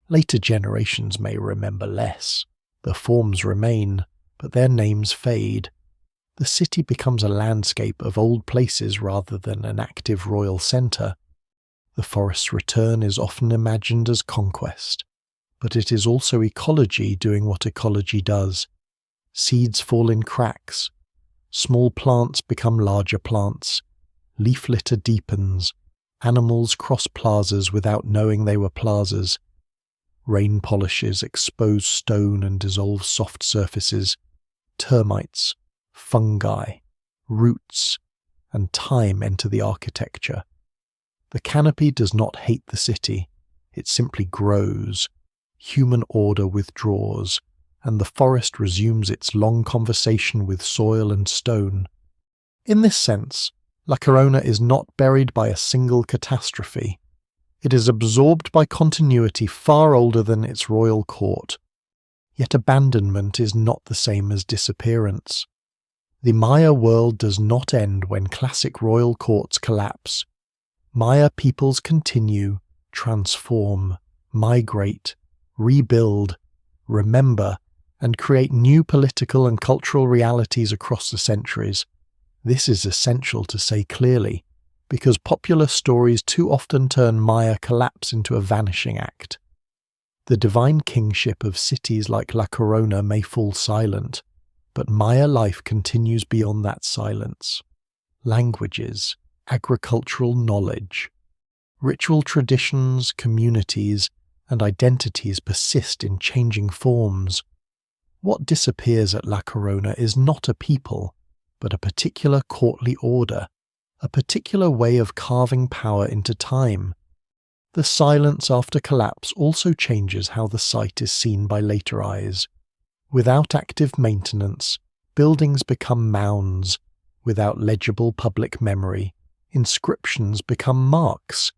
Later generations may remember less. The forms remain, but their names fade. The city becomes a landscape of old places rather than an active royal centre. The forest's return is often imagined as conquest, but it is also ecology doing what ecology does. Seeds fall in cracks. Small plants become larger plants. Leaf litter deepens. Animals cross plazas without knowing they were plazas. Rain polishes expose stone and dissolve soft surfaces. Termites, fungi, roots, and time enter the architecture. The canopy does not hate the city. It simply grows. Human order withdraws, and the forest resumes its long conversation with soil and stone. In this sense, La Corona is not buried by a single catastrophe. It is absorbed by continuity far older than its royal court. Yet abandonment is not the same as disappearance. The Maya world does not end when classic royal courts collapse. Maya peoples continue, transform, migrate, rebuild, remember, and create new political and cultural realities across the centuries. This is essential to say clearly, because popular stories too often turn Maya collapse into a vanishing act. The divine kingship of cities like La Corona may fall silent, but Maya life continues beyond that silence. Languages, agricultural knowledge, ritual traditions, communities, and identities persist in changing forms. What disappears at La Corona is not a people, but a particular courtly order, a particular way of carving power into time. The silence after collapse also changes how the site is seen by later eyes. Without active maintenance, buildings become mounds. Without legible public memory, inscriptions become marks.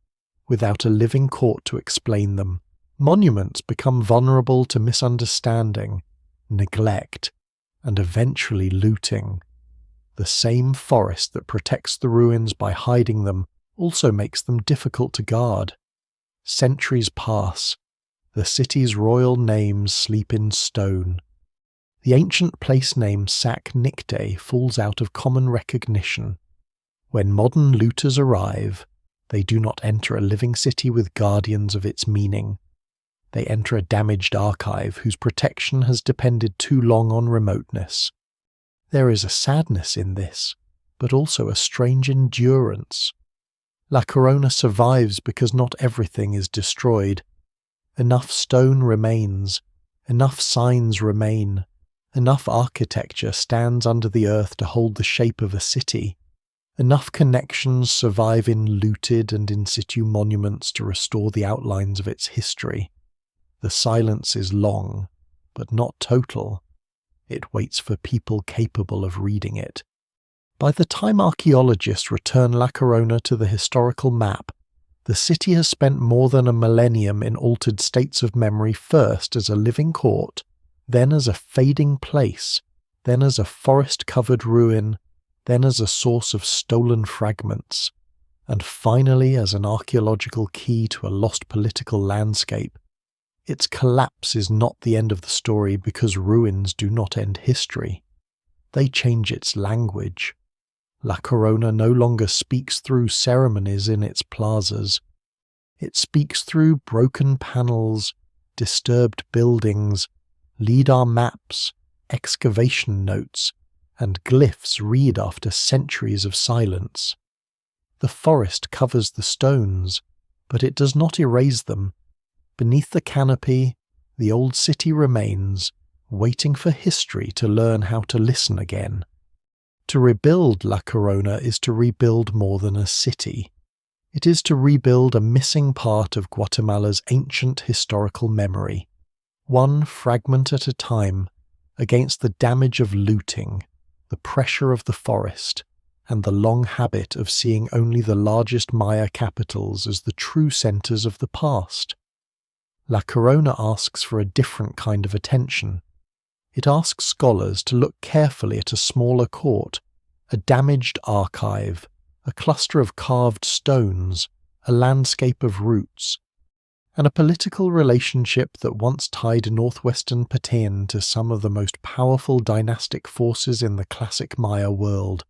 Without a living court to explain them, monuments become vulnerable to misunderstanding, neglect, and eventually looting. The same forest that protects the ruins by hiding them also makes them difficult to guard. Centuries pass. The city's royal names sleep in stone. The ancient place name Sac Nicte falls out of common recognition. When modern looters arrive, they do not enter a living city with guardians of its meaning. They enter a damaged archive whose protection has depended too long on remoteness. There is a sadness in this, but also a strange endurance. La Corona survives because not everything is destroyed. Enough stone remains, enough signs remain, enough architecture stands under the earth to hold the shape of a city. Enough connections survive in looted and in situ monuments to restore the outlines of its history. The silence is long, but not total. It waits for people capable of reading it. By the time archaeologists return La Corona to the historical map, the city has spent more than a millennium in altered states of memory, first as a living court, then as a fading place, then as a forest-covered ruin, then as a source of stolen fragments, and finally as an archaeological key to a lost political landscape. Its collapse is not the end of the story because ruins do not end history. They change its language. La Corona no longer speaks through ceremonies in its plazas. It speaks through broken panels, disturbed buildings, lidar maps, excavation notes, and glyphs read after centuries of silence. The forest covers the stones, but it does not erase them. Beneath the canopy, the old city remains, waiting for history to learn how to listen again. To rebuild La Corona is to rebuild more than a city. It is to rebuild a missing part of Guatemala's ancient historical memory, one fragment at a time, against the damage of looting, the pressure of the forest, and the long habit of seeing only the largest Maya capitals as the true centers of the past. La Corona asks for a different kind of attention. It asks scholars to look carefully at a smaller court, a damaged archive, a cluster of carved stones, a landscape of roots, and a political relationship that once tied northwestern Petén to some of the most powerful dynastic forces in the classic Maya world.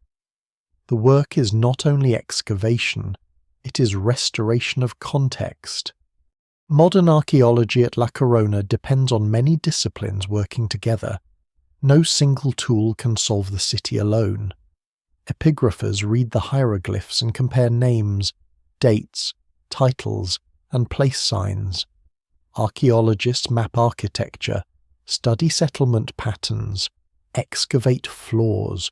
The work is not only excavation, it is restoration of context. Modern archaeology at La Corona depends on many disciplines working together. No single tool can solve the city alone. Epigraphers read the hieroglyphs and compare names, dates, titles, and place signs. Archaeologists map architecture, study settlement patterns, excavate floors,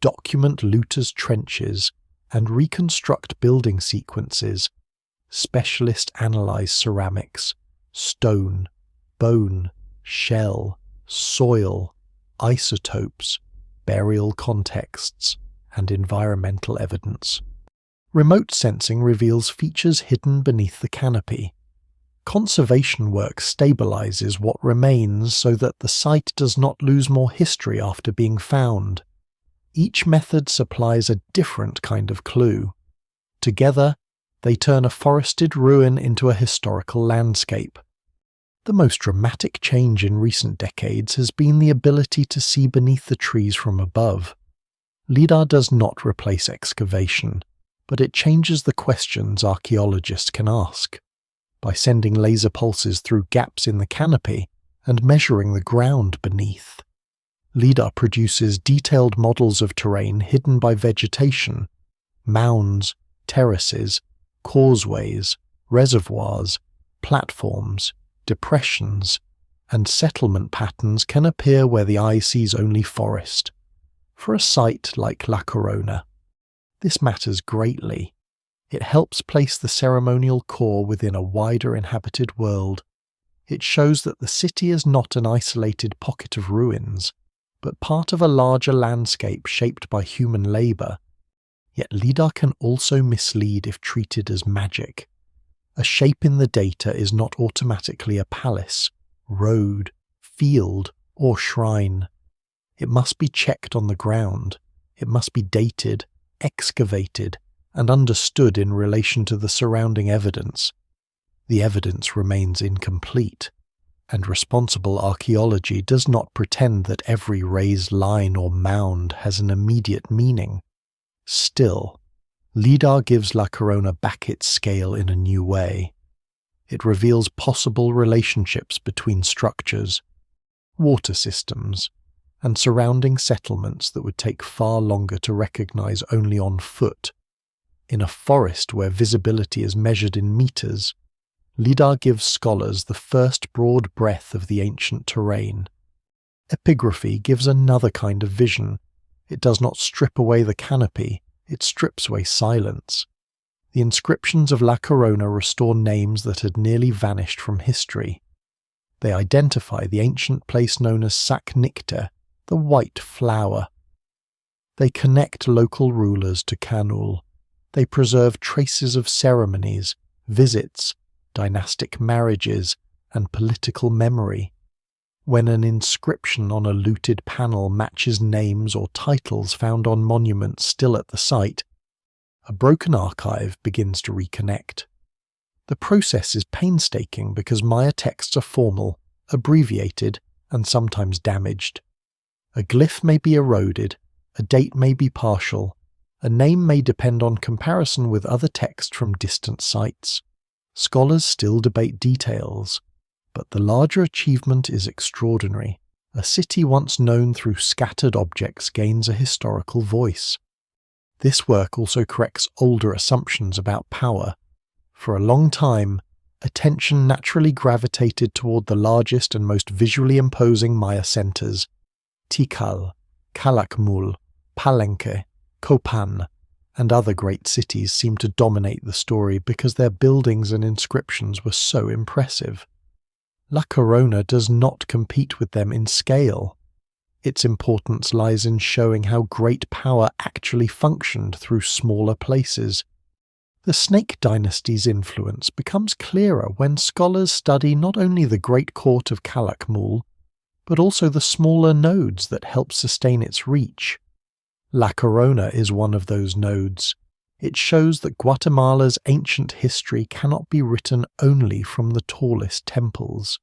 document looters' trenches, and reconstruct building sequences. Specialists analyze ceramics, stone, bone, shell, soil, isotopes, burial contexts, and environmental evidence. Remote sensing reveals features hidden beneath the canopy. Conservation work stabilizes what remains so that the site does not lose more history after being found. Each method supplies a different kind of clue. Together, they turn a forested ruin into a historical landscape. The most dramatic change in recent decades has been the ability to see beneath the trees from above. Lidar does not replace excavation, but it changes the questions archaeologists can ask. By sending laser pulses through gaps in the canopy and measuring the ground beneath, Lidar produces detailed models of terrain hidden by vegetation, mounds, terraces, causeways, reservoirs, platforms, depressions, and settlement patterns can appear where the eye sees only forest. For a site like La Corona, this matters greatly. It helps place the ceremonial core within a wider inhabited world. It shows that the city is not an isolated pocket of ruins, but part of a larger landscape shaped by human labor. Yet lidar can also mislead if treated as magic. A shape in the data is not automatically a palace, road, field, or shrine. It must be checked on the ground. It must be dated, excavated, and understood in relation to the surrounding evidence. The evidence remains incomplete. and responsible archaeology does not pretend that every raised line or mound has an immediate meaning. Still, lidar gives La Corona back its scale in a new way. It reveals possible relationships between structures, water systems, and surrounding settlements that would take far longer to recognize only on foot. In a forest where visibility is measured in meters, lidar gives scholars the first broad breadth of the ancient terrain. Epigraphy gives another kind of vision. It does not strip away the canopy, it strips away silence. The inscriptions of La Corona restore names that had nearly vanished from history. They identify the ancient place known as Sac Nicta, the white flower. They connect local rulers to Kaanul. They preserve traces of ceremonies, visits, dynastic marriages, and political memory. When an inscription on a looted panel matches names or titles found on monuments still at the site, a broken archive begins to reconnect. The process is painstaking because Maya texts are formal, abbreviated, and sometimes damaged. A glyph may be eroded, a date may be partial, a name may depend on comparison with other text from distant sites. Scholars still debate details, but the larger achievement is extraordinary. A city once known through scattered objects gains a historical voice. This work also corrects older assumptions about power. For a long time, attention naturally gravitated toward the largest and most visually imposing Maya centers: Tikal, Calakmul, Palenque, Copan, and other great cities seemed to dominate the story because their buildings and inscriptions were so impressive. La Corona does not compete with them in scale. Its importance lies in showing how great power actually functioned through smaller places. The Snake Dynasty's influence becomes clearer when scholars study not only the great court of Calakmul, but also the smaller nodes that help sustain its reach. La Corona is one of those nodes. It shows that Guatemala's ancient history cannot be written only from the tallest temples.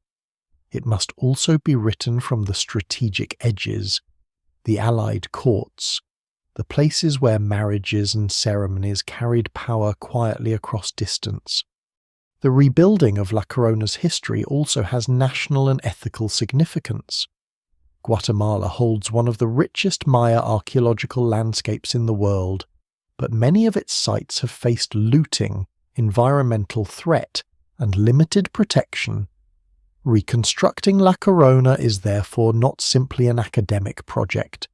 It must also be written from the strategic edges, the allied courts, the places where marriages and ceremonies carried power quietly across distance. The rebuilding of La Corona's history also has national and ethical significance. Guatemala holds one of the richest Maya archaeological landscapes in the world, but many of its sites have faced looting, environmental threat, and limited protection. Reconstructing La Corona is therefore not simply an academic project.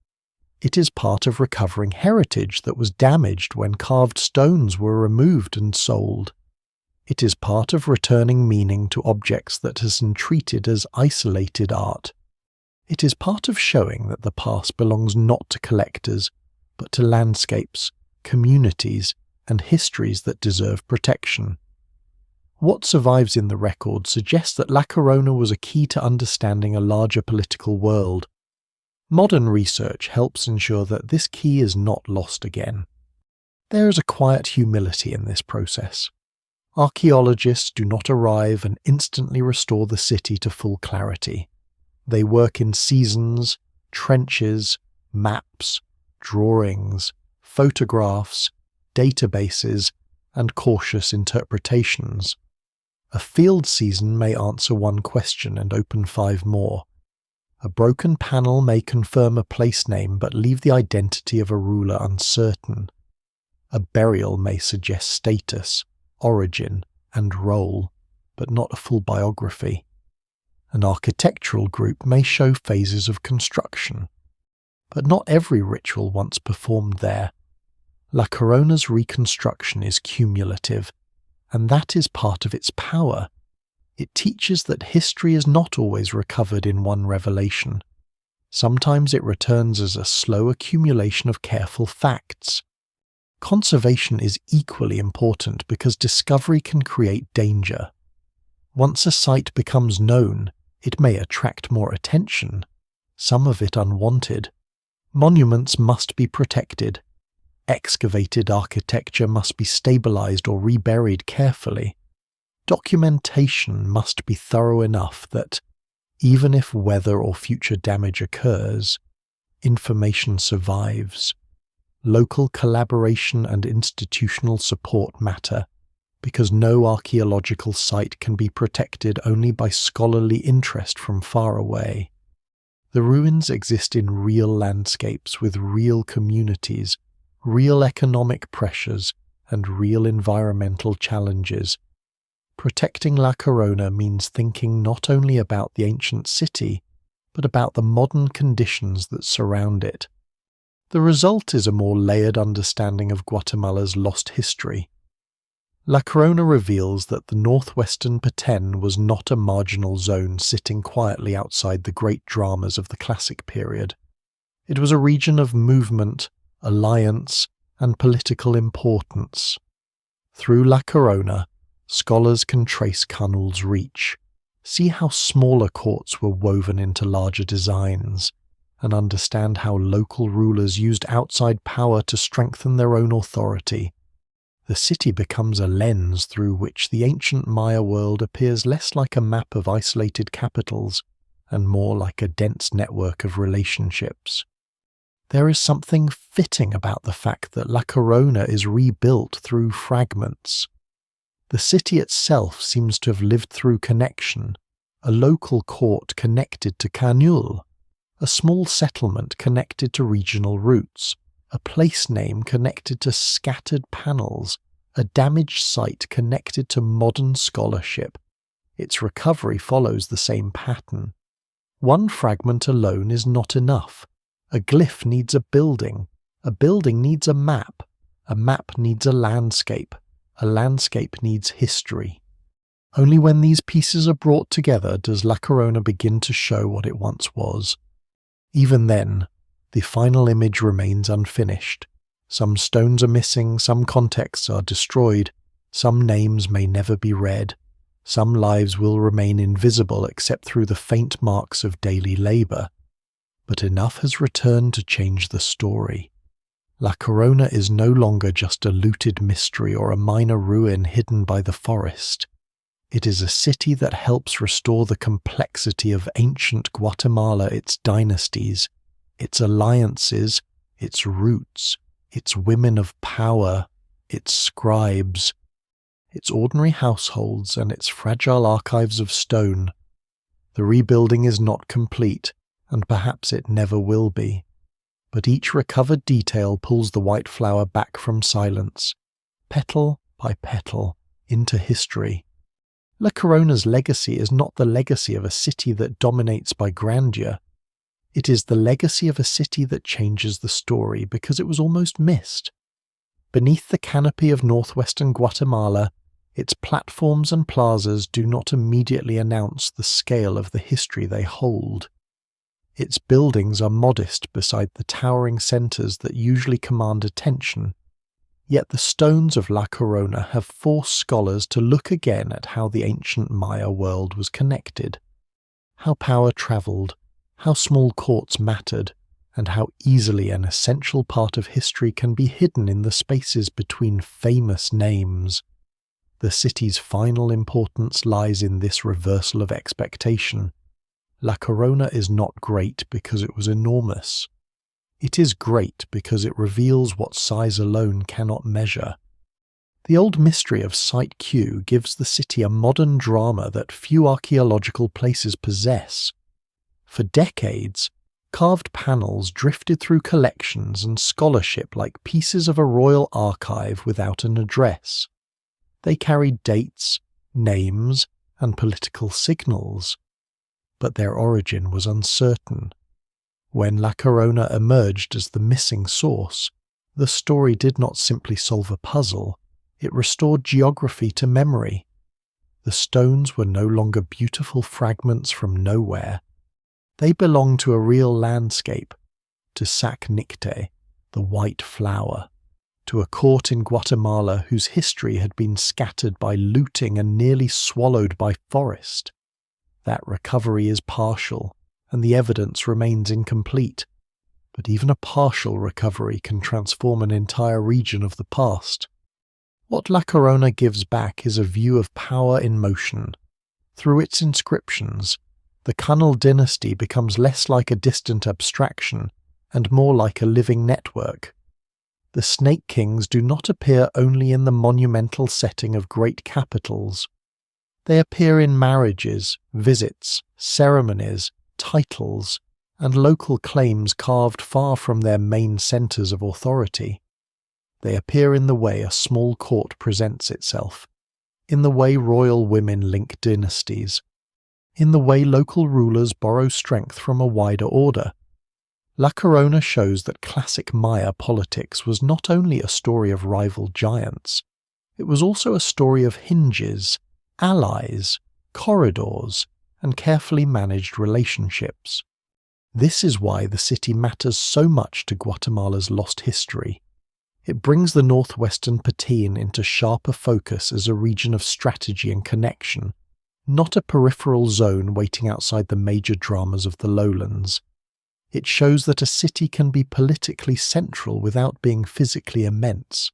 It is part of recovering heritage that was damaged when carved stones were removed and sold. It is part of returning meaning to objects that has been treated as isolated art. It is part of showing that the past belongs not to collectors, but to landscapes, communities, and histories that deserve protection. What survives in the record suggests that La Corona was a key to understanding a larger political world. Modern research helps ensure that this key is not lost again. There is a quiet humility in this process. Archaeologists do not arrive and instantly restore the city to full clarity. They work in seasons, trenches, maps, drawings, photographs, databases, and cautious interpretations. A field season may answer one question and open 5 more. A broken panel may confirm a place name but leave the identity of a ruler uncertain. A burial may suggest status, origin, and role, but not a full biography. An architectural group may show phases of construction, but not every ritual once performed there. La Corona's reconstruction is cumulative, and that is part of its power. It teaches that history is not always recovered in one revelation. Sometimes it returns as a slow accumulation of careful facts. Conservation is equally important because discovery can create danger. Once a site becomes known, it may attract more attention, some of it unwanted. Monuments must be protected. Excavated architecture must be stabilized or reburied carefully. Documentation must be thorough enough that, Even if weather or future damage occurs, information survives. Local collaboration and institutional support matter, because no archaeological site can be protected only by scholarly interest from far away. The ruins exist in real landscapes with real communities, real economic pressures, and real environmental challenges. Protecting La Corona means thinking not only about the ancient city, but about the modern conditions that surround it. The result is a more layered understanding of Guatemala's lost history. La Corona reveals that the northwestern Petén was not a marginal zone sitting quietly outside the great dramas of the classic period. It was a region of movement, alliance, and political importance. Through La Corona, scholars can trace Kaanul's reach, see how smaller courts were woven into larger designs, and understand how local rulers used outside power to strengthen their own authority. The city becomes a lens through which the ancient Maya world appears less like a map of isolated capitals and more like a dense network of relationships. There is something fitting about the fact that La Corona is rebuilt through fragments. The city itself seems to have lived through connection, a local court connected to Kaanul, a small settlement connected to regional roots, a place name connected to scattered panels, a damaged site connected to modern scholarship. Its recovery follows the same pattern. One fragment alone is not enough. A glyph needs a building needs a map needs a landscape needs history. Only when these pieces are brought together does La Corona begin to show what it once was. Even then, the final image remains unfinished. Some stones are missing, some contexts are destroyed, some names may never be read, some lives will remain invisible except through the faint marks of daily labour. But enough has returned to change the story. La Corona is no longer just a looted mystery or a minor ruin hidden by the forest. It is a city that helps restore the complexity of ancient Guatemala, its dynasties, its alliances, its roots, its women of power, its scribes, its ordinary households, and its fragile archives of stone. The rebuilding is not complete, and perhaps it never will be. But each recovered detail pulls the white flower back from silence, petal by petal, into history. La Corona's legacy is not the legacy of a city that dominates by grandeur. It is the legacy of a city that changes the story because it was almost missed. Beneath the canopy of northwestern Guatemala, its platforms and plazas do not immediately announce the scale of the history they hold. Its buildings are modest beside the towering centers that usually command attention, yet the stones of La Corona have forced scholars to look again at how the ancient Maya world was connected, how power traveled, how small courts mattered, and how easily an essential part of history can be hidden in the spaces between famous names. The city's final importance lies in this reversal of expectation. La Corona is not great because it was enormous. It is great because it reveals what size alone cannot measure. The old mystery of Site Q gives the city a modern drama that few archaeological places possess. For decades, carved panels drifted through collections and scholarship like pieces of a royal archive without an address. They carried dates, names, and political signals, but their origin was uncertain. When La Corona emerged as the missing source, the story did not simply solve a puzzle, it restored geography to memory. The stones were no longer beautiful fragments from nowhere. They belonged to a real landscape, to Sac Nicte, the white flower, to a court in Guatemala whose history had been scattered by looting and nearly swallowed by forest. That recovery is partial, and the evidence remains incomplete. But even a partial recovery can transform an entire region of the past. What La Corona gives back is a view of power in motion. Through its inscriptions, The Kaanul dynasty becomes less like a distant abstraction and more like a living network. The Snake Kings do not appear only in the monumental setting of great capitals. They appear in marriages, visits, ceremonies, titles, and local claims carved far from their main centres of authority. They appear in the way a small court presents itself, in the way royal women link dynasties, in the way local rulers borrow strength from a wider order. La Corona shows that classic Maya politics was not only a story of rival giants, it was also a story of hinges, allies, corridors, and carefully managed relationships. This is why the city matters so much to Guatemala's lost history. It brings the northwestern Petén into sharper focus as a region of strategy and connection, not a peripheral zone waiting outside the major dramas of the lowlands. It shows that a city can be politically central without being physically immense.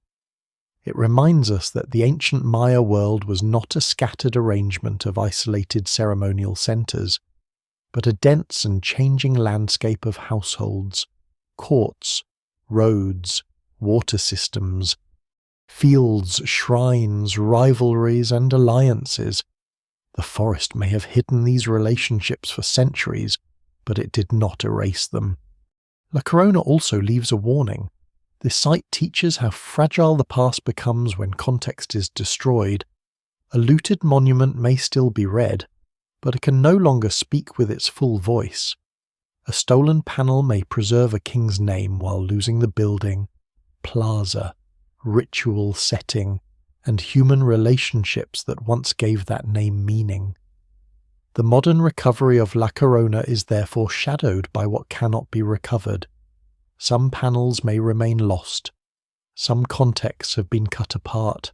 It reminds us that the ancient Maya world was not a scattered arrangement of isolated ceremonial centres, but a dense and changing landscape of households, courts, roads, water systems, fields, shrines, rivalries, and alliances. The forest may have hidden these relationships for centuries, but it did not erase them. La Corona also leaves a warning. This site teaches how fragile the past becomes when context is destroyed. A looted monument may still be read, but it can no longer speak with its full voice. A stolen panel may preserve a king's name while losing the building, plaza, ritual setting, and human relationships that once gave that name meaning. The modern recovery of La Corona is therefore shadowed by what cannot be recovered. Some panels may remain lost. Some contexts have been cut apart.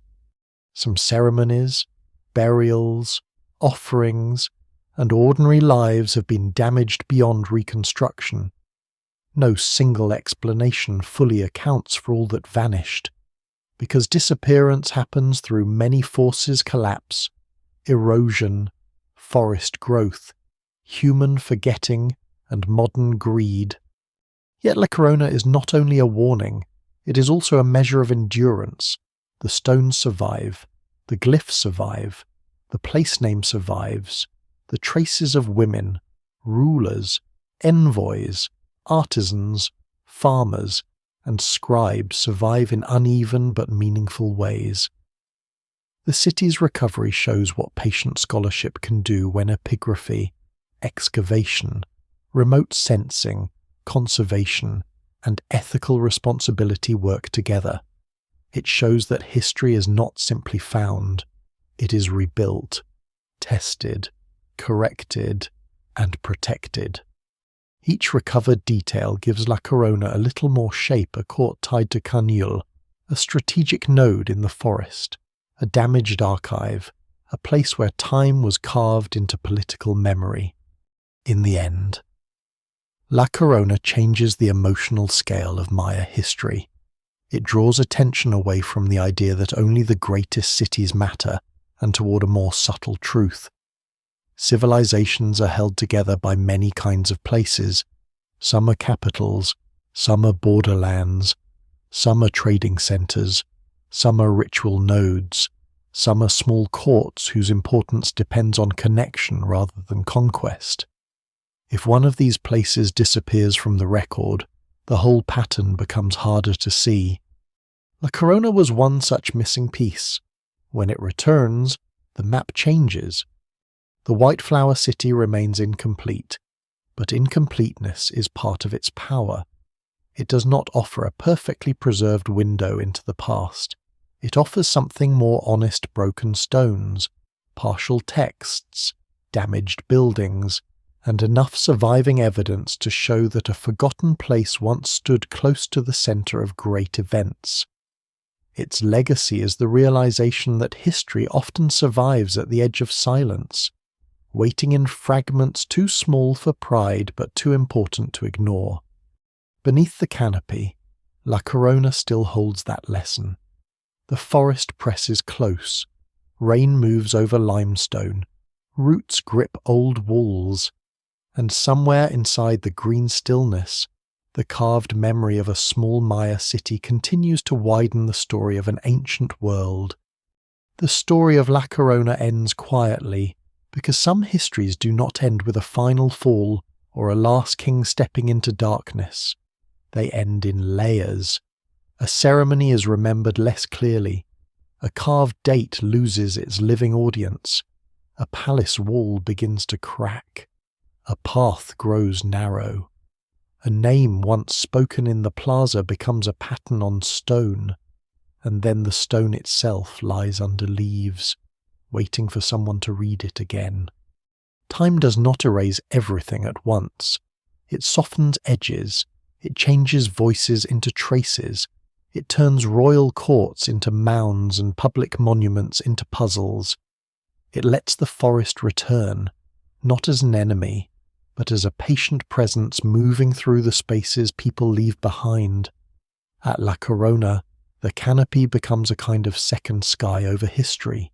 Some ceremonies, burials, offerings, and ordinary lives have been damaged beyond reconstruction. No single explanation fully accounts for all that vanished, because disappearance happens through many forces: collapse, erosion, forest growth, human forgetting, and modern greed. Yet La Corona is not only a warning, it is also a measure of endurance. The stones survive, the glyphs survive, the place name survives, the traces of women, rulers, envoys, artisans, farmers, and scribes survive in uneven but meaningful ways. The city's recovery shows what patient scholarship can do when epigraphy, excavation, remote sensing, conservation, and ethical responsibility work together. It shows that history is not simply found, it is rebuilt, tested, corrected, and protected. Each recovered detail gives La Corona a little more shape: a court tied to Kaanul, a strategic node in the forest, a damaged archive, a place where time was carved into political memory. In the end, La Corona changes the emotional scale of Maya history. It draws attention away from the idea that only the greatest cities matter and toward a more subtle truth. Civilizations are held together by many kinds of places. Some are capitals, some are borderlands, some are trading centers, some are ritual nodes, some are small courts whose importance depends on connection rather than conquest. If one of these places disappears from the record, the whole pattern becomes harder to see. La Corona was one such missing piece. When it returns, the map changes. The White Flower City remains incomplete, but incompleteness is part of its power. It does not offer a perfectly preserved window into the past. It offers something more honest: broken stones, partial texts, damaged buildings, and enough surviving evidence to show that a forgotten place once stood close to the center of great events. Its legacy is the realization that history often survives at the edge of silence, waiting in fragments too small for pride but too important to ignore. Beneath the canopy, La Corona still holds that lesson. The forest presses close, rain moves over limestone, roots grip old walls, and somewhere inside the green stillness, the carved memory of a small Maya city continues to widen the story of an ancient world. The story of La Corona ends quietly, because some histories do not end with a final fall or a last king stepping into darkness. They end in layers. A ceremony is remembered less clearly. A carved date loses its living audience. A palace wall begins to crack. A path grows narrow. A name once spoken in the plaza becomes a pattern on stone, and then the stone itself lies under leaves, waiting for someone to read it again. Time does not erase everything at once. It softens edges. It changes voices into traces. It turns royal courts into mounds and public monuments into puzzles. It lets the forest return, not as an enemy, but as a patient presence moving through the spaces people leave behind. At La Corona, the canopy becomes a kind of second sky over history.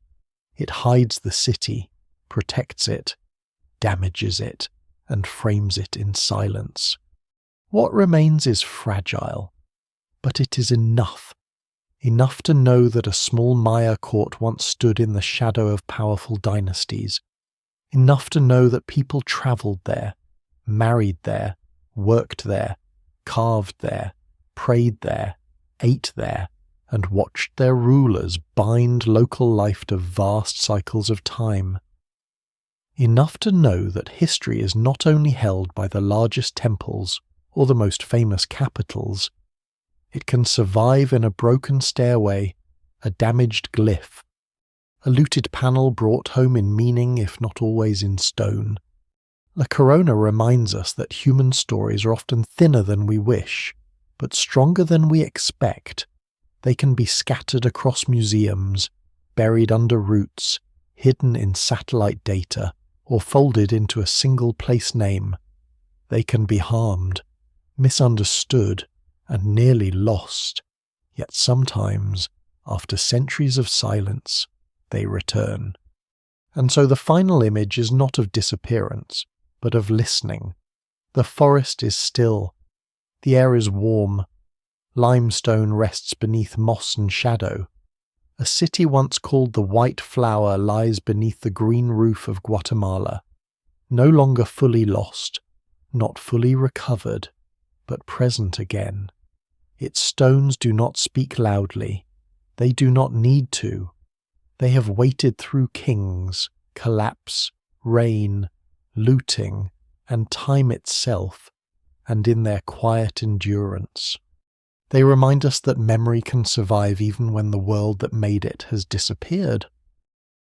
It hides the city, protects it, damages it, and frames it in silence. What remains is fragile, but it is enough. Enough to know that a small Maya court once stood in the shadow of powerful dynasties. Enough to know that people travelled there, married there, worked there, carved there, prayed there, ate there, and watched their rulers bind local life to vast cycles of time. Enough to know that history is not only held by the largest temples or the most famous capitals. It can survive in a broken stairway, a damaged glyph, a looted panel brought home in meaning if not always in stone. La Corona reminds us that human stories are often thinner than we wish, but stronger than we expect. They can be scattered across museums, buried under roots, hidden in satellite data, or folded into a single place name. They can be harmed, misunderstood, and nearly lost, yet sometimes, after centuries of silence, they return. And so the final image is not of disappearance, but of listening. The forest is still. The air is warm. Limestone rests beneath moss and shadow. A city once called the White Flower lies beneath the green roof of Guatemala, no longer fully lost, not fully recovered, but present again. Its stones do not speak loudly. They do not need to. They have waited through kings, collapse, rain, looting, and time itself, and in their quiet endurance. They remind us that memory can survive even when the world that made it has disappeared.